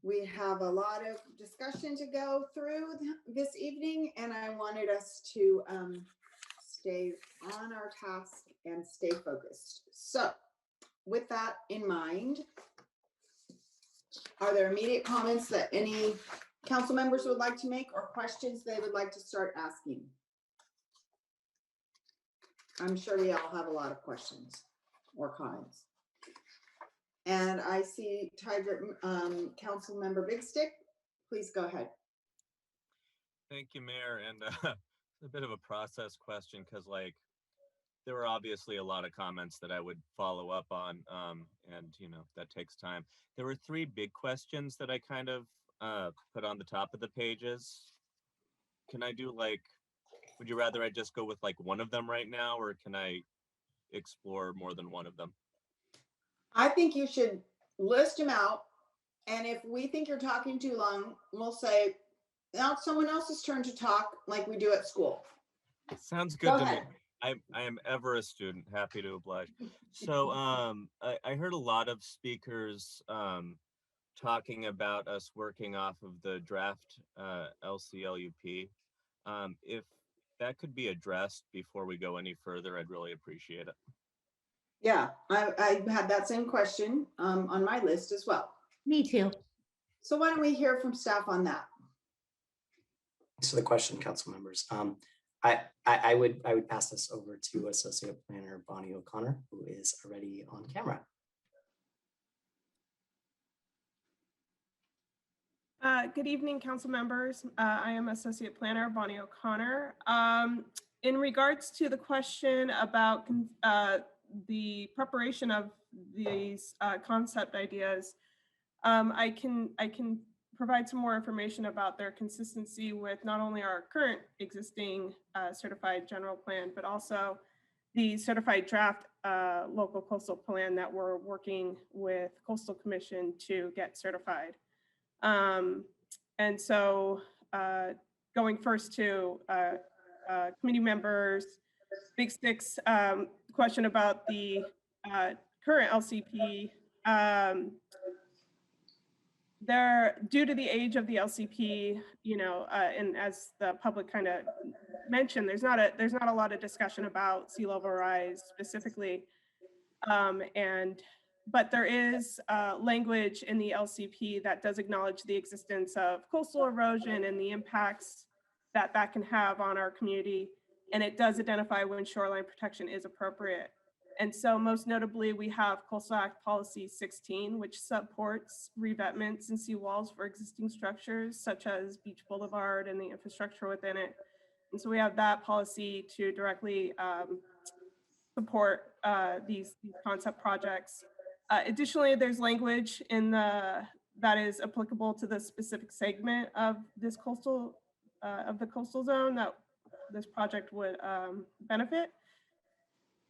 We have a lot of discussion to go through this evening, and I wanted us to stay on our task and stay focused. So with that in mind, are there immediate comments that any council members would like to make or questions they would like to start asking? I'm sure we all have a lot of questions or comments. And I see Tiger, Council Member Big Stick, please go ahead. Thank you, Mayor. And a bit of a process question because like there were obviously a lot of comments that I would follow up on, and you know that takes time. There were three big questions that I kind of put on the top of the pages. Can I do like? Would you rather I just go with like one of them right now, or can I explore more than one of them? I think you should list them out. And if we think you're talking too long, we'll say, now it's someone else's turn to talk like we do at school. Sounds good to me. I am ever a student, happy to oblige. So I heard a lot of speakers talking about us working off of the draft LCLUP. If that could be addressed before we go any further, I'd really appreciate it. Yeah, I had that same question on my list as well. Me too. So why don't we hear from staff on that? Thanks for the question, council members. I would pass this over to Associate Planner Bonnie O'Connor, who is already on camera. Good evening, council members. I am Associate Planner Bonnie O'Connor. In regards to the question about the preparation of these concept ideas, I can provide some more information about their consistency with not only our current existing certified general plan, but also the certified draft local coastal plan that we're working with Coastal Commission to get certified. And so going first to committee members, Big Sticks question about the current LCP. There, due to the age of the LCP, you know, and as the public kind of mentioned, there's not a lot of discussion about sea level rise specifically, but there is language in the LCP that does acknowledge the existence of coastal erosion and the impacts that that can have on our community, and it does identify when shoreline protection is appropriate. And so most notably, we have Coastal Act Policy 16, which supports revetments and seawalls for existing structures, such as Beach Boulevard and the infrastructure within it. And so we have that policy to directly support these concept projects. Additionally, there's language in that is applicable to the specific segment of this coastal zone that this project would benefit.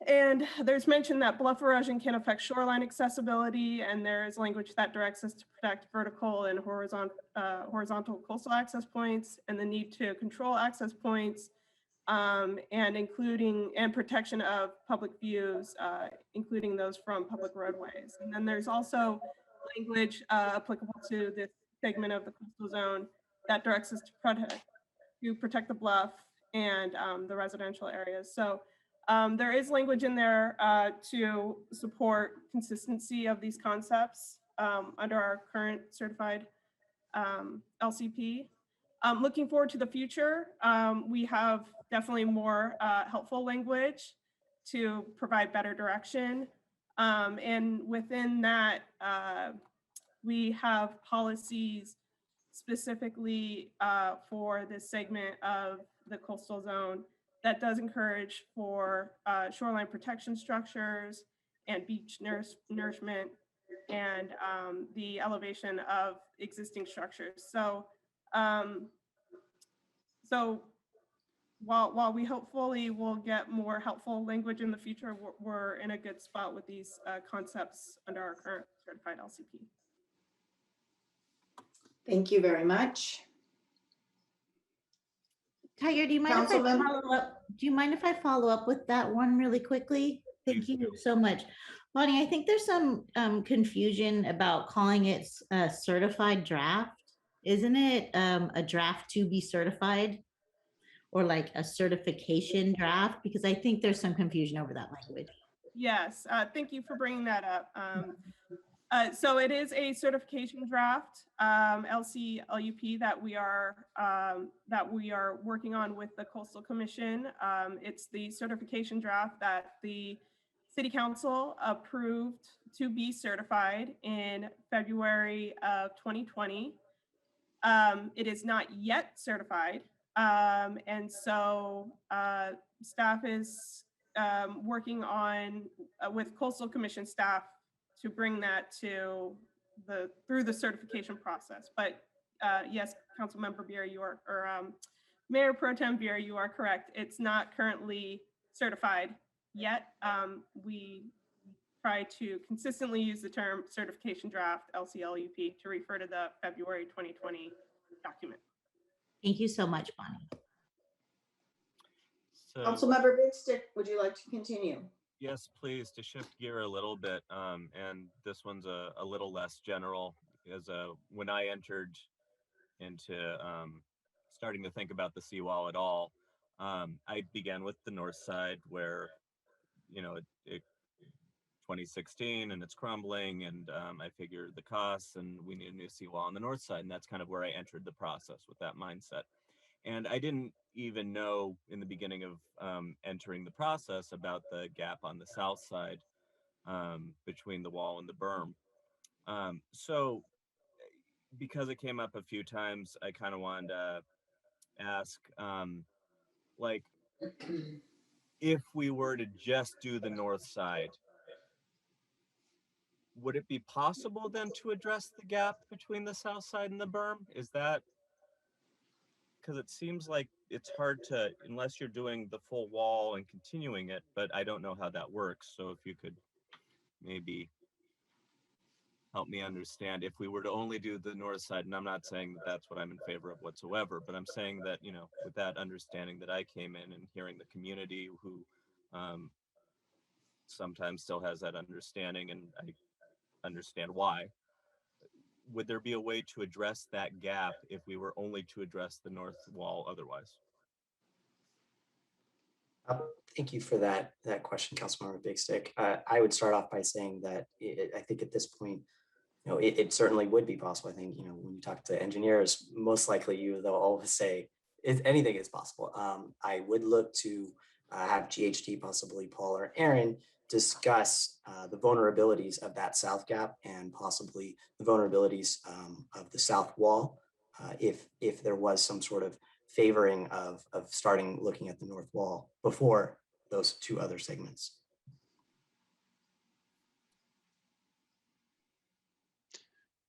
And there's mention that bluff erosion can affect shoreline accessibility, and there is language that directs us to protect vertical and horizontal coastal access points, and the need to control access points, and protection of public views, including those from public roadways. And then there's also language applicable to this segment of the coastal zone that directs us to protect the bluff and the residential areas. So there is language in there to support consistency of these concepts under our current certified LCP. Looking forward to the future, we have definitely more helpful language to provide better direction. And within that, we have policies specifically for this segment of the coastal zone that does encourage for shoreline protection structures and beach nourishment and the elevation of existing structures. So, while we hopefully will get more helpful language in the future, we're in a good spot with these concepts under our current certified LCP. Thank you very much. Tiger, do you mind if I follow up? Do you mind if I follow up with that one really quickly? Thank you so much. Bonnie, I think there's some confusion about calling it a certified draft. Isn't it a draft to be certified, or like a certification draft? Because I think there's some confusion over that language. Yes, thank you for bringing that up. So it is a certification draft, LCLUP, that we are working on with the Coastal Commission. It's the certification draft that the City Council approved to be certified in February of 2020. It is not yet certified. And so staff is working on with Coastal Commission staff to bring that to through the certification process. But yes, Councilmember Beer, you are, or Mayor Pro Tem Beer, you are correct. It's not currently certified yet. We try to consistently use the term certification draft, LCLUP, to refer to the February 2020 document. Thank you so much, Bonnie. So, Councilmember Big Stick, would you like to continue? yes, please, to shift gear a little bit. And this one's a little less general, because when I entered into starting to think about the seawall at all, I began with the north side where, you know, it 2016 and it's crumbling, and I figured the costs and we need a new seawall on the north side, and that's kind of where I entered the process with that mindset. And I didn't even know in the beginning of entering the process about the gap on the south side between the wall and the berm. So because it came up a few times, I kind of wanted to ask, like, if we were to just do the north side, would it be possible then to address the gap between the south side and the berm? Is that, because it seems like it's hard to, unless you're doing the full wall and continuing it, but I don't know how that works. So if you could maybe help me understand, if we were to only do the north side, and I'm not saying that that's what I'm in favor of whatsoever, but I'm saying that, you know, with that understanding that I came in and hearing the community who sometimes still has that understanding, and I understand why, would there be a way to address that gap if we were only to address the north wall otherwise? Thank you for that question, Councilmember Big Stick. I would start off by saying that I think at this point, you know, it certainly would be possible. I think, you know, when you talk to engineers, most likely they'll always say anything is possible. I would look to have GHD, possibly Paul or Aaron, discuss the vulnerabilities of that south gap and possibly the vulnerabilities of the south wall, if there was some sort of favoring of starting looking at the north wall before those two other segments.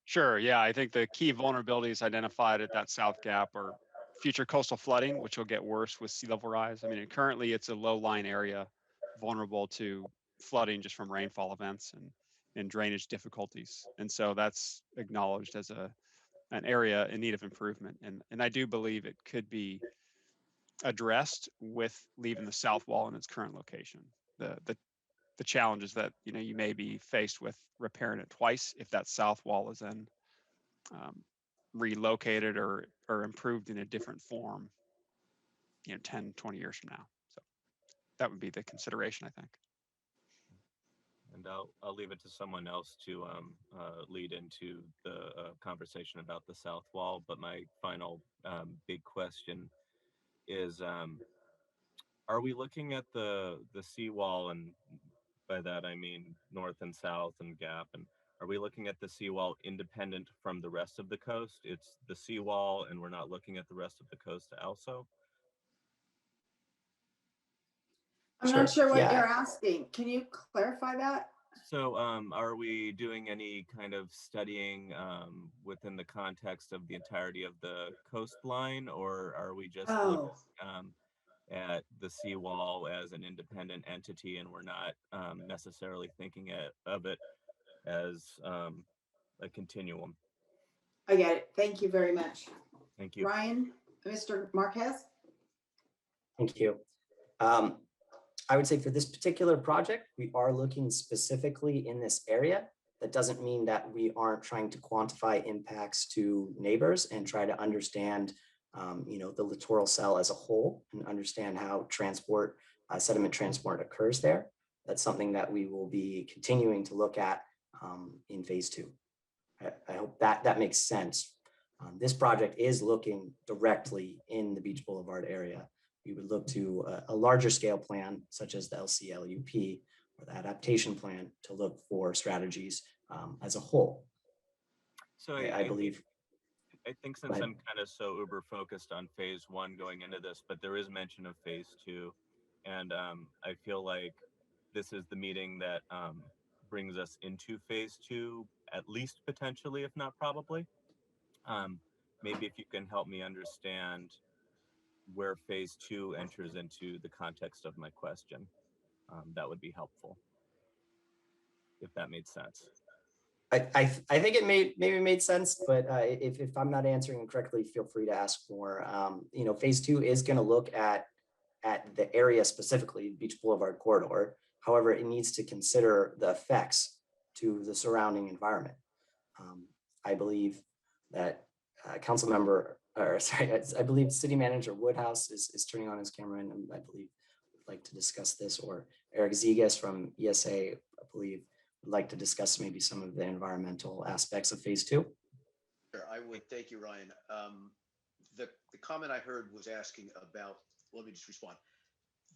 Sure, yeah, I think the key vulnerabilities identified at that south gap are future coastal flooding, which will get worse with sea level rise. I mean, currently it's a low-lying area vulnerable to flooding just from rainfall events and drainage difficulties. And so that's acknowledged as an area in need of improvement. And I do believe it could be addressed with leaving the south wall in its current location. The challenge is that, you know, you may be faced with repairing it twice if that south wall is then relocated or improved in a different form, you know, 10, 20 years from now. So that would be the consideration, I think. And I'll leave it to someone else to lead into the conversation about the south wall. But my final big question is, are we looking at the seawall, and by that I mean north and south and gap, and are we looking at the seawall independent from the rest of the coast? It's the seawall and we're not looking at the rest of the coast also? I'm not sure what you're asking. Can you clarify that? So are we doing any kind of studying within the context of the entirety of the coastline, or are we just looking at the seawall as an independent entity, and we're not necessarily thinking of it as a continuum? I get it. Thank you very much. Thank you. Ryan, Mr. Marquez? Thank you. I would say for this particular project, we are looking specifically in this area. That doesn't mean that we aren't trying to quantify impacts to neighbors and try to understand, you know, the littoral cell as a whole and understand how transport, sediment transport occurs there. That's something that we will be continuing to look at in phase 2. I hope that makes sense. This project is looking directly in the Beach Boulevard area. We would look to a larger scale plan, such as the LCLUP or the adaptation plan, to look for strategies as a whole. So I believe. I think since I'm kind of so uber focused on phase one going into this, but there is mention of phase two. And I feel like this is the meeting that brings us into phase two, at least potentially, if not probably. Maybe if you can help me understand where phase two enters into the context of my question, that would be helpful, if that made sense. I think it maybe made sense, but if I'm not answering correctly, feel free to ask more. You know, phase two is going to look at the area specifically, Beach Boulevard corridor. However, it needs to consider the effects to the surrounding environment. I believe that council member, or sorry, I believe City Manager Woodhouse is turning on his camera, and I believe would like to discuss this, or Eric Zegas from ESA, I believe, would like to discuss maybe some of the environmental aspects of phase two. Sure, I would. Thank you, Ryan. The comment I heard was asking about, let me just respond.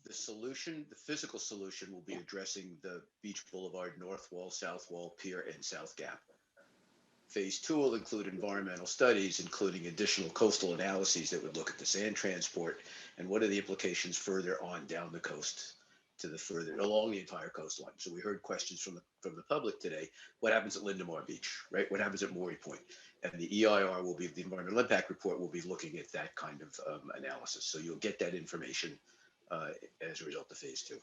The solution, the physical solution, will be addressing the Beach Boulevard North Wall, South Wall, Pier, and South Gap. Phase two will include environmental studies, including additional coastal analyses that would look at the sand transport and what are the implications further on down the coast to the further along the entire coastline. So we heard questions from the public today. What happens at Lindemar Beach, right? What happens at Maury Point? And the EIR will be, the environmental impact report will be looking at that kind of analysis. So you'll get that information as a result of phase two.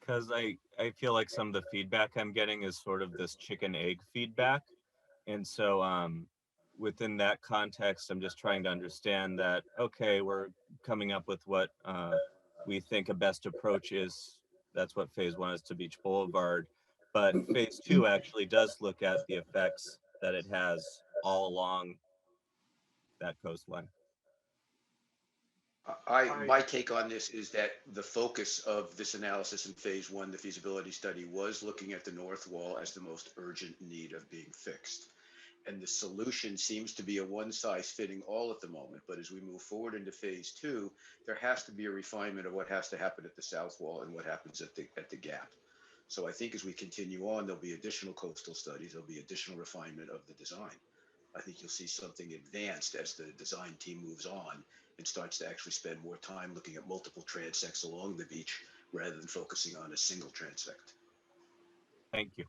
Because I feel like some of the feedback I'm getting is sort of this chicken egg feedback. And so within that context, I'm just trying to understand that, okay, we're coming up with what we think a best approach is. That's what phase one is to Beach Boulevard. But phase two actually does look at the effects that it has all along that coastline. My take on this is that the focus of this analysis in phase one, the feasibility study, was looking at the north wall as the most urgent need of being fixed. And the solution seems to be a one size fitting all at the moment. But as we move forward into phase two, there has to be a refinement of what has to happen at the south wall and what happens at the gap. So I think as we continue on, there'll be additional coastal studies, there'll be additional refinement of the design. I think you'll see something advanced as the design team moves on and starts to actually spend more time looking at multiple transects along the beach rather than focusing on a single transect. Thank you.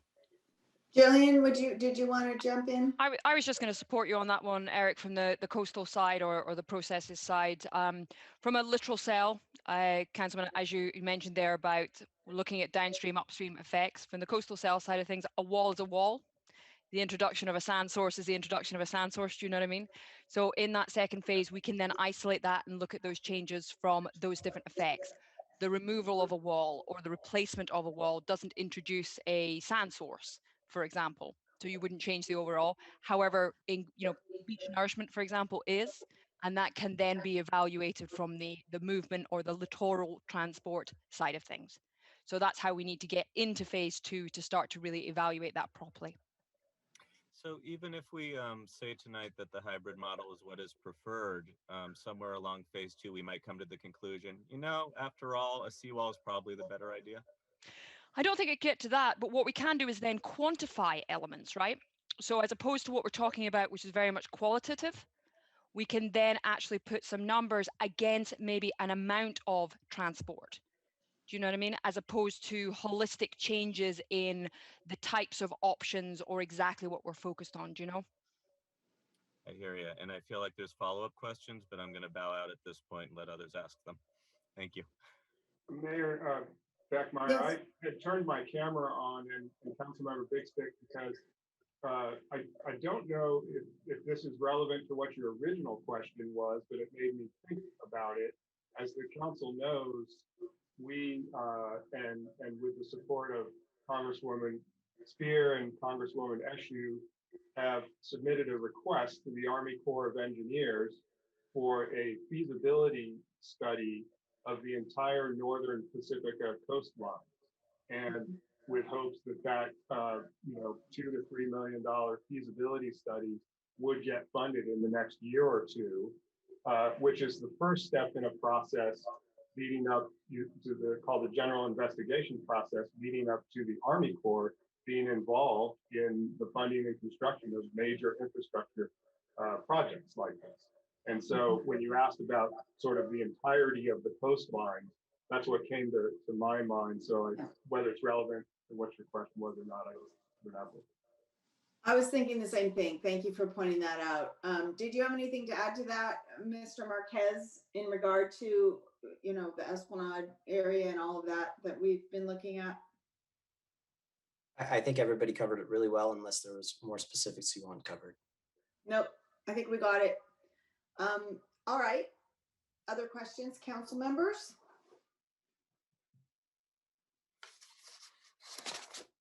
Jillian, did you want to jump in? I was just going to support you on that one, Eric, from the coastal side or the processes side. From a literal cell, Councilman, as you mentioned there about looking at downstream, upstream effects, from the coastal cell side of things, a wall is a wall. The introduction of a sand source is the introduction of a sand source. Do you know what I mean? So in that second phase, we can then isolate that and look at those changes from those different effects. The removal of a wall or the replacement of a wall doesn't introduce a sand source, for example. So you wouldn't change the overall. However, in beach nourishment, for example, is, and that can then be evaluated from the movement or the littoral transport side of things. So that's how we need to get into phase two to start to really evaluate that properly. So even if we say tonight that the hybrid model is what is preferred, somewhere along phase two, we might come to the conclusion, after all, a seawall is probably the better idea. I don't think it get to that, but what we can do is then quantify elements, right? So as opposed to what we're talking about, which is very much qualitative, we can then actually put some numbers against maybe an amount of transport. Do you know what I mean? As opposed to holistic changes in the types of options or exactly what we're focused on, do you know? I hear you. And I feel like there's follow-up questions, but I'm going to bow out at this point and let others ask them. Thank you. Mayor Beckmeyer, yes. I had turned my camera on and Councilmember Bigstick because I don't know if this is relevant to what your original question was, but it made me think about it. As the council knows, we and with the support of Congresswoman Spear and Congresswoman Eshoo have submitted a request to the Army Corps of Engineers for a feasibility study of the entire northern Pacifica coastline, and with hopes that $2 to $3 million feasibility study would get funded in the next year or two, which is the first step in a process leading up to called the general investigation process, leading up to the Army Corps being involved in the funding and construction of major infrastructure projects like this. And so when you asked about sort of the entirety of the coastline, that's what came to my mind. So whether it's relevant to what your question was or not, I would have it. I was thinking the same thing. Thank you for pointing that out. Did you have anything to add to that, Mr. Marquez, in regard to, you know, the Esplanade area and all of that we've been looking at? I think everybody covered it really well, unless there was more specifics you want covered. Nope, I think we got it. All right. Other questions, council members?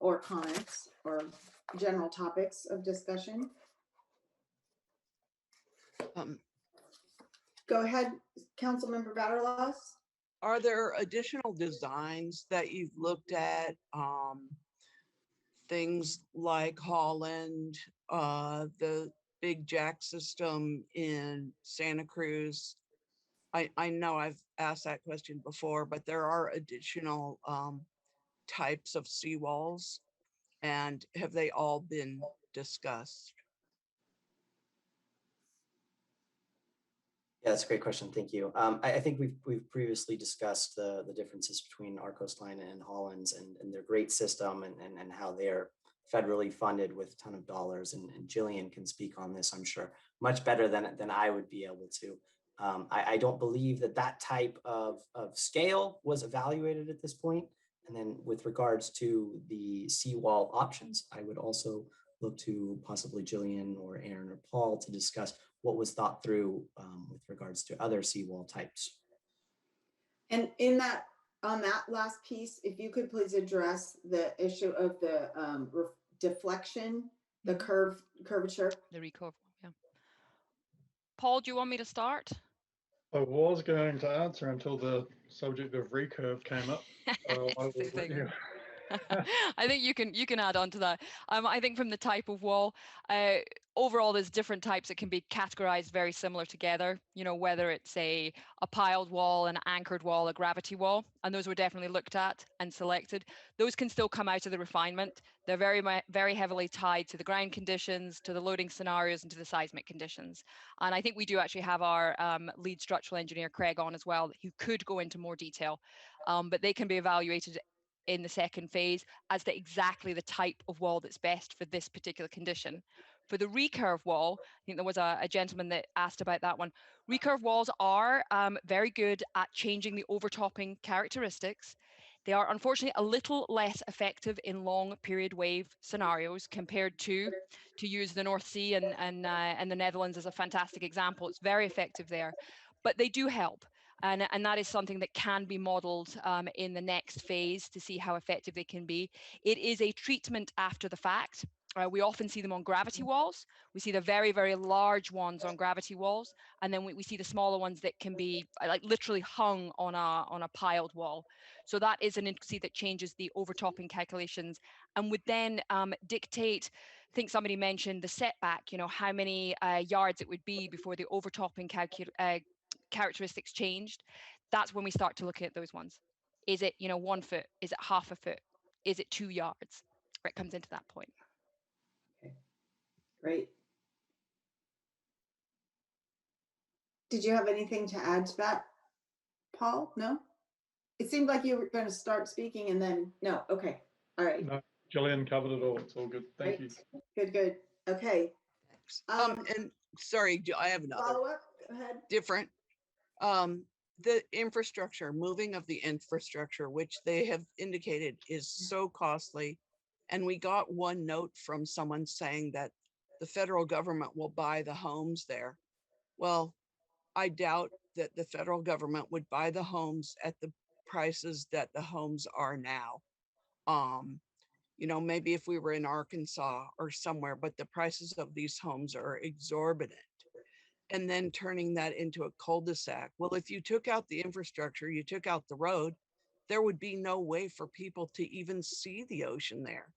Or comments or general topics of discussion? Go ahead, Councilmember Vatterlas. Are there additional designs that you've looked at? Things like Holland, the big jack system in Santa Cruz. I know I've asked that question before, but there are additional types of seawalls, and have they all been discussed? Yeah, that's a great question. Thank you. I think we've previously discussed the differences between our coastline and Holland's and their great system and how they're federally funded with a ton of dollars. And Jillian can speak on this, I'm sure, much better than I would be able to. I don't believe that type of scale was evaluated at this point. And then with regards to the seawall options, I would also look to possibly Jillian or Aaron or Paul to discuss what was thought through with regards to other seawall types. And on that last piece, if you could please address the issue of the deflection, the curvature. The recurve, yeah. Paul, do you want me to start? I was going to answer until the subject of recurve came up. I think you can add on to that. I think from the type of wall, overall there's different types that can be categorized very similar together, you know, whether it's a piled wall, an anchored wall, a gravity wall, and those were definitely looked at and selected. Those can still come out of the refinement. They're very heavily tied to the ground conditions, to the loading scenarios, and to the seismic conditions. And I think we do actually have our lead structural engineer, Craig, on as well, who could go into more detail, but they can be evaluated in the second phase as to exactly the type of wall that's best for this particular condition. For the recurve wall, I think there was a gentleman that asked about that one. Recurve walls are very good at changing the overtopping characteristics. They are unfortunately a little less effective in long period wave scenarios compared to use the North Sea and the Netherlands as a fantastic example. It's very effective there, but they do help. And that is something that can be modeled in the next phase to see how effective they can be. It is a treatment after the fact. We often see them on gravity walls. We see the very, very large ones on gravity walls. And then we see the smaller ones that can be like literally hung on a piled wall. So that is an intricacy that changes the overtopping calculations and would then dictate, I think somebody mentioned the setback, you know, how many yards it would be before the overtopping characteristics changed. That's when we start to look at those ones. Is it, you know, 1 foot? Is it half a foot? Is it 2 yards? Where it comes into that point. Okay. Great. Did you have anything to add to that, Paul? No? It seemed like you were going to start speaking and then, no. Okay. All right. No, Jillian covered it all. It's all good. Thank you. Good. Okay. And sorry, I have another follow-up. Go ahead. Different. The infrastructure, moving of the infrastructure, which they have indicated is so costly. And we got one note from someone saying that the federal government will buy the homes there. Well, I doubt that the federal government would buy the homes at the prices that the homes are now. You know, maybe if we were in Arkansas or somewhere, but the prices of these homes are exorbitant. And then turning that into a cul-de-sac. Well, if you took out the infrastructure, you took out the road, there would be no way for people to even see the ocean there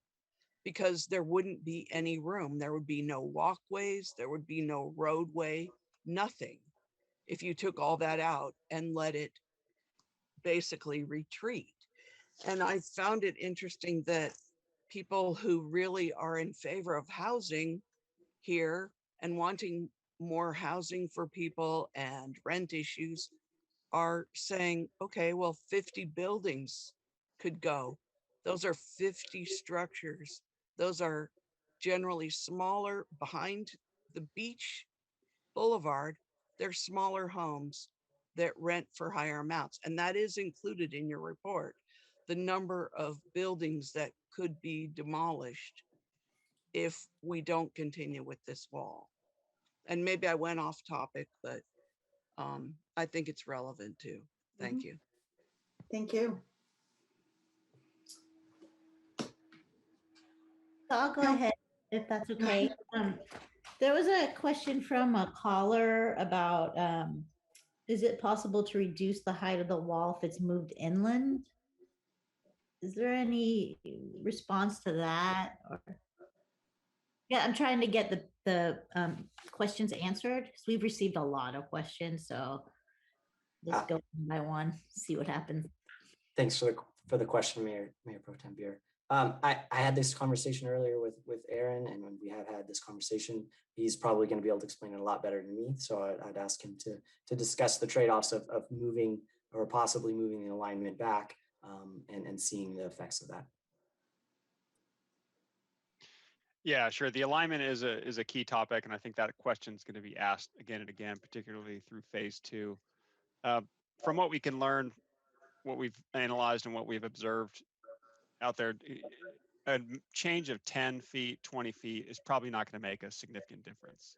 because there wouldn't be any room. There would be no walkways, there would be no roadway, nothing. If you took all that out and let it basically retreat. And I found it interesting that people who really are in favor of housing here and wanting more housing for people and rent issues are saying, okay, well, 50 buildings could go. Those are 50 structures. Those are generally smaller behind the beach boulevard. They're smaller homes that rent for higher amounts. And that is included in your report. The number of buildings that could be demolished if we don't continue with this wall. And maybe I went off topic, but I think it's relevant too. Thank you. Thank you. I'll go ahead if that's okay. There was a question from a caller about, is it possible to reduce the height of the wall if it's moved inland? Is there any response to that? Or yeah, I'm trying to get the questions answered because we've received a lot of questions. So let's go one by one, see what happens. Thanks for the question, Mayor Pro Tem Beer. I had this conversation earlier with Aaron, and when we have had this conversation, he's probably going to be able to explain it a lot better than me. So I'd ask him to discuss the trade-offs of moving or possibly moving the alignment back and seeing the effects of that. Yeah, sure. The alignment is a key topic, and I think that question is going to be asked again and again, particularly through phase 2. From what we can learn, what we've analyzed and what we've observed out there, a change of 10 feet, 20 feet is probably not going to make a significant difference.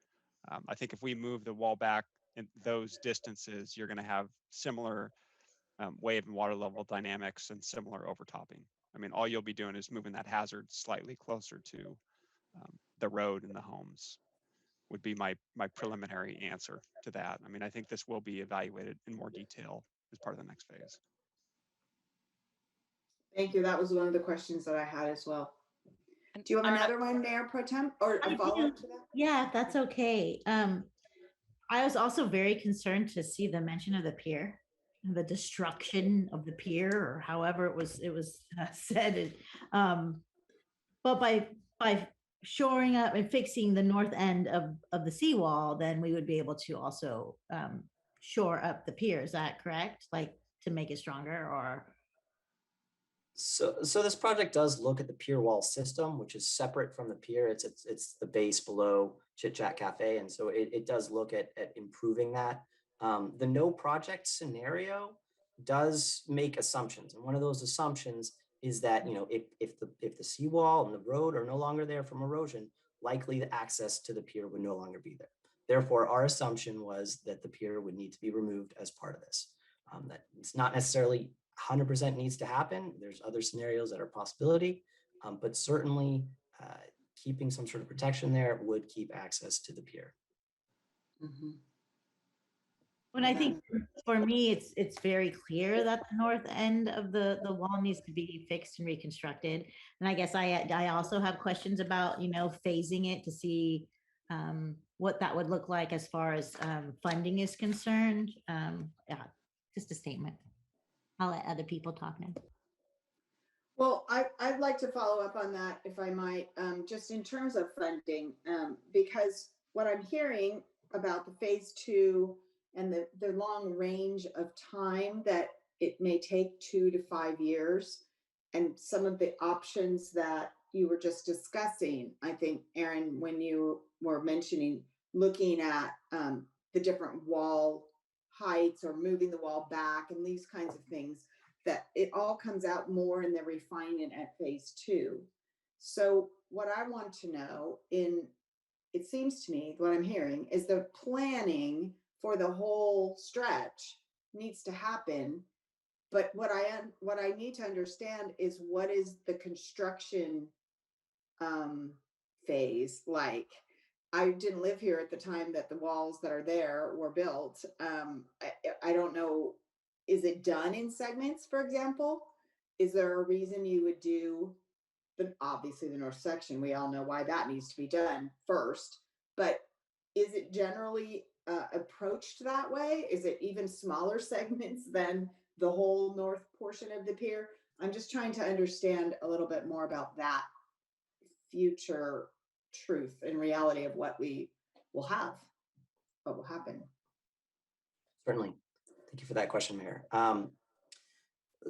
I think if we move the wall back in those distances, you're going to have similar wave and water level dynamics and similar overtopping. I mean, all you'll be doing is moving that hazard slightly closer to the road and the homes would be my preliminary answer to that. I mean, I think this will be evaluated in more detail as part of the next phase. Thank you. That was one of the questions that I had as well. Do you have another one, Mayor Pro Tem, or a follow-up to that? Yeah, if that's okay. I was also very concerned to see the mention of the pier, the destruction of the pier, or however it was said. But by shoring up and fixing the north end of the seawall, then we would be able to also shore up the pier. Is that correct? Like to make it stronger, or? So this project does look at the pier wall system, which is separate from the pier. It's the base below Chit Chat Cafe, and so it does look at improving that. The no project scenario does make assumptions, and one of those assumptions is that if the seawall and the road are no longer there from erosion, likely the access to the pier would no longer be there. Therefore, our assumption was that the pier would need to be removed as part of this. That it's not necessarily 100% needs to happen. There's other scenarios that are a possibility, but certainly keeping some sort of protection there would keep access to the pier. Mm-hmm. When I think for me, it's very clear that the north end of the wall needs to be fixed and reconstructed. And I guess I also have questions about, phasing it to see what that would look like as far as funding is concerned. Yeah, just a statement. I'll let other people talk now. Well, I'd like to follow up on that, if I might, just in terms of funding, because what I'm hearing about the phase 2 and the long range of time that it may take 2 to 5 years, and some of the options that you were just discussing, I think, Aaron, when you were mentioning looking at the different wall heights or moving the wall back and these kinds of things, that it all comes out more in the refinement at phase 2. So what I want to know, it seems to me, what I'm hearing is the planning for the whole stretch needs to happen. But what I need to understand is what is the construction phase like? I didn't live here at the time that the walls that are there were built. I don't know. Is it done in segments, for example? Is there a reason you would do obviously the north section? We all know why that needs to be done first, but is it generally approached that way? Is it even smaller segments than the whole north portion of the pier? I'm just trying to understand a little bit more about that future truth and reality of what we will have, what will happen. Certainly. Thank you for that question, Mayor.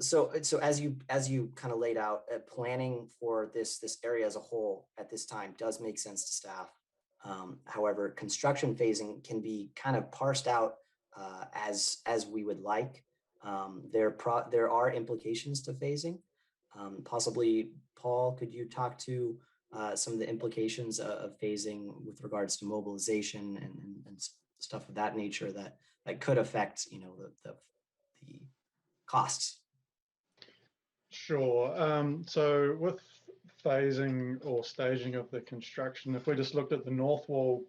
So as you kind of laid out, planning for this area as a whole at this time does make sense to staff. However, construction phasing can be kind of parsed out as we would like. There are implications to phasing. Possibly, Paul, could you talk to some of the implications of phasing with regards to mobilization and stuff of that nature that could affect, you know, the costs? Sure. So with phasing or staging of the construction, if we just looked at the north wall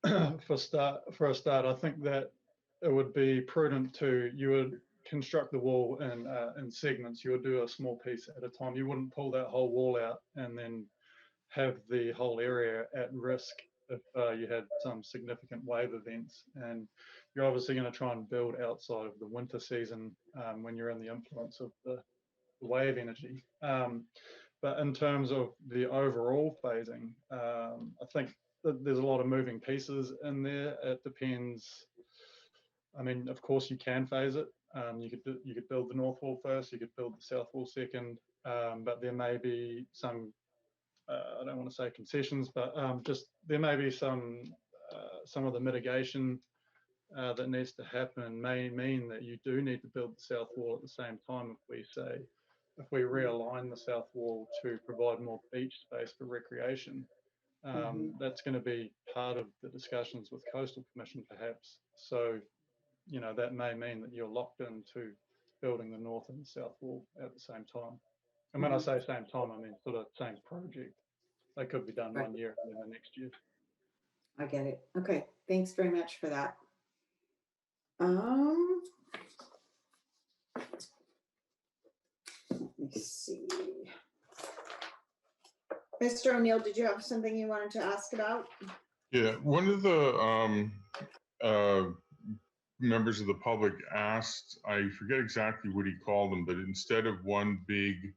for a start, I think that it would be prudent you would construct the wall in segments. You would do a small piece at a time. You wouldn't pull that whole wall out and then have the whole area at risk if you had some significant wave events. And you're obviously going to try and build outside of the winter season when you're in the influence of the wave energy. But in terms of the overall phasing, I think that there's a lot of moving pieces in there. It depends. I mean, of course, you can phase it. You could build the north wall first. You could build the south wall second. But there may be some. I don't want to say concessions, but just there may be some of the mitigation that needs to happen may mean that you do need to build the south wall at the same time. If we realign the south wall to provide more beach space for recreation, that's going to be part of the discussions with Coastal Commission, perhaps. So, you know, that may mean that you're locked into building the north and the south wall at the same time. And when I say same time, I mean sort of same project. They could be done Right. 1 year and then the next year. I get it. Okay, thanks very much for that. Let me see. Mr. O'Neill, did you have something you wanted to ask about? Yeah, one of the members of the public asked, I forget exactly what he called them, but instead of one big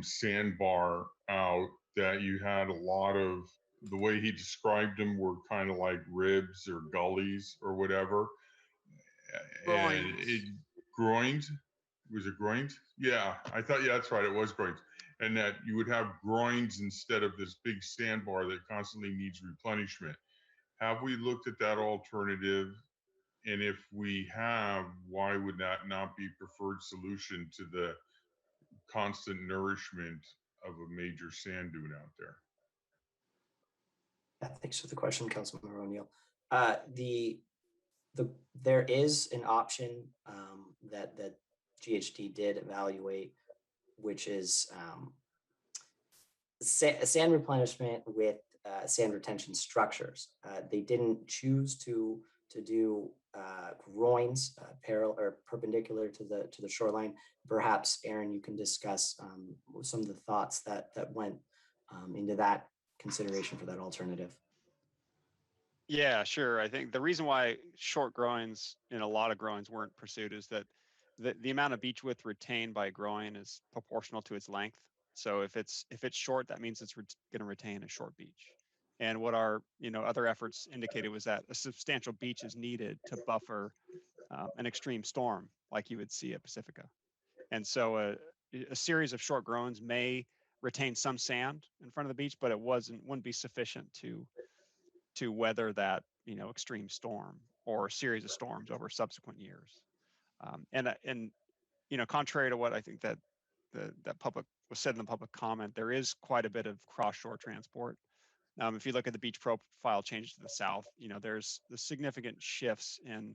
sandbar out, that you had a lot of, the way he described them were kind of like ribs or gullies or whatever. And groins. Was it groins? Yeah, I thought, yeah, that's right, it was groins. And that you would have groins instead of this big sandbar that constantly needs replenishment. Have we looked at that alternative? And if we have, why would that not be preferred solution to the constant nourishment of a major sand dune out there? Yeah, thanks for the question, Councilmember O'Neill. There is an option that GHD did evaluate, which is sand replenishment with sand retention structures. They didn't choose to do groins parallel or perpendicular to the shoreline. Perhaps, Aaron, you can discuss some of the thoughts that went into that consideration for that alternative. Yeah, sure. I think the reason why short groins and a lot of groins weren't pursued is that the amount of beach width retained by a groin is proportional to its length. So if it's short, that means it's going to retain a short beach. And what our other efforts indicated was that a substantial beach is needed to buffer an extreme storm like you would see at Pacifica. And so a series of short groins may retain some sand in front of the beach, but it wouldn't be sufficient to weather that extreme storm or a series of storms over subsequent years. And contrary to what I think that that public was said in the public comment, there is quite a bit of cross-shore transport. If you look at the beach profile change to the south, there's the significant shifts in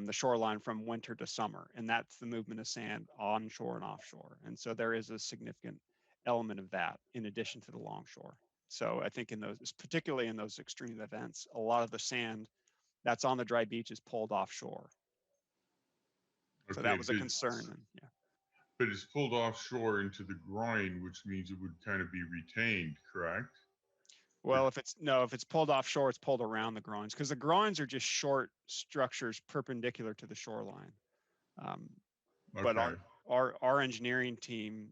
the shoreline from winter to summer, and that's the movement of sand onshore and offshore. And so there is a significant element of that in addition to the longshore. So I think particularly in those extreme events, a lot of the sand that's on the dry beach is pulled offshore. So that was a concern. Yeah. But it's pulled offshore into the groin, which means it would kind of be retained, correct? Well, if it's pulled offshore, it's pulled around the groins, because the groins are just short structures perpendicular to the shoreline. But our engineering team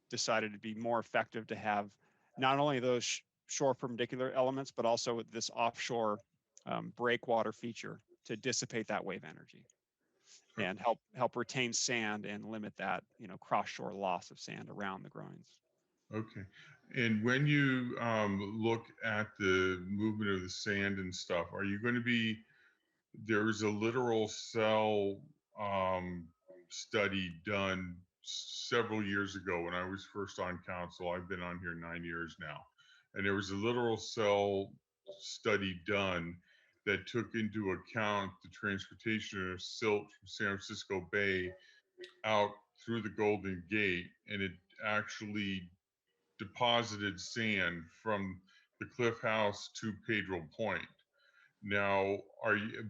decided it'd be more effective to have not only those shore perpendicular elements, but also this offshore breakwater feature to dissipate that wave energy and help retain sand and limit that, cross shore loss of sand around the groins. Okay. And when you look at the movement of the sand and stuff, are you going to be, there's a littoral cell study done several years ago when I was first on council. I've been on here 9 years now. And there was a littoral cell study done that took into account the transportation of silt from San Francisco Bay out through the Golden Gate, and it actually deposited sand from the Cliff House to Pedro Point. Now,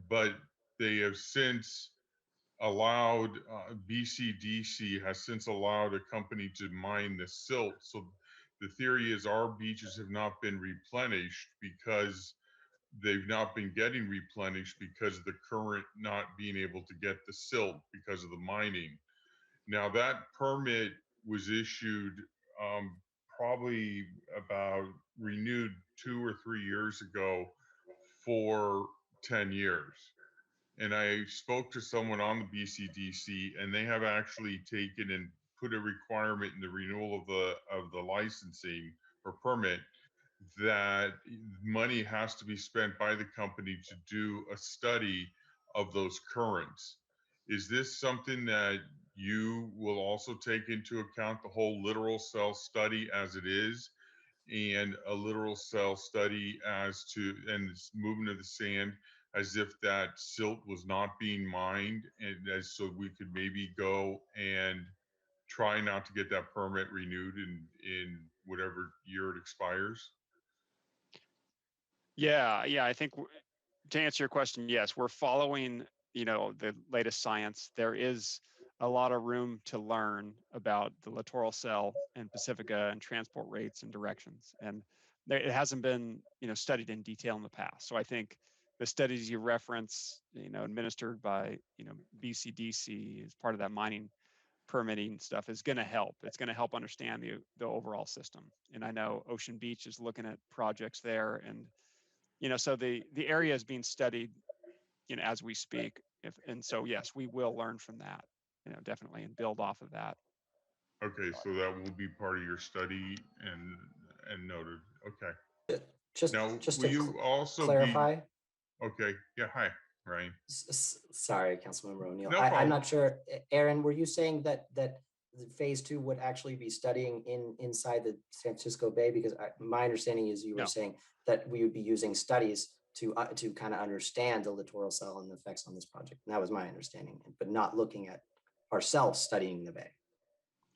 but they have since allowed, BCDC has since allowed a company to mine the silt. So the theory is our beaches have not been replenished because they've not been getting replenished because of the current not being able to get the silt because of the mining. Now that permit was issued probably about renewed 2 or 3 years ago for 10 years. And I spoke to someone on the BCDC, and they have actually taken and put a requirement in the renewal of the licensing or permit that money has to be spent by the company to do a study of those currents. Is this something that you will also take into account, the whole littoral cell study as it is, and a littoral cell study as to, and this movement of the sand as if that silt was not being mined, and as so we could maybe go and try not to get that permit renewed in whatever year it expires? Yeah, I think to answer your question, yes, we're following, the latest science. There is a lot of room to learn about the littoral cell and Pacifica and transport rates and directions. And it hasn't been, studied in detail in the past. So I think the studies you reference, administered by, BCDC as part of that mining permitting stuff is going to help. It's going to help understand the overall system. And I know Ocean Beach is looking at projects there, and so the area is being studied, as we speak. And so yes, we will learn from that, definitely, and build off of that. Okay, so that will be part of your study and noted. Okay. Just Now, just will to you also clarify. Okay. Yeah. Hi, Ryan. Sorry, Councilmember O'Neill. No I'm problem. not sure. Aaron, were you saying that the phase 2 would actually be studying inside the San Francisco Bay? Because my understanding is you were saying that we would be using studies to kind of understand the littoral cell and the effects on this project. And that was my understanding, but not looking at ourselves studying the bay.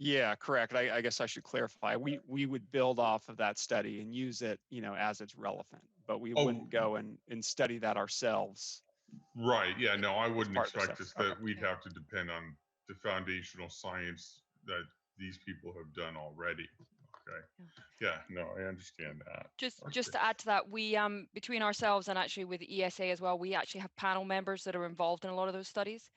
Yeah, correct. I guess I should clarify. We would build off of that study and use it, as it's relevant, but we wouldn't go and study that ourselves. Right. Yeah. No, I wouldn't expect us that Okay. we'd have to depend on the foundational science that these people have done already. Okay. Yeah. No, I understand that. Just to add to that, we between ourselves and actually with ESA as well, we actually have panel members that are involved in a lot of those studies,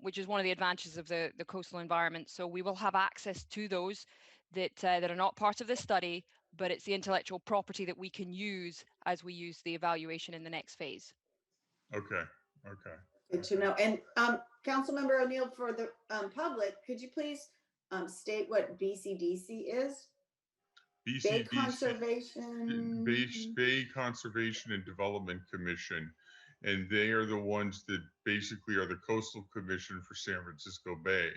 which is one of the advantages of the coastal environment. So we will have access to those that are not part of this study, but it's the intellectual property that we can use as we use the evaluation in the next phase. Okay. Okay. Good to know. And Councilmember O'Neill, for the public, could you please state what BCDC is? Bay Conservation. Bay Conservation and Development Commission. And they are the ones that basically are the coastal commission for San Francisco Bay.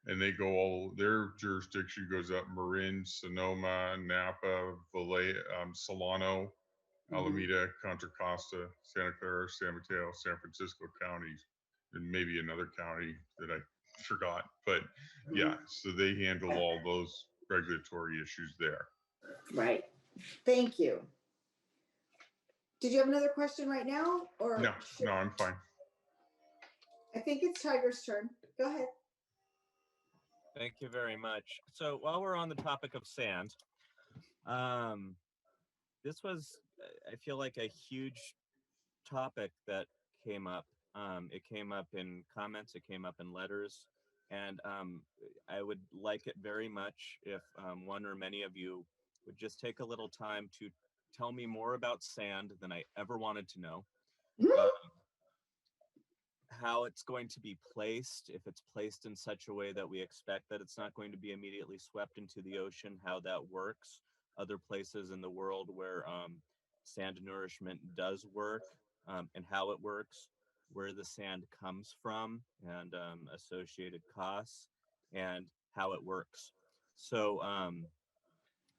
And they go their jurisdiction goes up Marin, Sonoma, Napa, Valle, Solano, Alameda, Contra Costa, Santa Clara, San Mateo, San Francisco counties, and maybe another county that I forgot. But yeah, so they handle all those regulatory issues there. Right. Thank you. Did you have another question right now? Or no, I'm fine. I think it's Tiger's turn. Go ahead. Thank you very much. So while we're on the topic of sand, this was, I feel like, a huge topic that came up. It came up in comments, it came up in letters, and I would like it very much if one or many of you would just take a little time to tell me more about sand than I ever wanted to know. How it's going to be placed, if it's placed in such a way that we expect that it's not going to be immediately swept into the ocean, how that works, other places in the world where sand nourishment does work, and how it works, where the sand comes from, and associated costs, and how it works. So,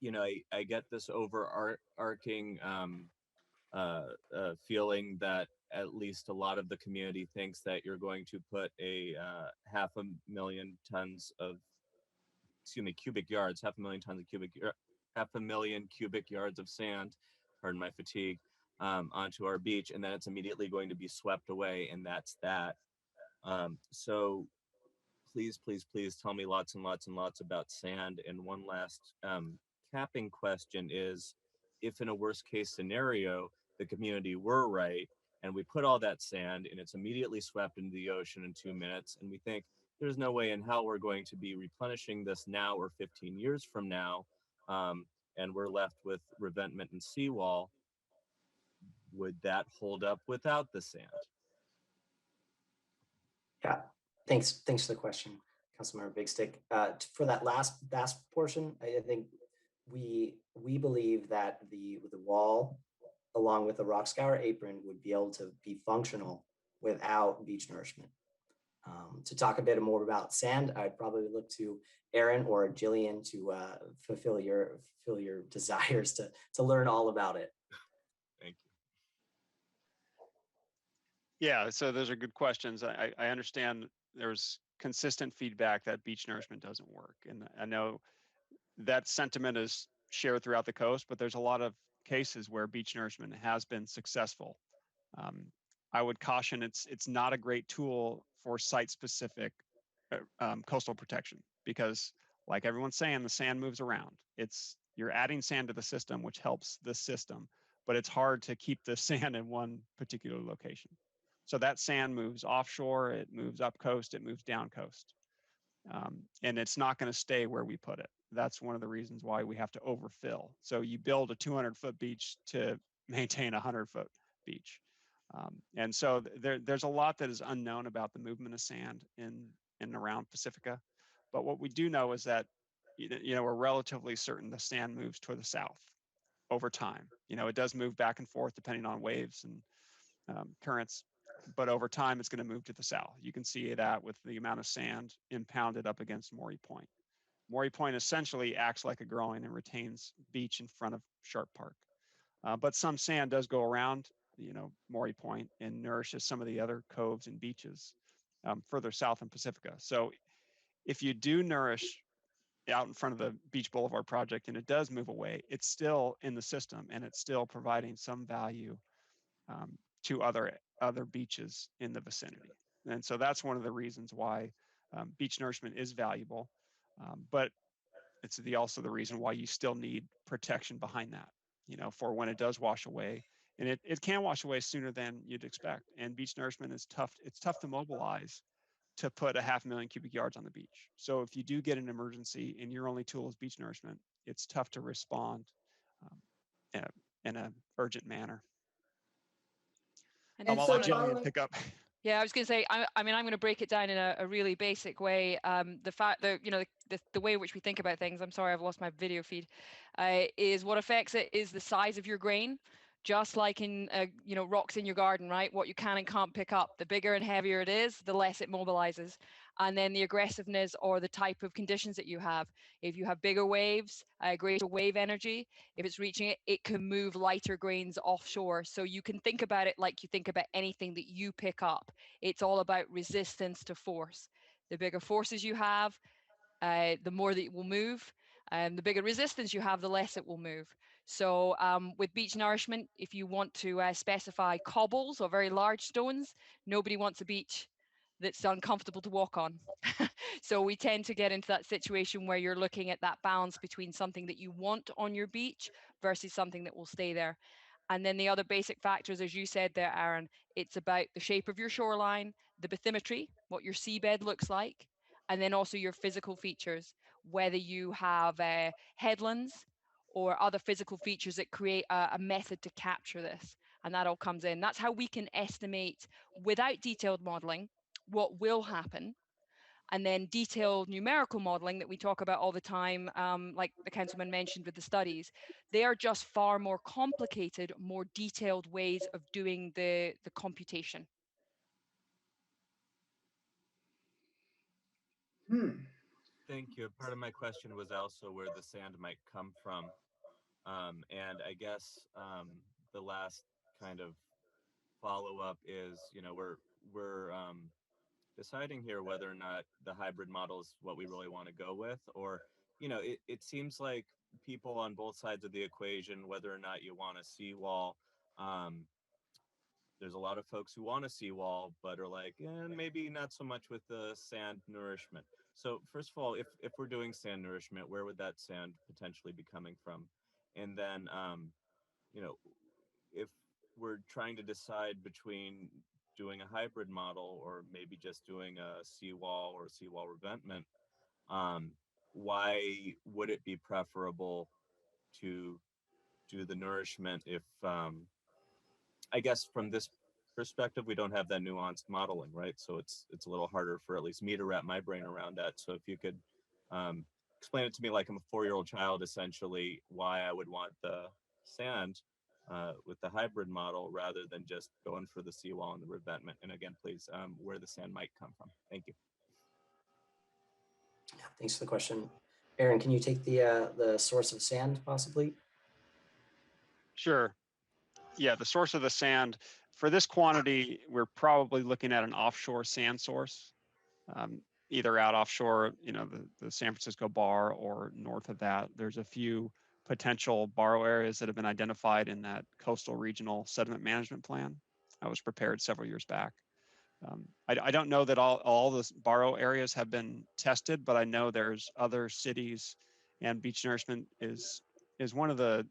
you know, I get this overarching feeling that at least a lot of the community thinks that you're going to put a 500,000 tons of, cubic yards, 500,000 tons of 500,000 cubic yards of sand, pardon my fatigue, onto our beach, and then it's immediately going to be swept away, and that's that. So please, please, please tell me lots and lots and lots about sand. And one last capping question is, if in a worst case scenario, the community were right, and we put all that sand and it's immediately swept into the ocean in 2 minutes, and we think there's no way in hell we're going to be replenishing this now or 15 years from now, and we're left with revetment and seawall, would that hold up without the sand? Yeah, thanks for the question, Councilmember Big Stick. For that last portion, I think we believe that the wall, along with the rock scour apron, would be able to be functional without beach nourishment. To talk a bit more about sand, I'd probably look to Aaron or Jillian to fulfill your desires to learn all about it. Thank you. Yeah, so those are good questions. I understand there's consistent feedback that beach nourishment doesn't work. And I know that sentiment is shared throughout the coast, but there's a lot of cases where beach nourishment has been successful. I would caution it's not a great tool for site-specific coastal protection, because like everyone's saying, the sand moves around. You're adding sand to the system, which helps the system, but it's hard to keep the sand in one particular location. So that sand moves offshore, it moves up coast, it moves down coast. And it's not going to stay where we put it. That's one of the reasons why we have to overfill. So you build a 200-foot beach to maintain a 100-foot beach. And so there's a lot that is unknown about the movement of sand in and around Pacifica. But what we do know is that, we're relatively certain the sand moves toward the south over time. It does move back and forth depending on waves and currents, but over time it's going to move to the south. You can see that with the amount of sand impounded up against Maury Point. Maury Point essentially acts like a groin and retains beach in front of Sharp Park. But some sand does go around, Maury Point and nourishes some of the other coves and beaches further south in Pacifica. So if you do nourish out in front of the Beach Boulevard project and it does move away, it's still in the system and it's still providing some value to other beaches in the vicinity. And so that's one of the reasons why beach nourishment is valuable, but it's also the reason why you still need protection behind that, for when it does wash away. And it can wash away sooner than you'd expect. And beach nourishment is tough. It's tough to mobilize to put a 500,000 cubic yards on the beach. So if you do get an emergency and your only tool is beach nourishment, it's tough to respond in an urgent manner. And I'll let Jillian pick up. Yeah, I was going to say, I'm going to break it down in a really basic way. The fact that, the way in which we think about things, I'm sorry, I've lost my video feed, is what affects it is the size of your grain. Just like in, rocks in your garden, right? What you can and can't pick up, the bigger and heavier it is, the less it mobilizes. And then the aggressiveness or the type of conditions that you have. If you have bigger waves, greater wave energy, if it's reaching it, it can move lighter grains offshore. So you can think about it like you think about anything that you pick up. It's all about resistance to force. The bigger forces you have, the more that it will move. The bigger resistance you have, the less it will move. So with beach nourishment, if you want to specify cobbles or very large stones, nobody wants a beach that's uncomfortable to walk on. So we tend to get into that situation where you're looking at that balance between something that you want on your beach versus something that will stay there. And then the other basic factors, as you said there, Aaron, it's about the shape of your shoreline, the bathymetry, what your seabed looks like, and then also your physical features, whether you have headlands or other physical features that create a method to capture this. And that all comes in. That's how we can estimate, without detailed modeling, what will happen. And then detailed numerical modeling that we talk about all the time, like the councilman mentioned with the studies, they are just far more complicated, more detailed ways of doing the computation. Thank you. Part of my question was also where the sand might come from. And I guess the last kind of follow-up is, we're deciding here whether or not the hybrid model is what we really want to go with, or, it seems like people on both sides of the equation, whether or not you want a seawall, there's a lot of folks who want a seawall, but are like, maybe not so much with the sand nourishment. So first of all, if we're doing sand nourishment, where would that sand potentially be coming from? And then, if we're trying to decide between doing a hybrid model or maybe just doing a seawall or seawall revetment, why would it be preferable to do the nourishment if, I guess from this perspective, we don't have that nuanced modeling, right? So it's a little harder for at least me to wrap my brain around that. So if you could explain it to me like I'm a 4-year-old child, essentially, why I would want the sand with the hybrid model rather than just going for the seawall and the revetment. And again, please, where the sand might come from. Thank you. Yeah, thanks for the question. Aaron, can you take the source of sand possibly? Sure. Yeah, the source of the sand, for this quantity, we're probably looking at an offshore sand source, either out offshore, the San Francisco Bar, or north of that. There's a few potential borrow areas that have been identified in that coastal regional sediment management plan that was prepared several years back. I don't know that all the borrow areas have been tested, but I know there's other cities, and beach nourishment is one of the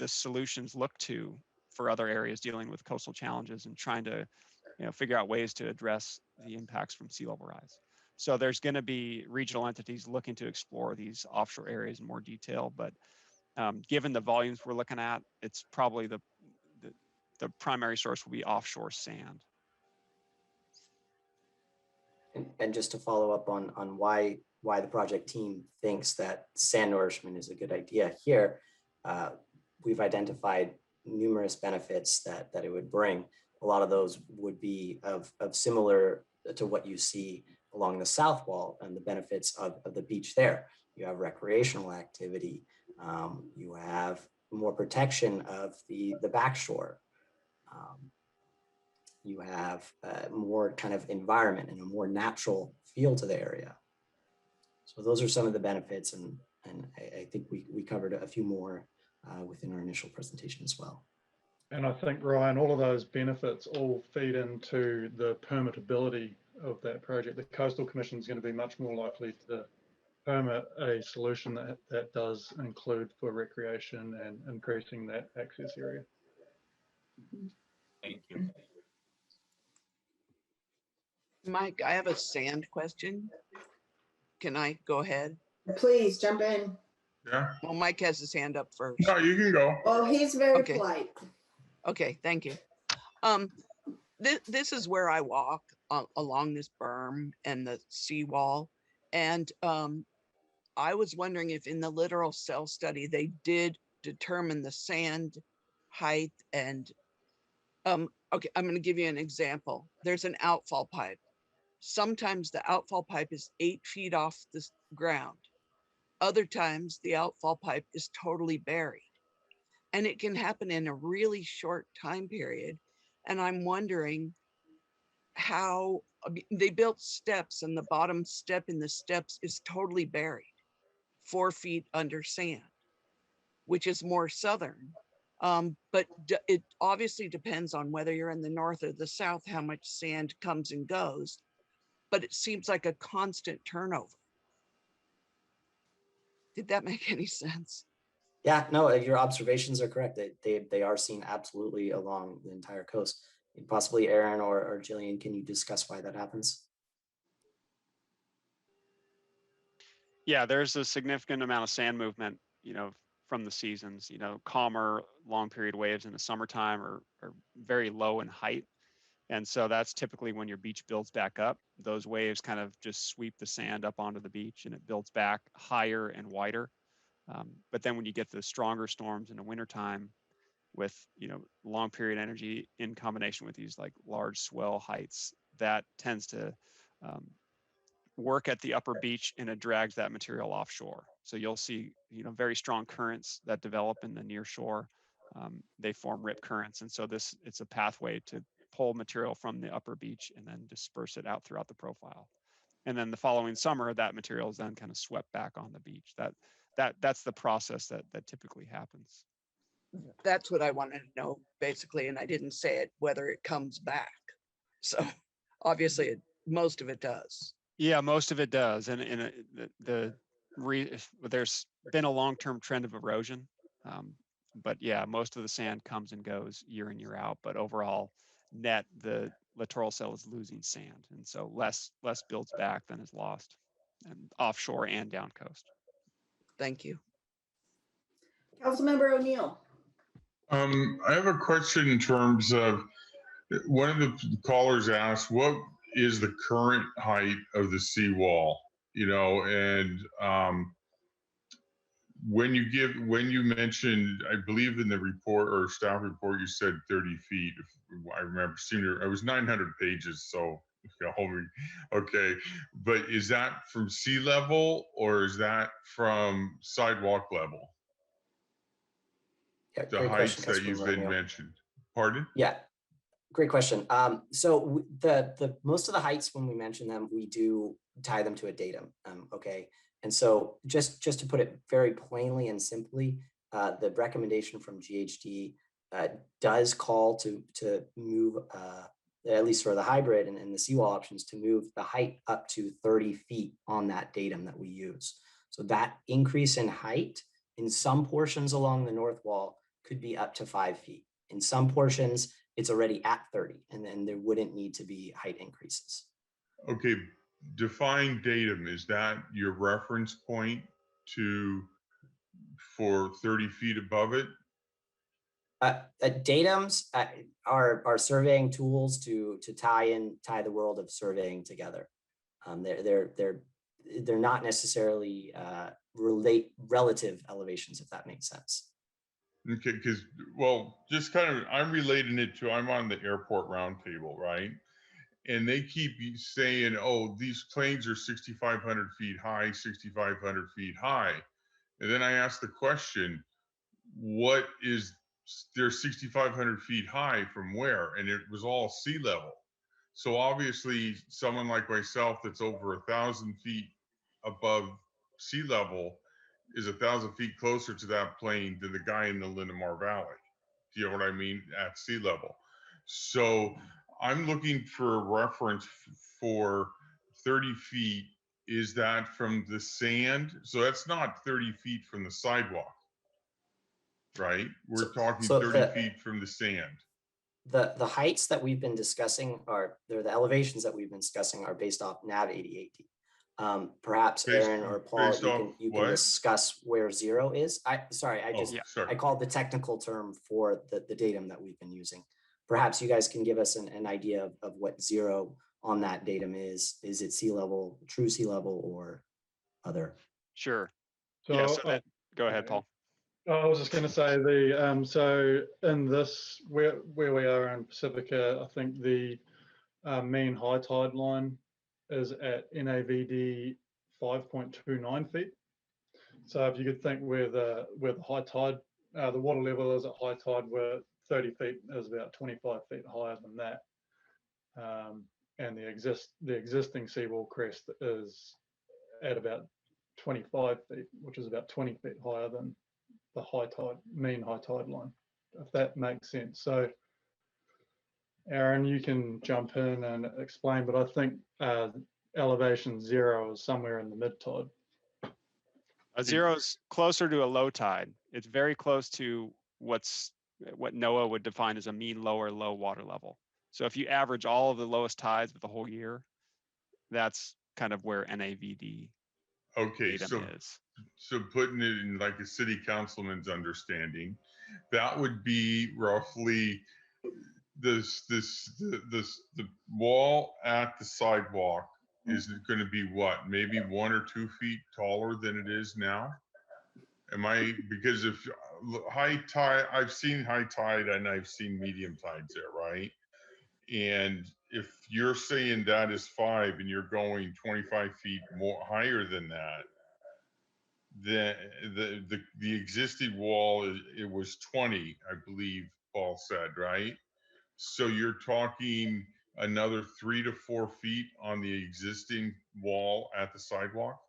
solutions looked to for other areas dealing with coastal challenges and trying to figure out ways to address the impacts from sea level rise. So there's going to be regional entities looking to explore these offshore areas in more detail, but given the volumes we're looking at, it's probably the primary source will be offshore sand. And just to follow up on why the project team thinks that sand nourishment is a good idea here, we've identified numerous benefits that it would bring. A lot of those would be of similar to what you see along the south wall and the benefits of the beach there. You have recreational activity, you have more protection of the backshore. You have more kind of environment and a more natural feel to the area. So those are some of the benefits, and I think we covered a few more within our initial presentation as well. And I think, Ryan, all of those benefits all feed into the permittability of that project. The Coastal Commission is going to be much more likely to permit a solution that does include for recreation and increasing that access area. Thank you. Mike, I have a sand question. Can I go ahead? Please jump in. Yeah. Well, Mike has his hand up first. No, you can go. Well, he's very polite. Okay, thank you. This is where I walk along this berm and the seawall. And I was wondering if in the littoral cell study, they did determine the sand height and, okay, I'm gonna give you an example. There's an outfall pipe. Sometimes the outfall pipe is 8 feet off the ground. Other times the outfall pipe is totally buried. And it can happen in a really short time period. And I'm wondering how they built steps, and the bottom step in the steps is totally buried, 4 feet under sand, which is more southern. But it obviously depends on whether you're in the north or the south, how much sand comes and goes. But it seems like a constant turnover. Did that make any sense? Yeah, no, your observations are correct. They are seen absolutely along the entire coast. And possibly Aaron or Jillian, can you discuss why that happens? Yeah, there's a significant amount of sand movement, from the seasons. Calmer long period waves in the summertime are very low in height. And so that's typically when your beach builds back up. Those waves kind of just sweep the sand up onto the beach and it builds back higher and wider. But then when you get the stronger storms in the wintertime with, long period energy in combination with these like large swell heights, that tends to work at the upper beach and it drags that material offshore. So you'll see, very strong currents that develop in the near shore. They form rip currents. And so it's a pathway to pull material from the upper beach and then disperse it out throughout the profile. And then the following summer, that material is then kind of swept back on the beach. That's the process that typically happens. That's what I wanted to know, basically, and I didn't say it, whether it comes back. So obviously, most of it does. Yeah, most of it does. And there's been a long-term trend of erosion. But yeah, most of the sand comes and goes year in, year out. But overall, net, the littoral cell is losing sand. And so less builds back than is lost, and offshore and down coast. Thank you. Councilmember O'Neill. I have a question in terms of, one of the callers asked, what is the current height of the seawall? And when you mentioned, I believe in the report or staff report, you said 30 feet. I remember seeing it was 900 pages. So okay. But is that from sea level or is that from sidewalk level? Yeah, The heights that you've been mentioned. Pardon? Yeah, great question. So the most of the heights, when we mention them, we do tie them to a datum. Okay, and so just to put it very plainly and simply, the recommendation from GHD does call to move, at least for the hybrid and the seawall options, to move the height up to 30 feet on that datum that we use. So that increase in height in some portions along the north wall could be up to 5 feet. In some portions, it's already at 30, and then there wouldn't need to be height increases. Okay, define datum. Is that your reference point for 30 feet above it? Datums are surveying tools to tie the world of surveying together. They're not necessarily relative elevations, if that makes sense. Okay, because, just kind of, I'm relating it to, I'm on the airport roundtable, right? And they keep saying, oh, these planes are 6,500 feet high, 6,500 feet high. And then I asked the question, what is, they're 6,500 feet high from where? And it was all sea level. So obviously someone like myself that's over 1,000 feet above sea level is 1,000 feet closer to that plane than the guy in the Linamar Valley. Do you know what I mean? At sea level. So I'm looking for a reference for 30 feet. Is that from the sand? So that's not 30 feet from the sidewalk, right? We're talking 30 feet from the sand. The heights that we've been discussing the elevations that we've been discussing are based off NAV 8080. Perhaps Aaron or Paul, you can discuss where zero is. I called the technical term for the datum that we've been using. Perhaps you guys can give us an idea of what zero on that datum is. Is it sea level, true sea level, or other? Sure. So, go ahead, Paul. I was just going to say so in this where we are in Pacifica, I think the mean high tide line is at NAVD 5.29 feet. So if you could think where the high tide, the water level is at high tide, where 30 feet is about 25 feet higher than that, and the existing seawall crest is at about 25 feet, which is about 20 feet higher than the mean high tide line, if that makes sense. So Aaron, you can jump in and explain, but I think elevation zero is somewhere in the mid tide. Zero is closer to a low tide. It's very close to what NOAA would define as a mean low or low water level. So if you average all of the lowest tides of the whole year, that's kind of where NAVD Okay, datum so is. so putting it in like a city councilman's understanding, that would be roughly the wall at the sidewalk is going to be what, maybe 1 or 2 feet taller than it is now? Am I, because if high tide, I've seen high tide and I've seen medium tides there, right? And if you're saying that is 5 and you're going 25 feet more higher than that, the existing wall it was 20, I believe Paul said, right? So you're talking another 3 to 4 feet on the existing wall at the sidewalk?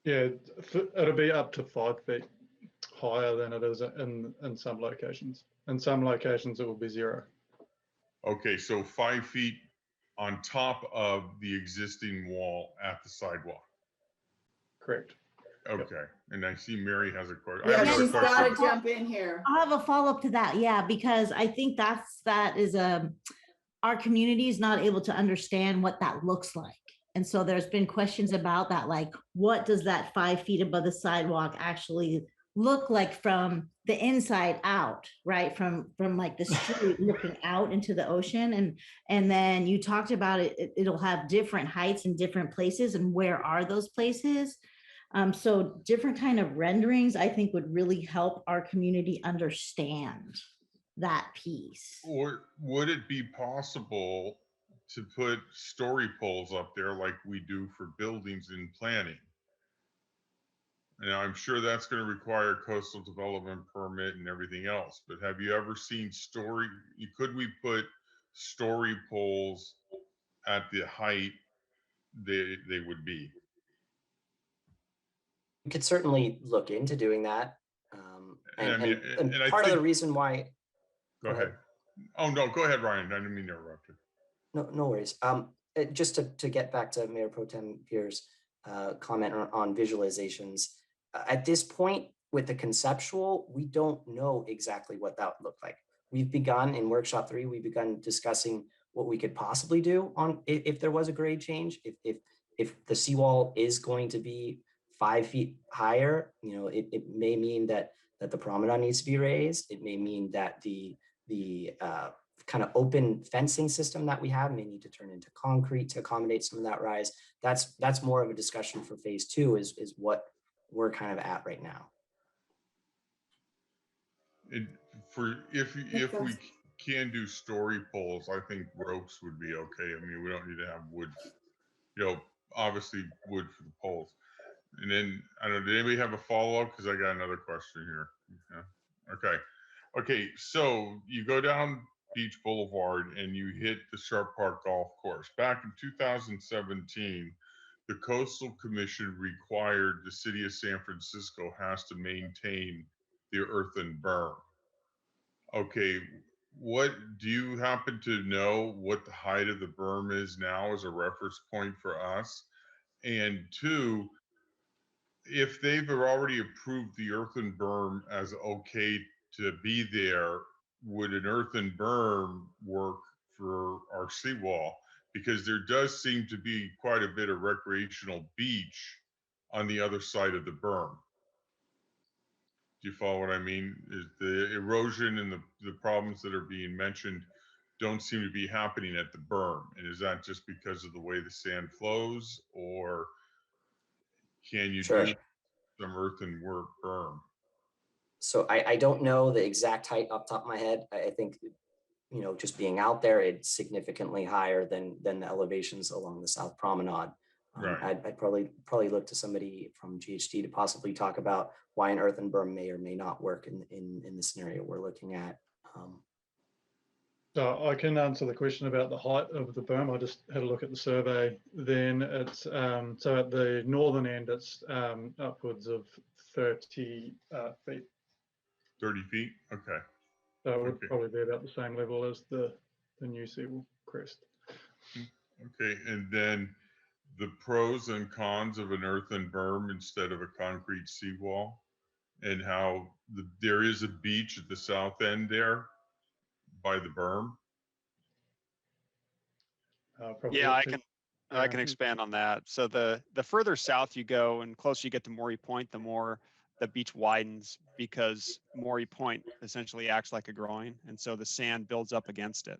Yeah, it'll be up to 5 feet higher than it is in some locations. In some locations, it will be 0. Okay, so 5 feet on top of the existing wall at the sidewalk. Correct. Okay, and I see Mary has a question. Yeah, I have another she's got question. to jump in here. I'll have a follow-up to that. Yeah, because I think that is our community is not able to understand what that looks like. And so there's been questions about that, like, what does that 5 feet above the sidewalk actually look like from the inside out, right? From like the street looking out into the ocean. And then you talked about it'll have different heights in different places, and where are those places? So different kind of renderings, I think, would really help our community understand that piece. Or would it be possible to put story poles up there like we do for buildings in planning? Now, I'm sure that's going to require a coastal development permit and everything else, but have you ever seen could we put story poles at the height they would be? We could certainly look into doing that. And I mean, and I part of think, the reason why. go ahead. Oh, no, go ahead, Ryan. I didn't mean to interrupt you. No worries. Just to get back to Mayor Pro Tem Pierce's comment on visualizations, at this point with the conceptual, we don't know exactly what that would look like. We've begun in workshop 3, we've begun discussing what we could possibly do on if there was a grade change, if the seawall is going to be 5 feet higher, it may mean that the promenade needs to be raised. It may mean that the kind of open fencing system that we have may need to turn into concrete to accommodate some of that rise. That's more of a discussion for phase 2 is what we're kind of at right now. If we can do story poles, I think ropes would be okay. I mean, we don't need to have wood, obviously wood for the poles. And then, I don't know, did anybody have a follow-up? Because I got another question here. Yeah. Okay, so you go down Beach Boulevard and you hit the Sharp Park Golf Course. Back in 2017, the Coastal Commission required the city of San Francisco has to maintain the earthen berm. Okay, what do you happen to know what the height of the berm is now as a reference point for us? And 2, if they've already approved the earthen berm as okay to be there, would an earthen berm work for our seawall? Because there does seem to be quite a bit of recreational beach on the other side of the berm. Do you follow what I mean? Is the erosion and the problems that are being mentioned don't seem to be happening at the berm? And is that just because of the way the sand flows, or can you do some earthen work berm? So I don't know the exact height off the top of my head. I think, just being out there, it's significantly higher than the elevations along the South Promenade. Right. I'd probably look to somebody from GHD to possibly talk about why an earthen berm may or may not work in the scenario we're looking at. So I can answer the question about the height of the berm. I just had a look at the survey. Then it's so at the northern end, it's upwards of 30 feet. 30 feet? Okay. So it would probably be about the same level as the new seawall crest. Okay, and then the pros and cons of an earthen berm instead of a concrete seawall, and how there is a beach at the south end there by the berm. Yeah, I can I can expand on that. So the further south you go and closer you get to Morey Point, the more the beach widens because Morey Point essentially acts like a groin. And so the sand builds up against it.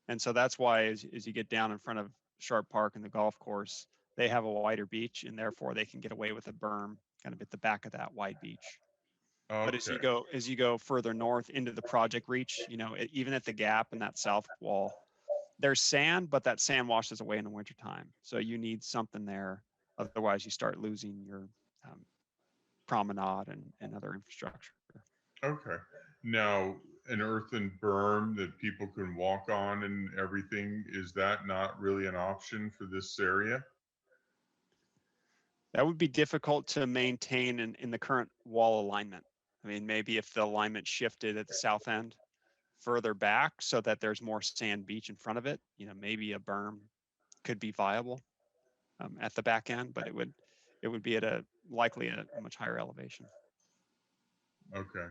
And so that's why as you get down in front of Sharp Park and the golf course, they have a wider beach and therefore they can get away with a berm kind of at the back of that wide beach. Okay. But as you go further north into the project reach, you know, even at the gap in that south wall, there's sand, but that sand washes away in the wintertime. So you need something there. Otherwise, you start losing your promenade and other infrastructure. Okay. Now, an earthen berm that people can walk on and everything, is that not really an option for this area? That would be difficult to maintain in the current wall alignment. I mean, maybe if the alignment shifted at the south end further back so that there's more sand beach in front of it, you know, maybe a berm could be viable at the back end, but it would be at likely a much higher elevation. Okay.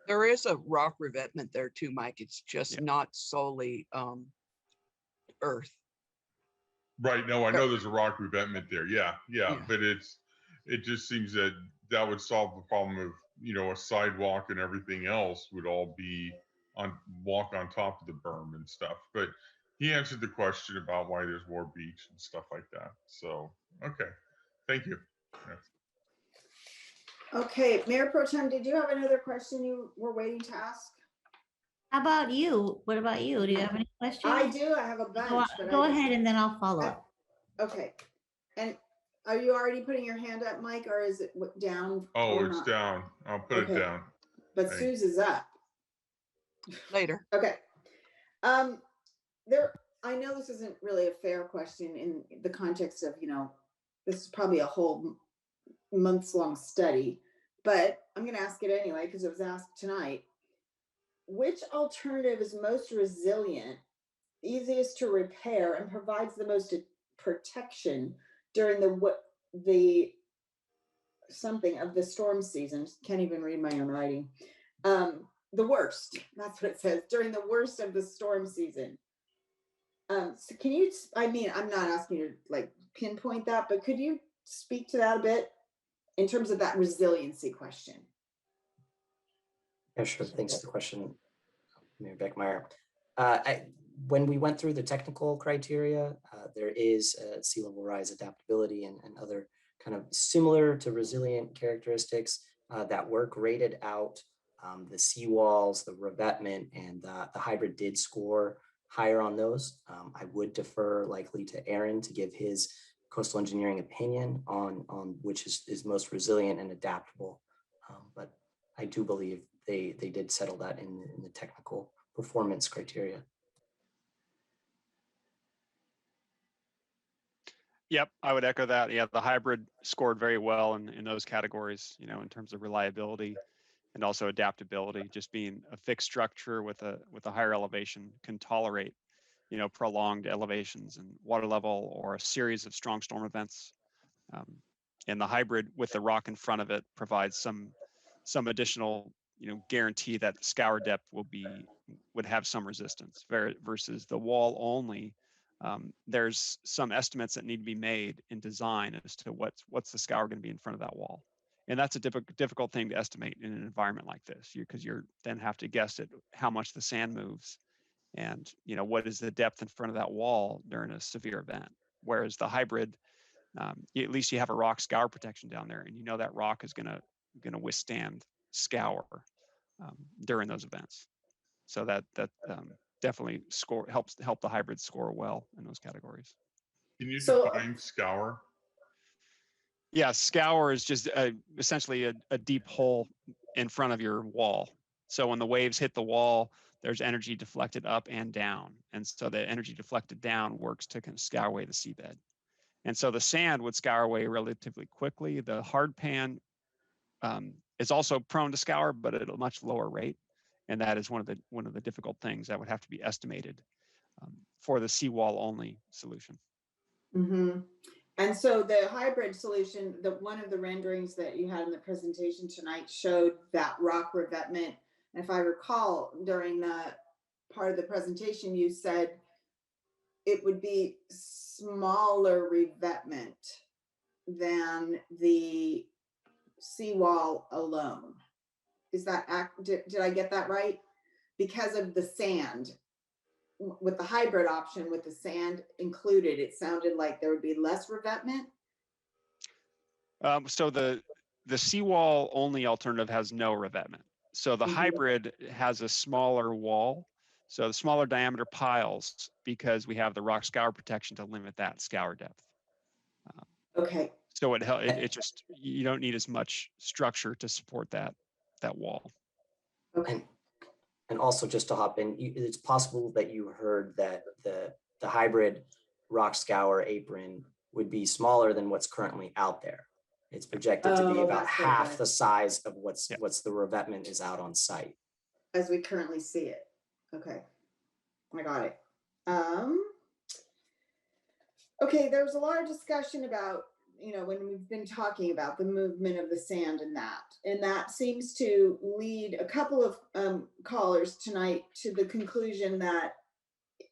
There is a rock revetment there too, Mike. It's just not solely earth. Right. No, I know there's a rock revetment there. Yeah. But it just seems that would solve the problem of, you know, a sidewalk and everything else would all be walk on top of the berm and stuff. But he answered the question about why there's more beach and stuff like that. So, okay. Thank you. Yeah. Okay, Mayor Pro Tem, did you have another question you were waiting to ask? How about you? What about you? Do you have any questions? I do. I have a bunch. Go ahead and then I'll follow up. Okay. And are you already putting your hand up, Mike, or is it down? Oh, it's down. I'll put it down. But Sue's is up. Later. Okay. I know this isn't really a fair question in the context of, you know, this is probably a whole months-long study, but I'm going to ask it anyway because it was asked tonight. Which alternative is most resilient, easiest to repair, and provides the most protection during the something of the storm season? Can't even read my own writing. The worst. That's what it says. During the worst of the storm season. So can you? I mean, I'm not asking you to like pinpoint that, but could you speak to that a bit in terms of that resiliency question? Yeah, sure. Thanks for the question, Mayor Beckmeyer. When we went through the technical criteria, there is sea level rise adaptability and other kind of similar to resilient characteristics that were graded out. The seawalls, the revetment, and the hybrid did score higher on those. I would defer likely to Aaron to give his coastal engineering opinion on which is most resilient and adaptable. But I do believe they did settle that in the technical performance criteria. Yep, I would echo that. Yeah, the hybrid scored very well in those categories, you know, in terms of reliability and also adaptability. Just being a fixed structure with a higher elevation can tolerate, you know, prolonged elevations and water level or a series of strong storm events. And the hybrid with the rock in front of it provides some additional, you know, guarantee that the scour depth would have some resistance versus the wall only. There's some estimates that need to be made in design as to what's the scour going to be in front of that wall. And that's a difficult thing to estimate in an environment like this, because you're then have to guess at how much the sand moves and, you know, what is the depth in front of that wall during a severe event. Whereas the hybrid, at least you have a rock scour protection down there, and you know that rock is going to withstand scour during those events. So that definitely helps the hybrid score well in those categories. Can you define scour? Yeah, scour is just essentially a deep hole in front of your wall. So when the waves hit the wall, there's energy deflected up and down. And so the energy deflected down works to kind of scour away the seabed. And so the sand would scour away relatively quickly. The hard pan is also prone to scour, but at a much lower rate. And that is one of the difficult things that would have to be estimated for the seawall only solution. Mm-hmm. And so the hybrid solution, one of the renderings that you had in the presentation tonight showed that rock revetment. And if I recall, during the part of the presentation, you said it would be smaller revetment than the seawall alone. Is that, did I get that right? Because of the sand, with the hybrid option with the sand included, it sounded like there would be less revetment. So the seawall only alternative has no revetment. So the hybrid has a smaller wall. So the smaller diameter piles, because we have the rock scour protection to limit that scour depth. Okay. So it just, you don't need as much structure to support that wall. Okay. And also, just to hop in, it's possible that you heard that the hybrid rock scour apron would be smaller than what's currently out there. It's projected to be about half the size of what's the revetment is out on site. As we currently see it. Okay, I got it. Okay, there was a lot of discussion about, you know, when we've been talking about the movement of the sand and that seems to lead a couple of callers tonight to the conclusion that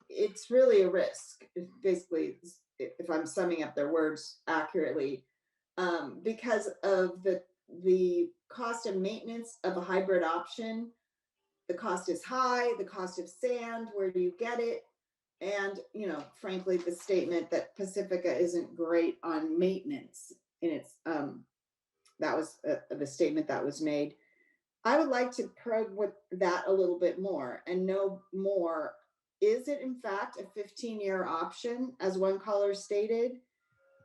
it's really a risk, basically, if I'm summing up their words accurately, because of the cost of maintenance of a hybrid option. The cost is high, the cost of sand, where do you get it? And, you know, frankly, the statement that Pacifica isn't great on maintenance in its, that was the statement that was made. I would like to probe with that a little bit more and know more. Is it in fact a 15-year option, as one caller stated,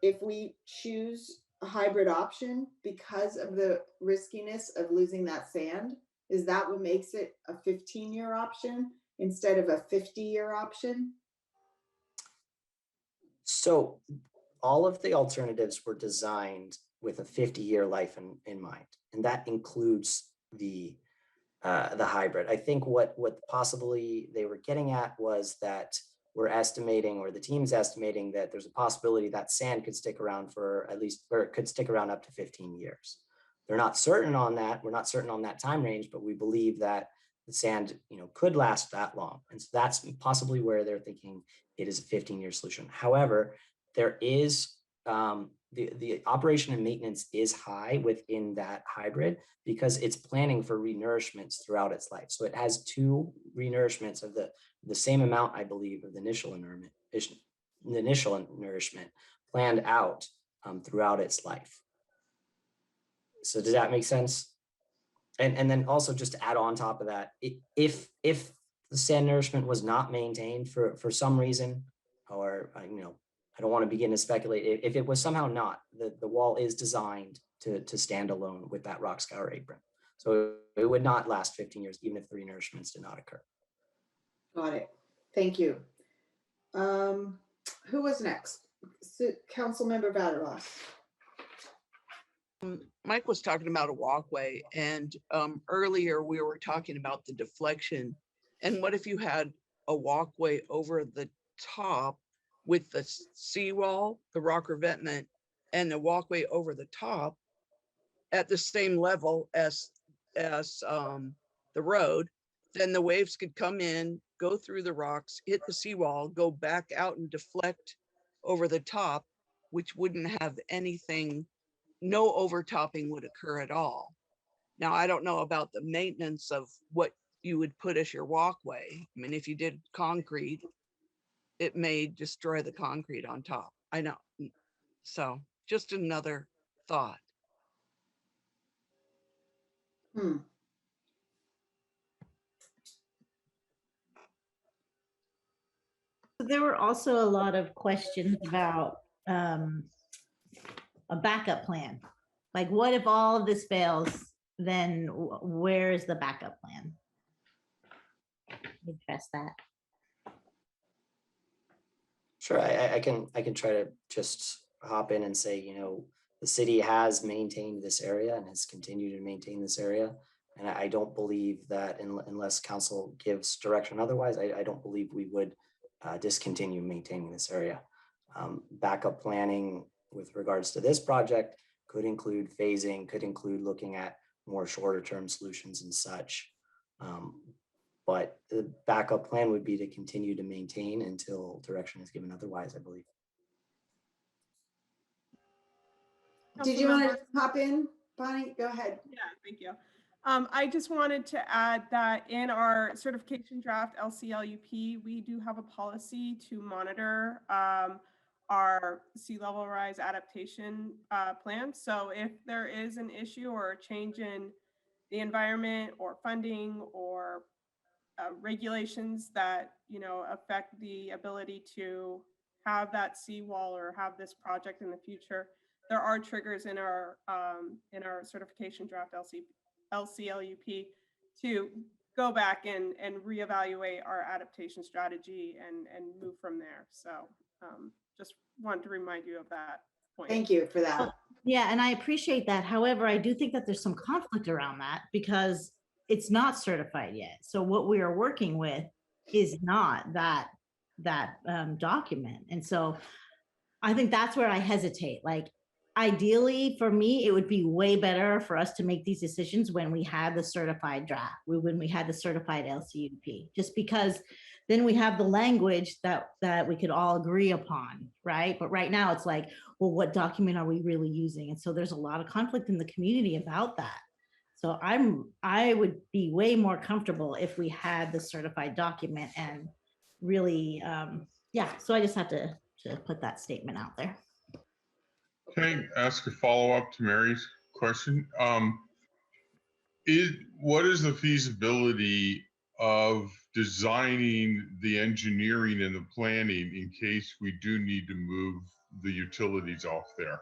if we choose a hybrid option because of the riskiness of losing that sand? Is that what makes it a 15-year option instead of a 50-year option? So all of the alternatives were designed with a 50-year life in mind, and that includes the hybrid. I think what possibly they were getting at was that we're estimating, or the team's estimating, that there's a possibility that sand could stick around for at least, or it could stick around up to 15 years. They're not certain on that. We're not certain on that time range, but we believe that the sand, you know, could last that long. And so that's possibly where they're thinking it is a 15-year solution. However, there is the operation and maintenance is high within that hybrid because it's planning for renourishments throughout its life. So it has 2 renourishments of the same amount, I believe, of the initial nourishment planned out throughout its life. So does that make sense? And then also, just to add on top of that, if the sand nourishment was not maintained for some reason, or you know, I don't want to begin to speculate, if it was somehow not, the wall is designed to stand alone with that rock scour apron. So it would not last 15 years, even if the renourishments did not occur. Got it. Thank you. Who was next? Councilmember Vatterlas. Mike was talking about a walkway, and earlier we were talking about the deflection. And what if you had a walkway over the top with the seawall, the rock revetment, and the walkway over the top at the same level as the road? Then the waves could come in, go through the rocks, hit the seawall, go back out and deflect over the top, which wouldn't have anything. No overtopping would occur at all. Now, I don't know about the maintenance of what you would put as your walkway. I mean, if you did concrete, it may destroy the concrete on top. I know. So just another thought. There were also a lot of questions about a backup plan. Like, what if all of this fails? Then where is the backup plan? Address that. Sure, I can try to just hop in and say, you know, the city has maintained this area and has continued to maintain this area. And I don't believe that unless council gives direction otherwise, I don't believe we would discontinue maintaining this area. Backup planning with regards to this project could include phasing, could include looking at more shorter term solutions and such. But the backup plan would be to continue to maintain until direction is given otherwise, I believe. Did you want to hop in, Bonnie? Go ahead. Yeah, thank you. I just wanted to add that in our certification draft LCLUP, we do have a policy to monitor our sea level rise adaptation plan. So if there is an issue or a change in the environment or funding or regulations that, you know, affect the ability to have that seawall or have this project in the future, there are triggers in our certification draft LCLUP to go back and reevaluate our adaptation strategy and move from there. So just wanted to remind you of that point. Thank you for that. Yeah, and I appreciate that. However, I do think that there's some conflict around that because it's not certified yet. So what we are working with is not that document. And so I think that's where I hesitate. Like, ideally for me, it would be way better for us to make these decisions when we had the certified draft, when we had the certified LCUP, just because then we have the language that we could all agree upon, right? But right now it's like, well, what document are we really using? And so there's a lot of conflict in the community about that. So I would be way more comfortable if we had the certified document and really, yeah. So I just have to put that statement out there. Can I ask a follow-up to Mary's question? What is the feasibility of designing the engineering and the planning in case we do need to move the utilities off there?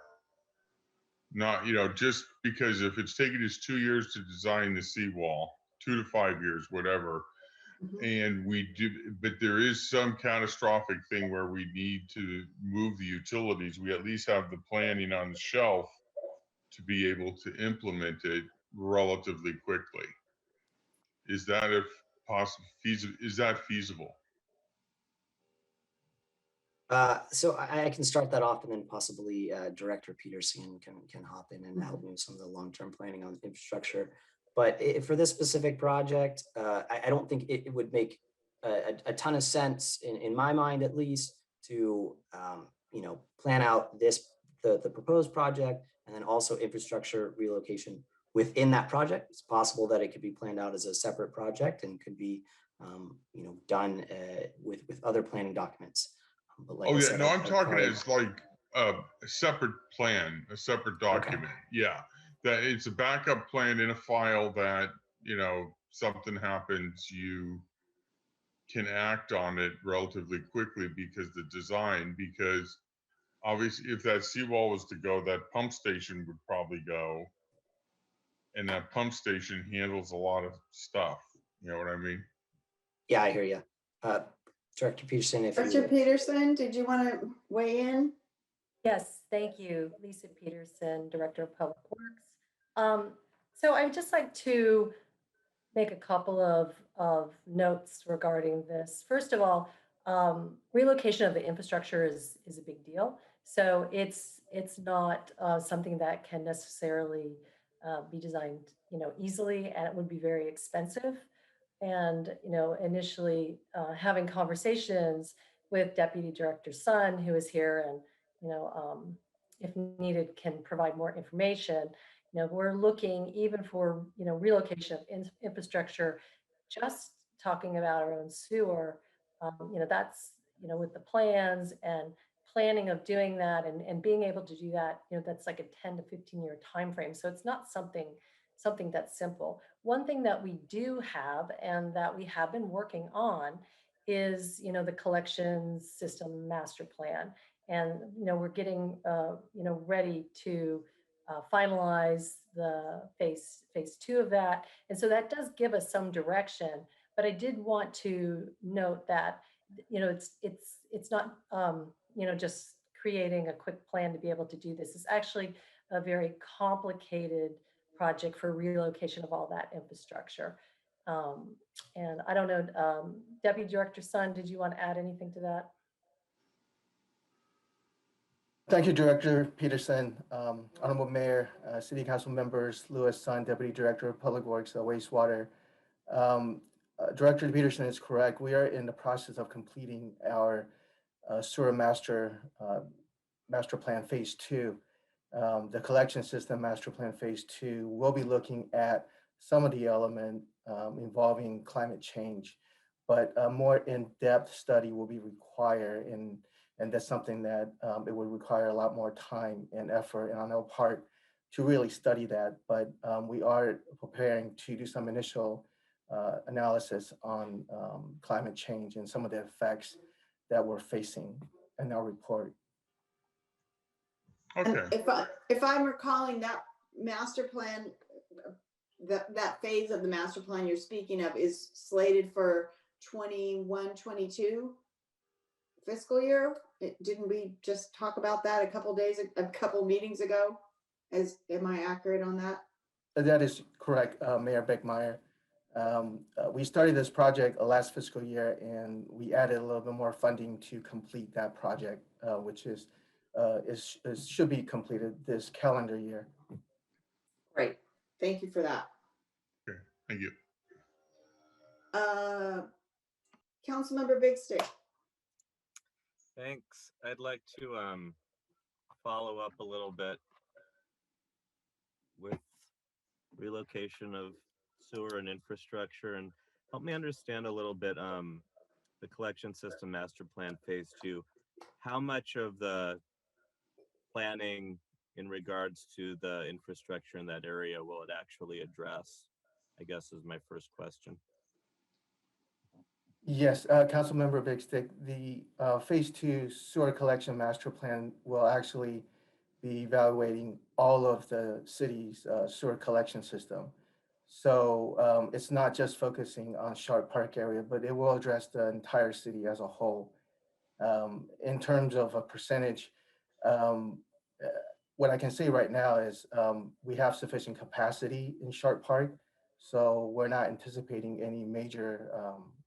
Not, you know, just because if it's taking us 2 years to design the seawall, 2 to 5 years, whatever, and we do, but there is some catastrophic thing where we need to move the utilities, we at least have the planning on the shelf to be able to implement it relatively quickly. Is that is that feasible? So I can start that off, and then possibly Director Peterson can hop in and help me with some of the long-term planning on infrastructure. But for this specific project, I don't think it would make a ton of sense in my mind, at least, to you know, plan out the proposed project and then also infrastructure relocation within that project. It's possible that it could be planned out as a separate project and could be you know, done with other planning documents. But like oh I yeah, said, no, I'm talking as like a separate plan, a separate document. Okay. Yeah, that it's a backup plan in a file that, you know, something happens, you can act on it relatively quickly because the design, because obviously if that seawall was to go, that pump station would probably go, and that pump station handles a lot of stuff. You know what I mean? Yeah, I hear you. Director Peterson, if Director Peterson, did you want to weigh in? Yes, thank you. Lisa Peterson, Director of Public Works. So I would just like to make a couple of notes regarding this. First of all, relocation of the infrastructure is a big deal. So it's not something that can necessarily be designed, you know, easily, and it would be very expensive. And, you know, initially having conversations with Deputy Director Sun, who is here and, you know, if needed, can provide more information. You know, we're looking even for, you know, relocation of infrastructure, just talking about our own sewer, you know, that's, you know, with the plans and planning of doing that and being able to do that, you know, that's like a 10 to 15 year time frame. So it's not something that's simple. One thing that we do have and that we have been working on is, you know, the collections system master plan. And, you know, we're getting, you know, ready to finalize the phase 2 of that. And so that does give us some direction, but I did want to note that, you know, it's not, you know, just creating a quick plan to be able to do this. It's actually a very complicated project for relocation of all that infrastructure. And I don't know, Deputy Director Sun, did you want to add anything to that? Thank you, Director Peterson, Honorable Mayor, City Council members, Lewis Sun, Deputy Director of Public Works, Wastewater. Director Peterson is correct. We are in the process of completing our sewer master plan phase 2. The collection system master plan phase 2 will be looking at some of the element involving climate change, but a more in-depth study will be required, and that's something that it would require a lot more time and effort on our part to really study that. But we are preparing to do some initial analysis on climate change and some of the effects that we're facing in our report. And if I'm recalling that master plan, that phase of the master plan you're speaking of is slated for 21-22 fiscal year. Didn't we just talk about that a couple meetings ago? Am I accurate on that? That is correct, Mayor Beckmeyer. We started this project last fiscal year, and we added a little bit more funding to complete that project, which should be completed this calendar year. Great, thank you for that. Okay, thank you. Councilmember Big Stick. Thanks. I'd like to follow up a little bit with relocation of sewer and infrastructure, and help me understand a little bit the collection system master plan phase 2. How much of the planning in regards to the infrastructure in that area will it actually address, I guess, is my first question. Yes, Councilmember Big Stick, the phase 2 sewer collection master plan will actually be evaluating all of the city's sewer collection system. So it's not just focusing on Sharp Park area, but it will address the entire city as a whole. In terms of a percentage, what I can say right now is we have sufficient capacity in Sharp Park, so we're not anticipating any major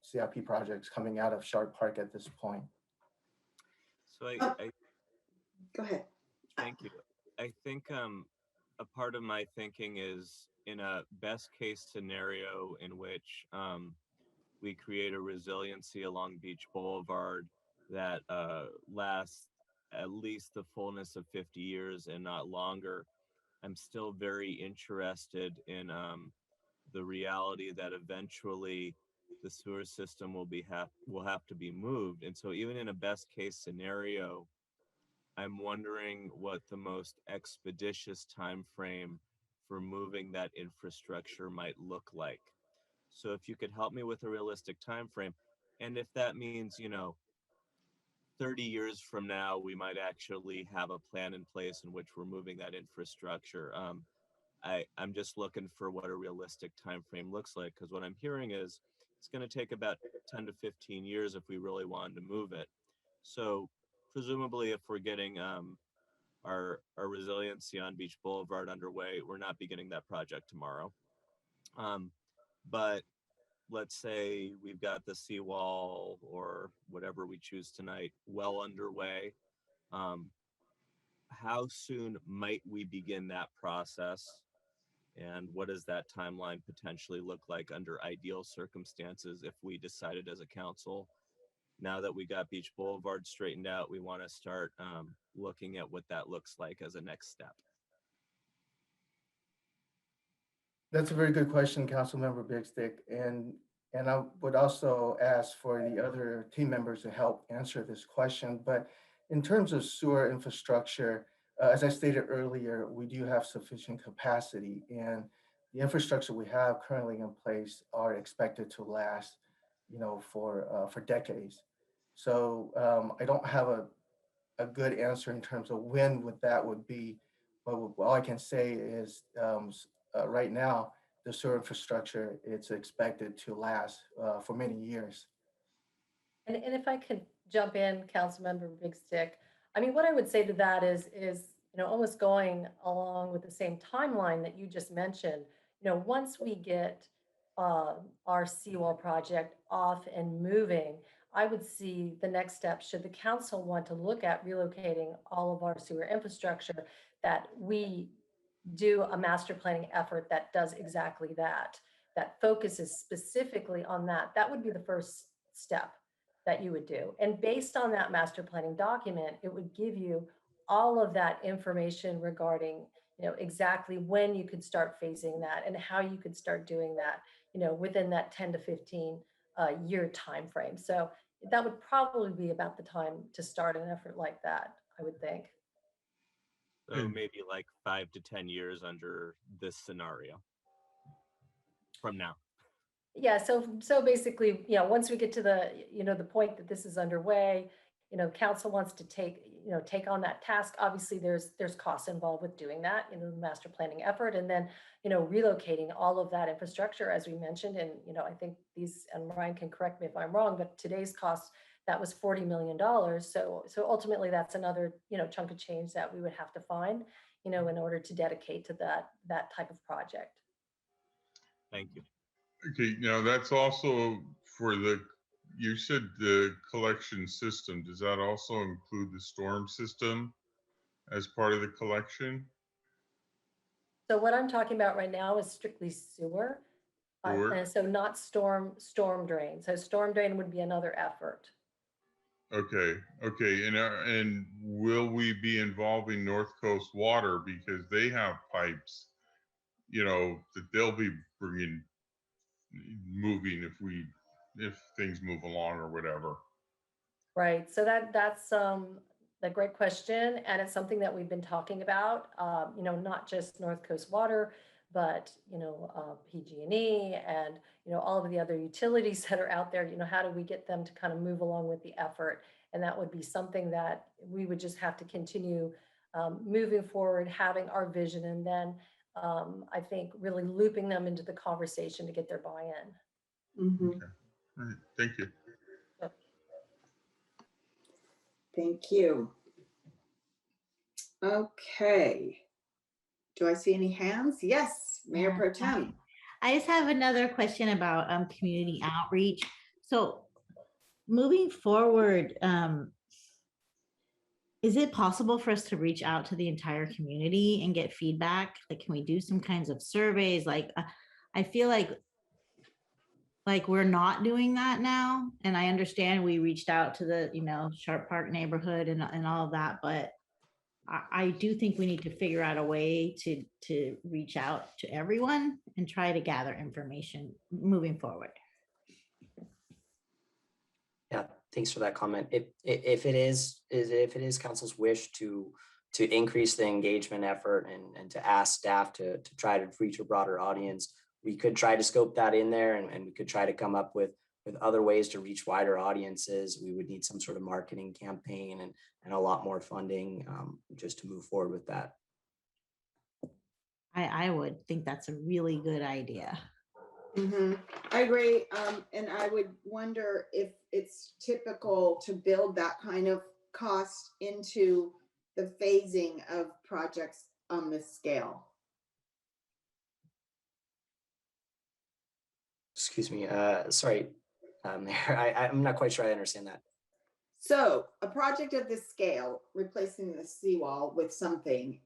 CIP projects coming out of Sharp Park at this point. So go ahead. Thank you. I think a part of my thinking is in a best case scenario in which we create a resiliency along Beach Boulevard that lasts at least the fullness of 50 years and not longer. I'm still very interested in the reality that eventually the sewer system will have to be moved. And so even in a best case scenario, I'm wondering what the most expeditious time frame for moving that infrastructure might look like. So if you could help me with a realistic time frame, and if that means, 30 years from now, we might actually have a plan in place in which we're moving that infrastructure. I'm just looking for what a realistic time frame looks like, because what I'm hearing is it's going to take about 10 to 15 years if we really wanted to move it. So presumably if we're getting our resiliency on Beach Boulevard underway, we're not beginning that project tomorrow. But let's say we've got the seawall or whatever we choose tonight well underway. How soon might we begin that process? And what does that timeline potentially look like under ideal circumstances if we decided as a council, now that we got Beach Boulevard straightened out, we want to start looking at what that looks like as a next step? That's a very good question, Councilmember Big Stick. And I would also ask for the other team members to help answer this question. But in terms of sewer infrastructure, as I stated earlier, we do have sufficient capacity, and the infrastructure we have currently in place are expected to last, for decades. So I don't have a good answer in terms of when that would be, but all I can say is right now, the sewer infrastructure, it's expected to last for many years. And if I could jump in, Councilmember Big Stick, I mean, what I would say to that is almost going along with the same timeline that you just mentioned. Once we get our seawall project off and moving, I would see the next step, should the council want to look at relocating all of our sewer infrastructure, that we do a master planning effort that does exactly that. that focuses specifically on that, that would be the first step that you would do. And based on that master planning document, it would give you all of that information regarding, exactly when you could start phasing that and how you could start doing that, within that 10 to 15 year time frame. So that would probably be about the time to start an effort like that, I would think. So maybe like 5 to 10 years under this scenario from now. Yeah, so basically, once we get to the, the point that this is underway, council wants to take on that task. Obviously, there's costs involved with doing that, the master planning effort, and then, relocating all of that infrastructure, as we mentioned. And, I think and Ryan can correct me if I'm wrong, but today's cost, that was $40 million. So ultimately, that's another, chunk of change that we would have to find, in order to dedicate to that type of project. Thank you. Okay, now that's also for you said the collection system. Does that also include the storm system as part of the collection? So what I'm talking about right now is strictly sewer. And so not storm drain. So storm drain would be another effort. Okay, and will we be involving North Coast Water because they have pipes, that they'll be moving if things move along or whatever? Right. So that's a great question, and it's something that we've been talking about. Not just North Coast Water, but PG&E and all of the other utilities that are out there. How do we get them to kind of move along with the effort? And that would be something that we would just have to continue moving forward, having our vision, and then I think really looping them into the conversation to get their buy-in. Mm-hmm. Okay. All right. Thank you. Yep. Thank you. Okay. Do I see any hands? Yes, Mayor Pro Tem. I just have another question about community outreach. So moving forward, is it possible for us to reach out to the entire community and get feedback? Like, can we do some kinds of surveys? Like, I feel like we're not doing that now. And I understand we reached out to the, Sharp Park neighborhood and all of that, but I do think we need to figure out a way to reach out to everyone and try to gather information moving forward. Yeah, thanks for that comment. If it is council's wish to increase the engagement effort and to ask staff to try to reach a broader audience, we could try to scope that in there, and we could try to come up with other ways to reach wider audiences. We would need some sort of marketing campaign and a lot more funding just to move forward with that. I would think that's a really good idea. Mm-hmm. I agree. And I would wonder if it's typical to build that kind of cost into the phasing of projects on this scale. Excuse me, sorry, Mayor, I'm not quite sure I understand that. So a project of this scale, replacing the seawall with something,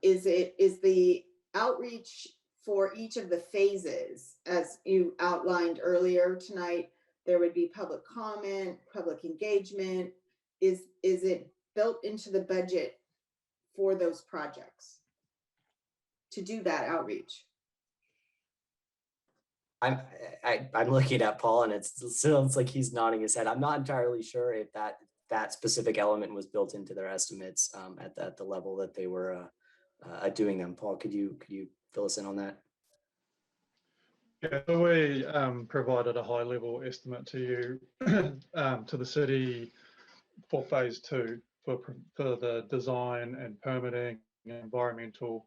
is the outreach for each of the phases, as you outlined earlier tonight, there would be public comment, public engagement. Is it built into the budget for those projects to do that outreach? I'm looking at Paul, and it sounds like he's nodding his head. I'm not entirely sure if that specific element was built into their estimates at the level that they were doing them. Paul, could you fill us in on that? Yeah, so we provided a high-level estimate to you, to the city for phase 2 for the design and permitting and environmental.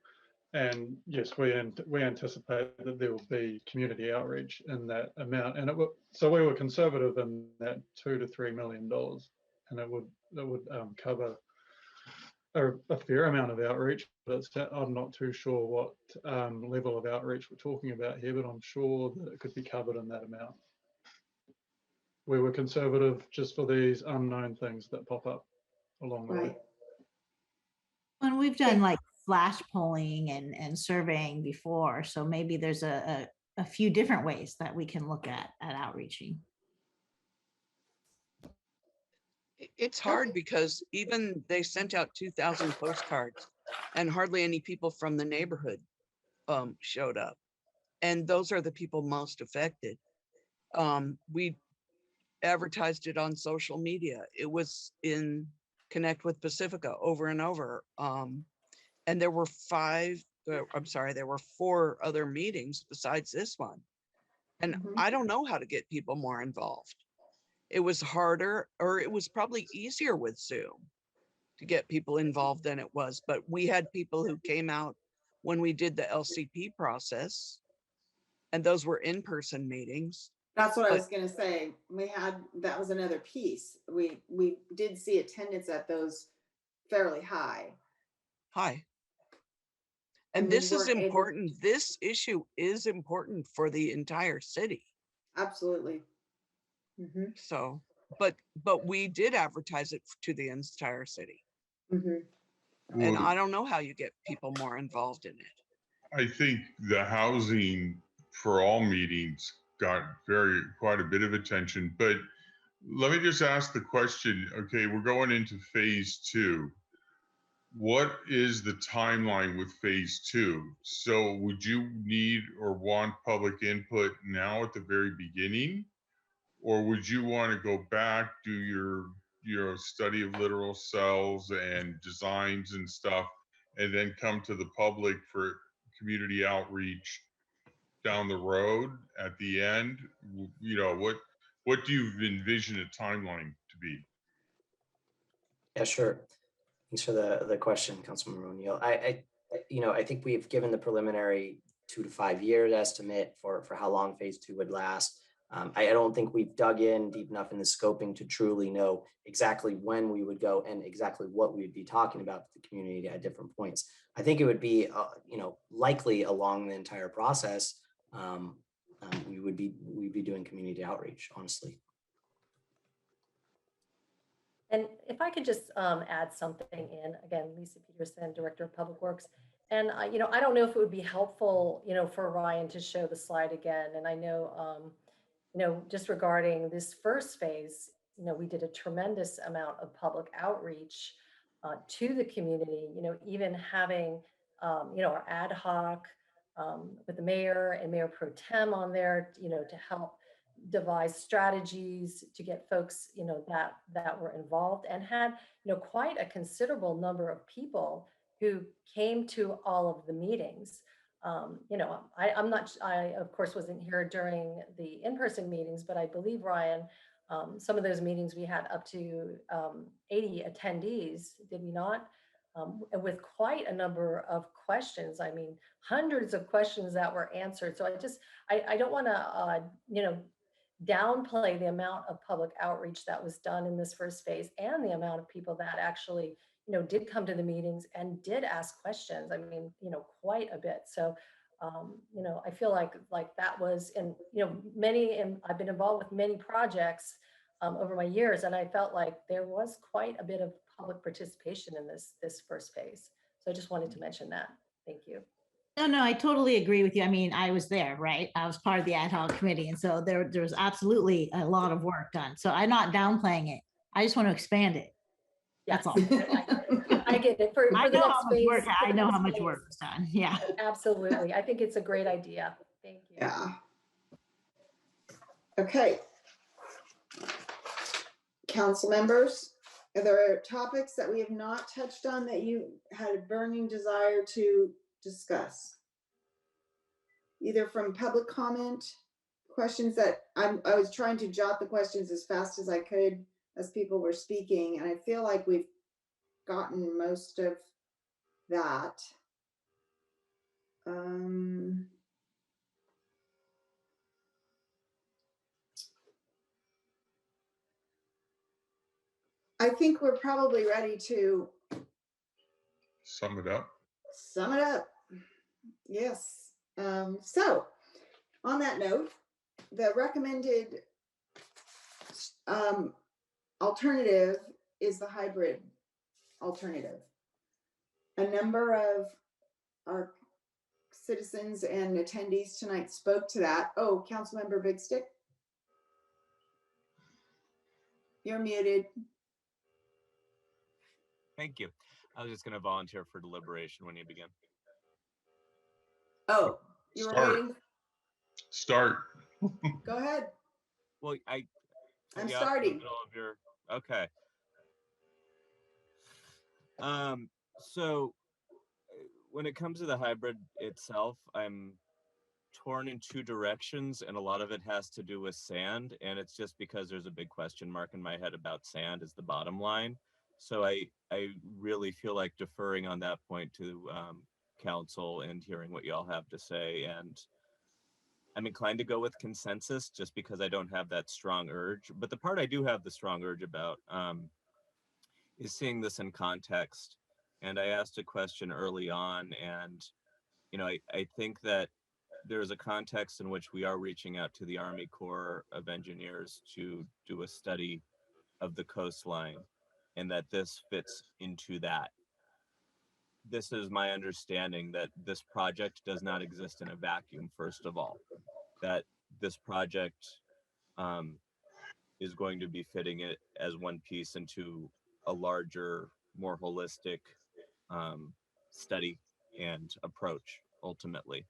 And yes, we anticipate that there will be community outreach in that amount. And so we were conservative in that $2 to $3 million, and it would cover a fair amount of outreach. But I'm not too sure what level of outreach we're talking about here, but I'm sure that it could be covered in that amount. We were conservative just for these unknown things that pop up along the way. And we've done like flash polling and surveying before, so maybe there's a a few different ways that we can look at outreaching. It's hard because even they sent out 2,000 postcards and hardly any people from the neighborhood showed up. And those are the people most affected. We advertised it on social media. It was in Connect with Pacifica over and over. And there were there were 4 other meetings besides this one. And I don't know how to get people more involved. It was harder, or it was probably easier with Zoom to get people involved than it was. But we had people who came out when we did the LCP process, and those were in-person meetings. That's what I was going to say. That was another piece. We did see attendance at those fairly high. And this is important. This issue is important for the entire city. Absolutely. So, but we did advertise it to the entire city. And I don't know how you get people more involved in it. I think the housing for all meetings got quite a bit of attention, but let me just ask the question. Okay, we're going into phase 2. What is the timeline with phase 2? So would you need or want public input now at the very beginning? Or would you want to go back, do your study of literal cells and designs and stuff, and then come to the public for community outreach down the road at the end? You know, what do you envision a timeline to be? Yeah, sure. Thanks for the question, Councilman O'Neill. I think we've given the preliminary 2 to 5 year estimate for how long phase 2 would last. I don't think we've dug in deep enough in the scoping to truly know exactly when we would go and exactly what we'd be talking about to the community at different points. I think it would be, likely along the entire process, we'd be doing community outreach, honestly. And if I could just add something in, again, Lisa Peterson, Director of Public Works. And, I don't know if it would be helpful, for Ryan to show the slide again. And I know, just regarding this first phase, we did a tremendous amount of public outreach to the community, even having, our ad hoc with the mayor and Mayor Pro Tem on there, to help devise strategies to get folks, that were involved, and had, quite a considerable number of people who came to all of the meetings. I of course wasn't here during the in-person meetings, but I believe, Ryan, some of those meetings we had up to 80 attendees, did we not? With quite a number of questions. I mean, hundreds of questions that were answered. So I don't want to, downplay the amount of public outreach that was done in this first phase, and the amount of people that actually, did come to the meetings and did ask questions. I mean, quite a bit. So, I feel like that was, and, and I've been involved with many projects over my years, and I felt like there was quite a bit of public participation in this first phase. So I just wanted to mention that. Thank you. No, I totally agree with you. I mean, I was there, right? I was part of the ad hoc committee. And so there was absolutely a lot of work done. So I'm not downplaying it. I just want to expand it. That's all. I get it. For I the know next how much phase, work, I know how much work was done. Yeah. Absolutely. I think it's a great idea. Thank you. Yeah. Okay. Council members, are there topics that we have not touched on that you had a burning desire to discuss? Either from public comment, questions that I was trying to jot the questions as fast as I could as people were speaking, and I feel like we've gotten most of that. I think we're probably ready to sum it up. Yes. So on that note, the recommended alternative is the hybrid alternative. A number of our citizens and attendees tonight spoke to that. Oh, Councilmember Big Stick. You're muted. Thank you. I was just going to volunteer for deliberation when you begin. Oh, you were waiting. Start. Go ahead. Well, I'm yeah, starting. Okay. So when it comes to the hybrid itself, I'm torn in two directions, and a lot of it has to do with sand, and it's just because there's a big question mark in my head about sand is the bottom line. So I really feel like deferring on that point to council and hearing what y'all have to say. And I'm inclined to go with consensus just because I don't have that strong urge. But the part I do have the strong urge about is seeing this in context. And I asked a question early on, and I think that there's a context in which we are reaching out to the Army Corps of Engineers to do a study of the coastline, and that this fits into that. This is my understanding that this project does not exist in a vacuum, first of all, that this project is going to be fitting it as one piece into a larger, more holistic study and approach ultimately.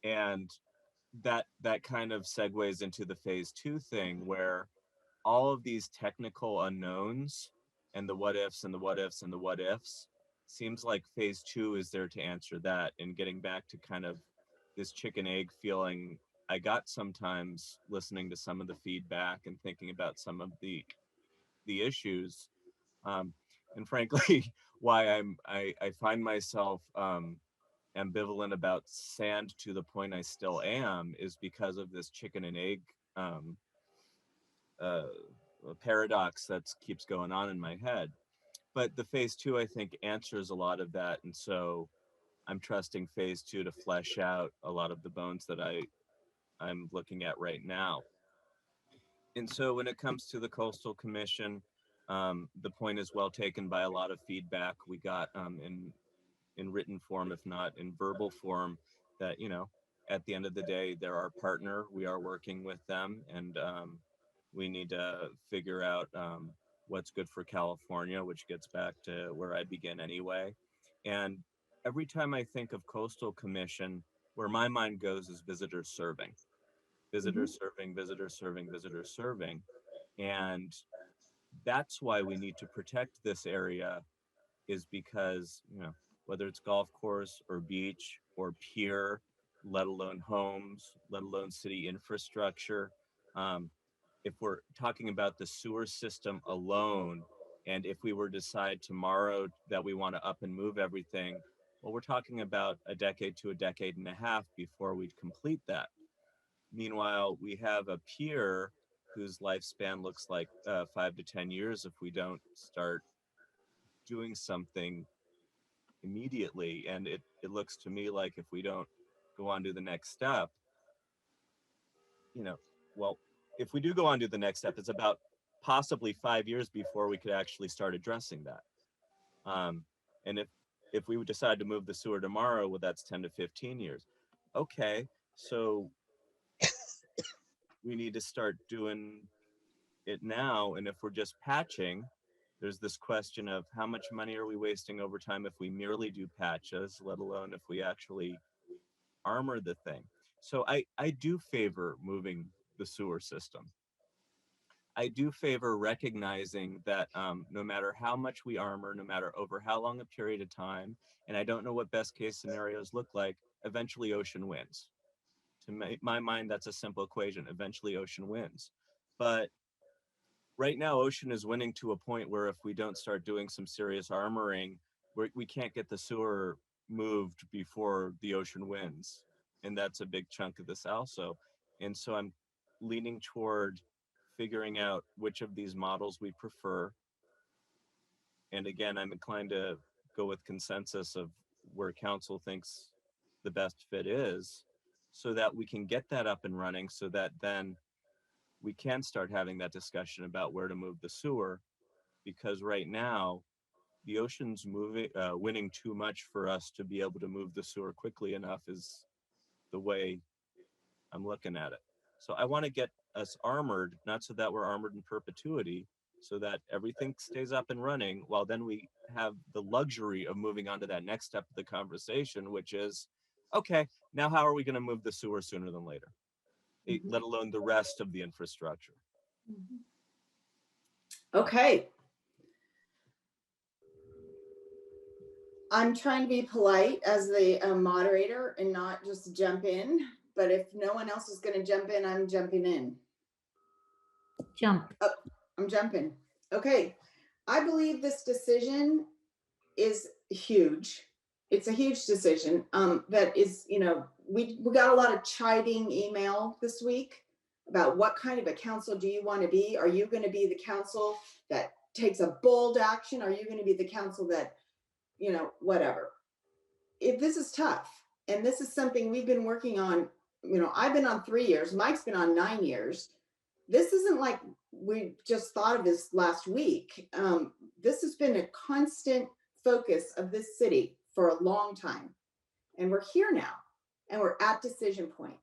And that kind of segues into the phase 2 thing, where all of these technical unknowns and the what ifs and the what ifs and the what ifs seems like phase 2 is there to answer that. And getting back to kind of this chicken egg feeling I got sometimes listening to some of the feedback and thinking about some of the issues, and frankly why I find myself ambivalent about sand to the point I still am, is because of this chicken and egg paradox that keeps going on in my head. But the phase 2, I think, answers a lot of that. And so I'm trusting phase 2 to flesh out a lot of the bones that I'm looking at right now. And so when it comes to the Coastal Commission, the point is well taken by a lot of feedback we got in written form, if not in verbal form, that, at the end of the day, they're our partner. We are working with them, and we need to figure out what's good for California, which gets back to where I begin anyway. And every time I think of Coastal Commission, where my mind goes is visitors serving, visitors serving, visitors serving, visitors serving. And that's why we need to protect this area, is because, whether it's golf course or beach or pier, let alone homes, let alone city infrastructure. If we're talking about the sewer system alone, and if we were to decide tomorrow that we want to up and move everything, well, we're talking about a decade to a decade and a half before we'd complete that. Meanwhile, we have a pier whose lifespan looks like 5 to 10 years if we don't start doing something immediately. And it looks to me like if we don't go on to the next step, well, if we do go on to the next step, it's about possibly 5 years before we could actually start addressing that. And if we would decide to move the sewer tomorrow, well, that's 10 to 15 years. Okay, so we need to start doing it now. And if we're just patching, there's this question of how much money are we wasting over time if we merely do patches, let alone if we actually armor the thing. So I do favor moving the sewer system. I do favor recognizing that no matter how much we armor, no matter over how long a period of time, and I don't know what best case scenarios look like, eventually ocean wins. To my mind, that's a simple equation. Eventually ocean wins. But right now, ocean is winning to a point where if we don't start doing some serious armoring, we can't get the sewer moved before the ocean wins. And that's a big chunk of this also. And so I'm leaning toward figuring out which of these models we prefer. And again, I'm inclined to go with consensus of where council thinks the best fit is, so that we can get that up and running, so that then we can start having that discussion about where to move the sewer. Because right now, the ocean's moving, winning too much for us to be able to move the sewer quickly enough is the way I'm looking at it. So I want to get us armored, not so that we're armored in perpetuity, so that everything stays up and running, while then we have the luxury of moving on to that next step of the conversation, which is, okay, now how are we going to move the sewer sooner than later? Let alone the rest of the infrastructure. Okay. I'm trying to be polite as the moderator and not just jump in, but if no one else is going to jump in, I'm jumping in. Jump. Oh, I'm jumping. Okay. I believe this decision is huge. It's a huge decision that is, you know, we got a lot of chiding email this week about what kind of a council do you want to be? Are you going to be the council that takes a bold action? Are you going to be the council that, you know, whatever? If this is tough, and this is something we've been working on, you know, I've been on 3 years, Mike's been on 9 years. This isn't like we just thought of this last week. This has been a constant focus of this city for a long time. And we're here now, and we're at decision point.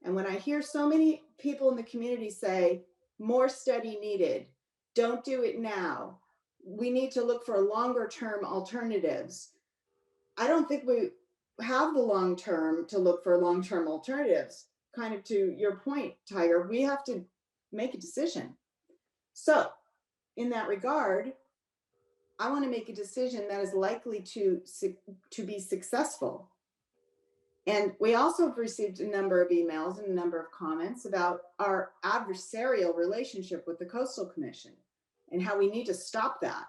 And when I hear so many people in the community say, more study needed, don't do it now, we need to look for longer term alternatives. I don't think we have the long term to look for long term alternatives. Kind of to your point, Tiger, we have to make a decision. So in that regard, I want to make a decision that is likely to be successful. And we also have received a number of emails and a number of comments about our adversarial relationship with the Coastal Commission and how we need to stop that.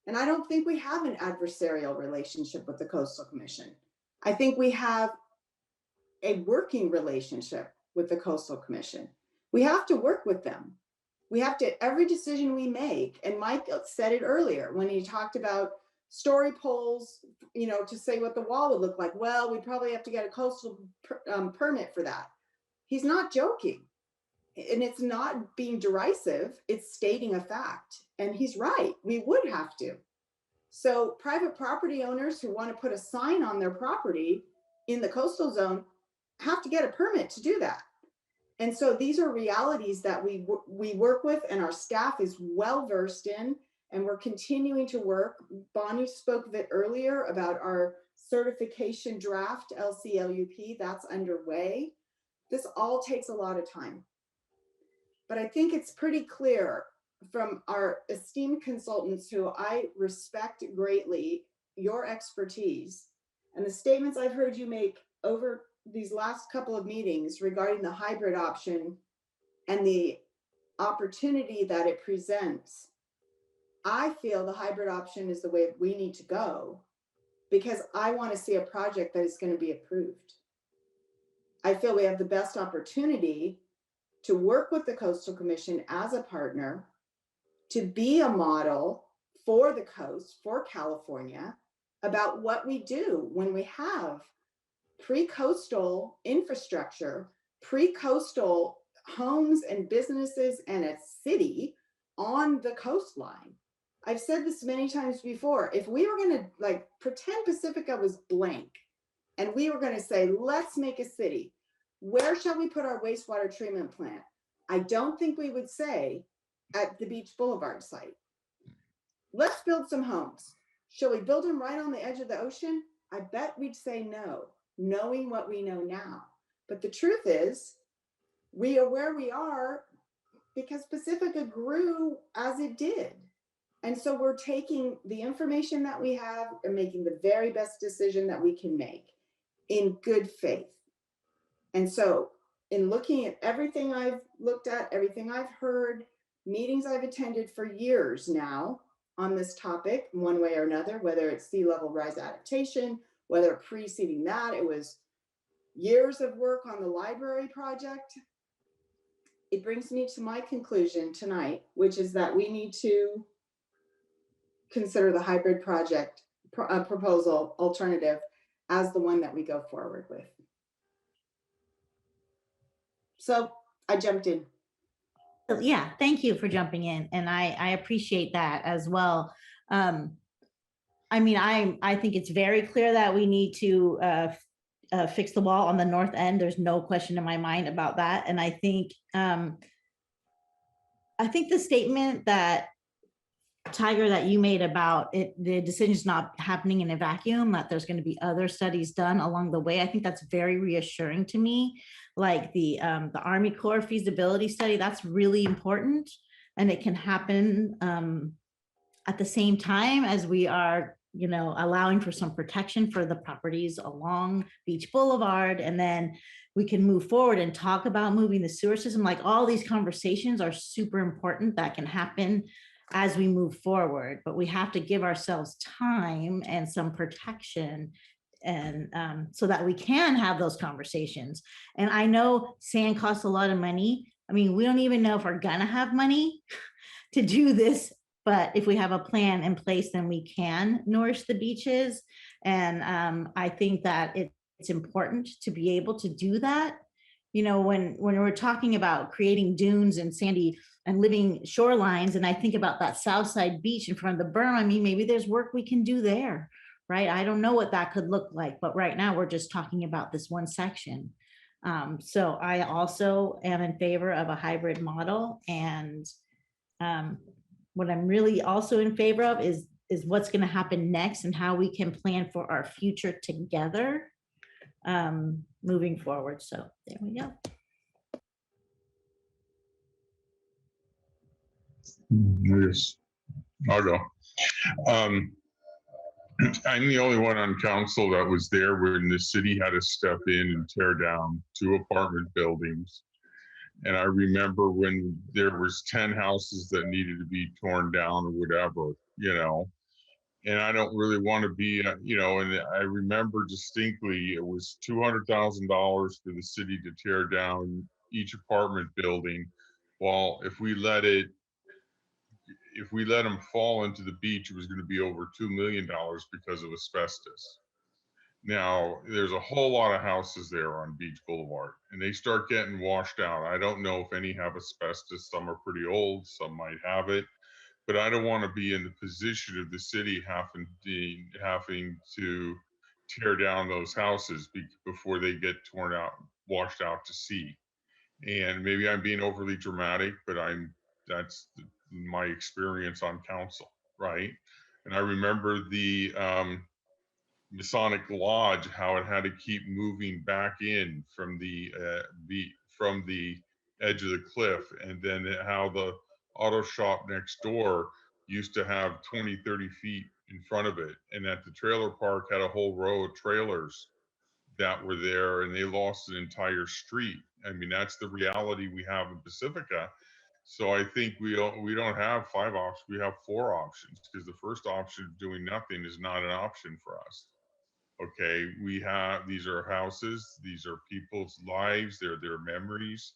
And I don't think we have an adversarial relationship with the Coastal Commission. I think we have a working relationship with the Coastal Commission. We have to work with them. We have to, every decision we make, and Mike said it earlier when he talked about story poles, you know, to say what the wall would look like. Well, we probably have to get a coastal permit for that. He's not joking. And it's not being derisive, it's stating a fact. And he's right, we would have to. So private property owners who want to put a sign on their property in the coastal zone have to get a permit to do that. And so these are realities that we work with, and our staff is well versed in, and we're continuing to work. Bonnie spoke a bit earlier about our certification draft, LCLUP, that's underway. This all takes a lot of time. But I think it's pretty clear from our esteemed consultants, who I respect greatly, your expertise and the statements I've heard you make over these last couple of meetings regarding the hybrid option and the opportunity that it presents. I feel the hybrid option is the way we need to go, because I want to see a project that is going to be approved. I feel we have the best opportunity to work with the Coastal Commission as a partner, to be a model for the coast, for California, about what we do when we have pre-coastal infrastructure, pre-coastal homes and businesses and a city on the coastline. I've said this many times before. If we were going to like pretend Pacifica was blank and we were going to say, let's make a city, where shall we put our wastewater treatment plant? I don't think we would say at the Beach Boulevard site. Let's build some homes. Shall we build them right on the edge of the ocean? I bet we'd say no, knowing what we know now. But the truth is, we are where we are because Pacifica grew as it did. And so we're taking the information that we have and making the very best decision that we can make in good faith. And so in looking at everything I've looked at, everything I've heard, meetings I've attended for years now on this topic, one way or another, whether it's sea level rise adaptation, whether preceding that, it was years of work on the library project. It brings me to my conclusion tonight, which is that we need to consider the hybrid project proposal alternative as the one that we go forward with. So I jumped in. Yeah, thank you for jumping in. And I appreciate that as well. I mean, I think it's very clear that we need to fix the wall on the north end. There's no question in my mind about that. And I think the statement that Tiger, that you made about it, the decision's not happening in a vacuum, that there's going to be other studies done along the way. I think that's very reassuring to me. Like the Army Corps feasibility study, that's really important, and it can happen at the same time as we are, you know, allowing for some protection for the properties along Beach Boulevard, and then we can move forward and talk about moving the sewer system. Like, all these conversations are super important that can happen as we move forward, but we have to give ourselves time and some protection, and so that we can have those conversations. And I know sand costs a lot of money. I mean, we don't even know if we're gonna have money to do this, but if we have a plan in place, then we can nourish the beaches. And I think that it's important to be able to do that. You know, when we're talking about creating dunes and sandy and living shorelines, and I think about that south side beach in front of the berm, I mean, maybe there's work we can do there, right? I don't know what that could look like, but right now we're just talking about this one section. So I also am in favor of a hybrid model. And what I'm really also in favor of is what's going to happen next and how we can plan for our future together moving forward. So there we go. Yes, I'll go. I'm the only one on council that was there when the city had to step in and tear down 2 apartment buildings. And I remember when there was 10 houses that needed to be torn down or whatever, you know. And I don't really want to be, you know, and I remember distinctly it was $200,000 for the city to tear down each apartment building. While if we let them fall into the beach, it was going to be over $2 million because of asbestos. Now, there's a whole lot of houses there on Beach Boulevard, and they start getting washed out. I don't know if any have asbestos. Some are pretty old, some might have it. But I don't want to be in the position of the city having to tear down those houses before they get torn out, washed out to sea. And maybe I'm being overly dramatic, but that's my experience on council, right? And I remember the Masonic Lodge, how it had to keep moving back in from the edge of the cliff, and then how the auto shop next door used to have 20, 30 feet in front of it, and that the trailer park had a whole row of trailers that were there, and they lost an entire street. I mean, that's the reality we have in Pacifica. So I think we don't have 5 options, we have 4 options, because the first option of doing nothing is not an option for us. Okay, these are houses, these are people's lives, they're their memories,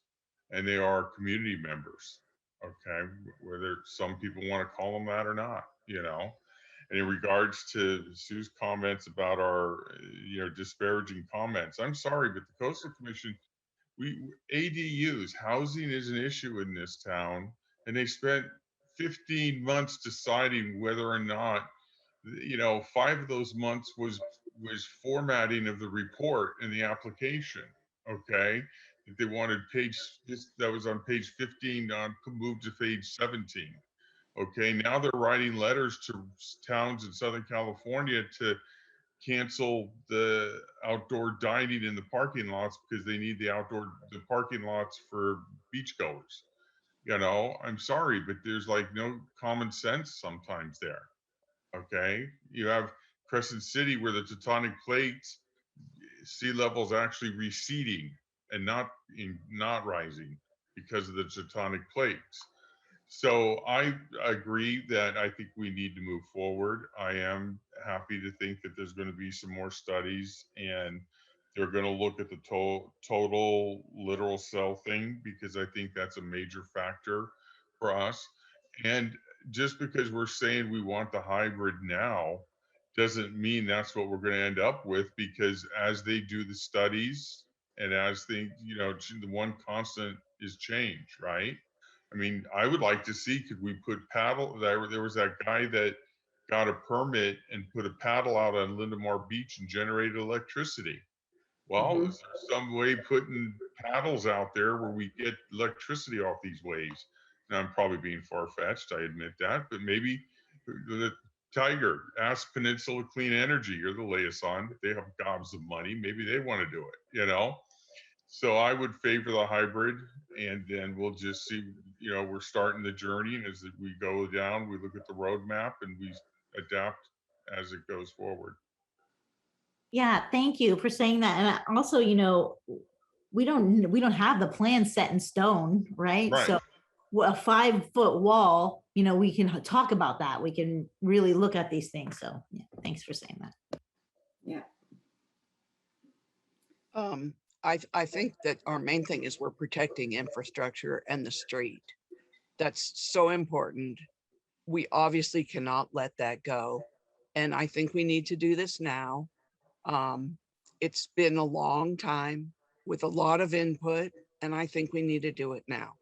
and they are community members. Okay, whether some people want to call them that or not, you know. And in regards to Sue's comments about our, you know, disparaging comments, I'm sorry, but the Coastal Commission, ADUs, housing is an issue in this town, and they spent 15 months deciding whether or not, you know, 5 of those months was formatting of the report and the application. Okay, if they wanted that was on page 15, moved to page 17. Okay, now they're writing letters to towns in Southern California to cancel the outdoor dining in the parking lots because they need the parking lots for beachgoers. You know, I'm sorry, but there's like no common sense sometimes there. Okay, you have Crescent City where the tectonic plates, sea level is actually receding and not rising because of the tectonic plates. So I agree that I think we need to move forward. I am happy to think that there's going to be some more studies, and they're going to look at the total literal cell thing, because I think that's a major factor for us. And just because we're saying we want the hybrid now doesn't mean that's what we're going to end up with, because as they do the studies and as they, you know, the one constant is change, right? I mean, I would like to see, could we put paddle, there was that guy that got a permit and put a paddle out on Lindemar Beach and generated electricity. Well, is there some way putting paddles out there where we get electricity off these waves? Now, I'm probably being far-fetched, I admit that, but maybe the Tiger, ask Peninsula Clean Energy, you're the liaison, they have gobs of money, maybe they want to do it, you know? So I would favor the hybrid, and then we'll just see, you know, we're starting the journey, and as we go down, we look at the roadmap and we adapt as it goes forward. Yeah, thank you for saying that. And also, you know, we don't have the plan set in stone, right? Right. So a 5-foot wall, you know, we can talk about that. We can really look at these things. So yeah, thanks for saying that. Yeah. I think that our main thing is we're protecting infrastructure and the street. That's so important. We obviously cannot let that go. And I think we need to do this now. It's been a long time with a lot of input, and I think we need to do it now.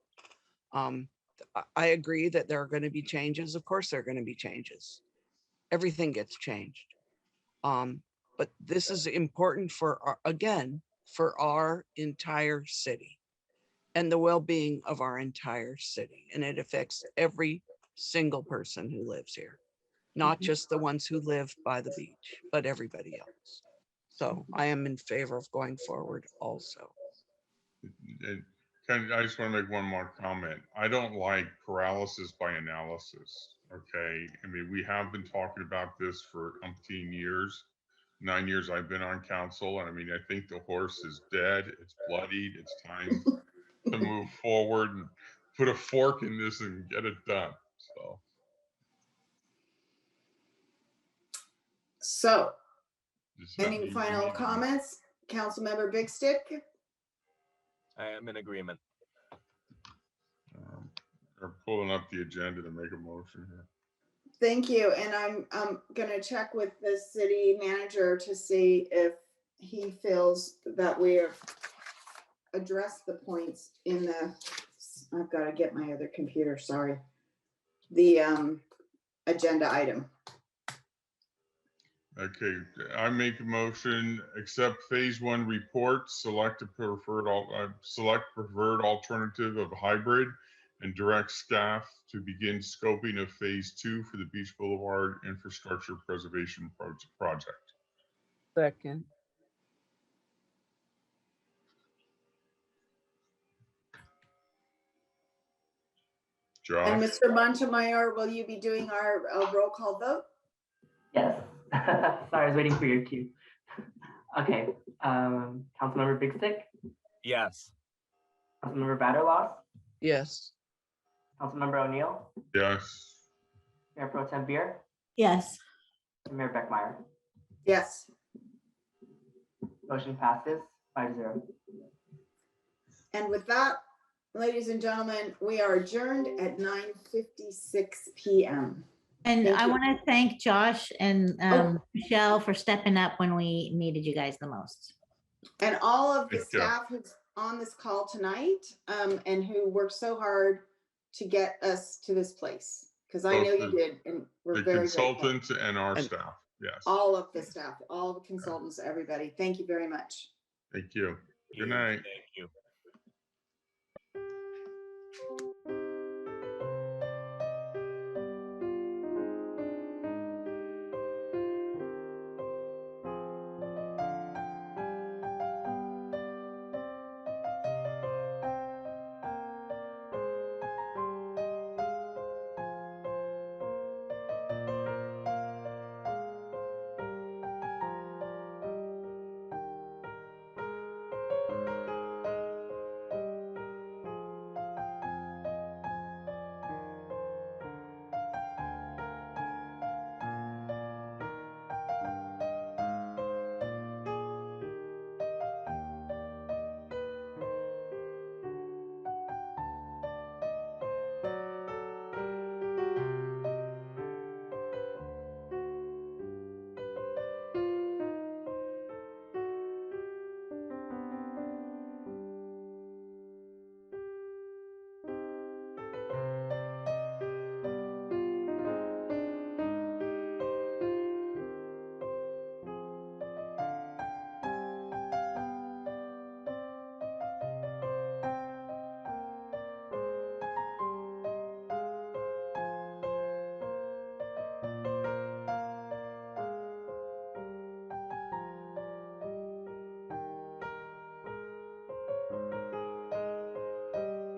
I agree that there are going to be changes. Of course, there are going to be changes. Everything gets changed. But this is important for for our entire city and the well-being of our entire city. And it affects every single person who lives here, not just the ones who live by the beach, but everybody else. So I am in favor of going forward also. I just want to make one more comment. I don't like paralysis by analysis. Okay. I mean, we have been talking about this for umpteen years. 9 years I've been on council. And I mean, I think the horse is dead. It's bloodied. It's time to move forward and put a fork in this and get it done. So any final comments? Councilmember Big Stick? I am in agreement. We're pulling up the agenda to make a motion here. Thank you. And I'm gonna check with the city manager to see if he feels that we have addressed the points in the, I've got to get my other computer, sorry. The agenda item. Okay, I make a motion, accept phase 1 report, select preferred alternative of hybrid, and direct staff to begin scoping of phase 2 for the Beach Boulevard infrastructure preservation project. Second. Josh? And Mr. Montemayor, will you be doing our roll call vote? Yes. Sorry, I was waiting for your cue. Okay. Councilmember Big Stick? Yes. Councilmember Batterloss? Yes. Councilmember O'Neill? Yes. Mayor Pro Tem Beer? Yes. And Mayor Beckmeyer? Yes. Motion passes 5-0. And with that, ladies and gentlemen, we are adjourned at 9:56 p.m. And I want to thank Josh and Michelle for stepping up when we needed you guys the most. And all of the staff who's on this call tonight and who worked so hard to get us to this place. Because I know you did, and we're very grateful. Consultants and our staff, yes. All of the staff, all the consultants, everybody. Thank you very much. Thank you. Good night. Thank you.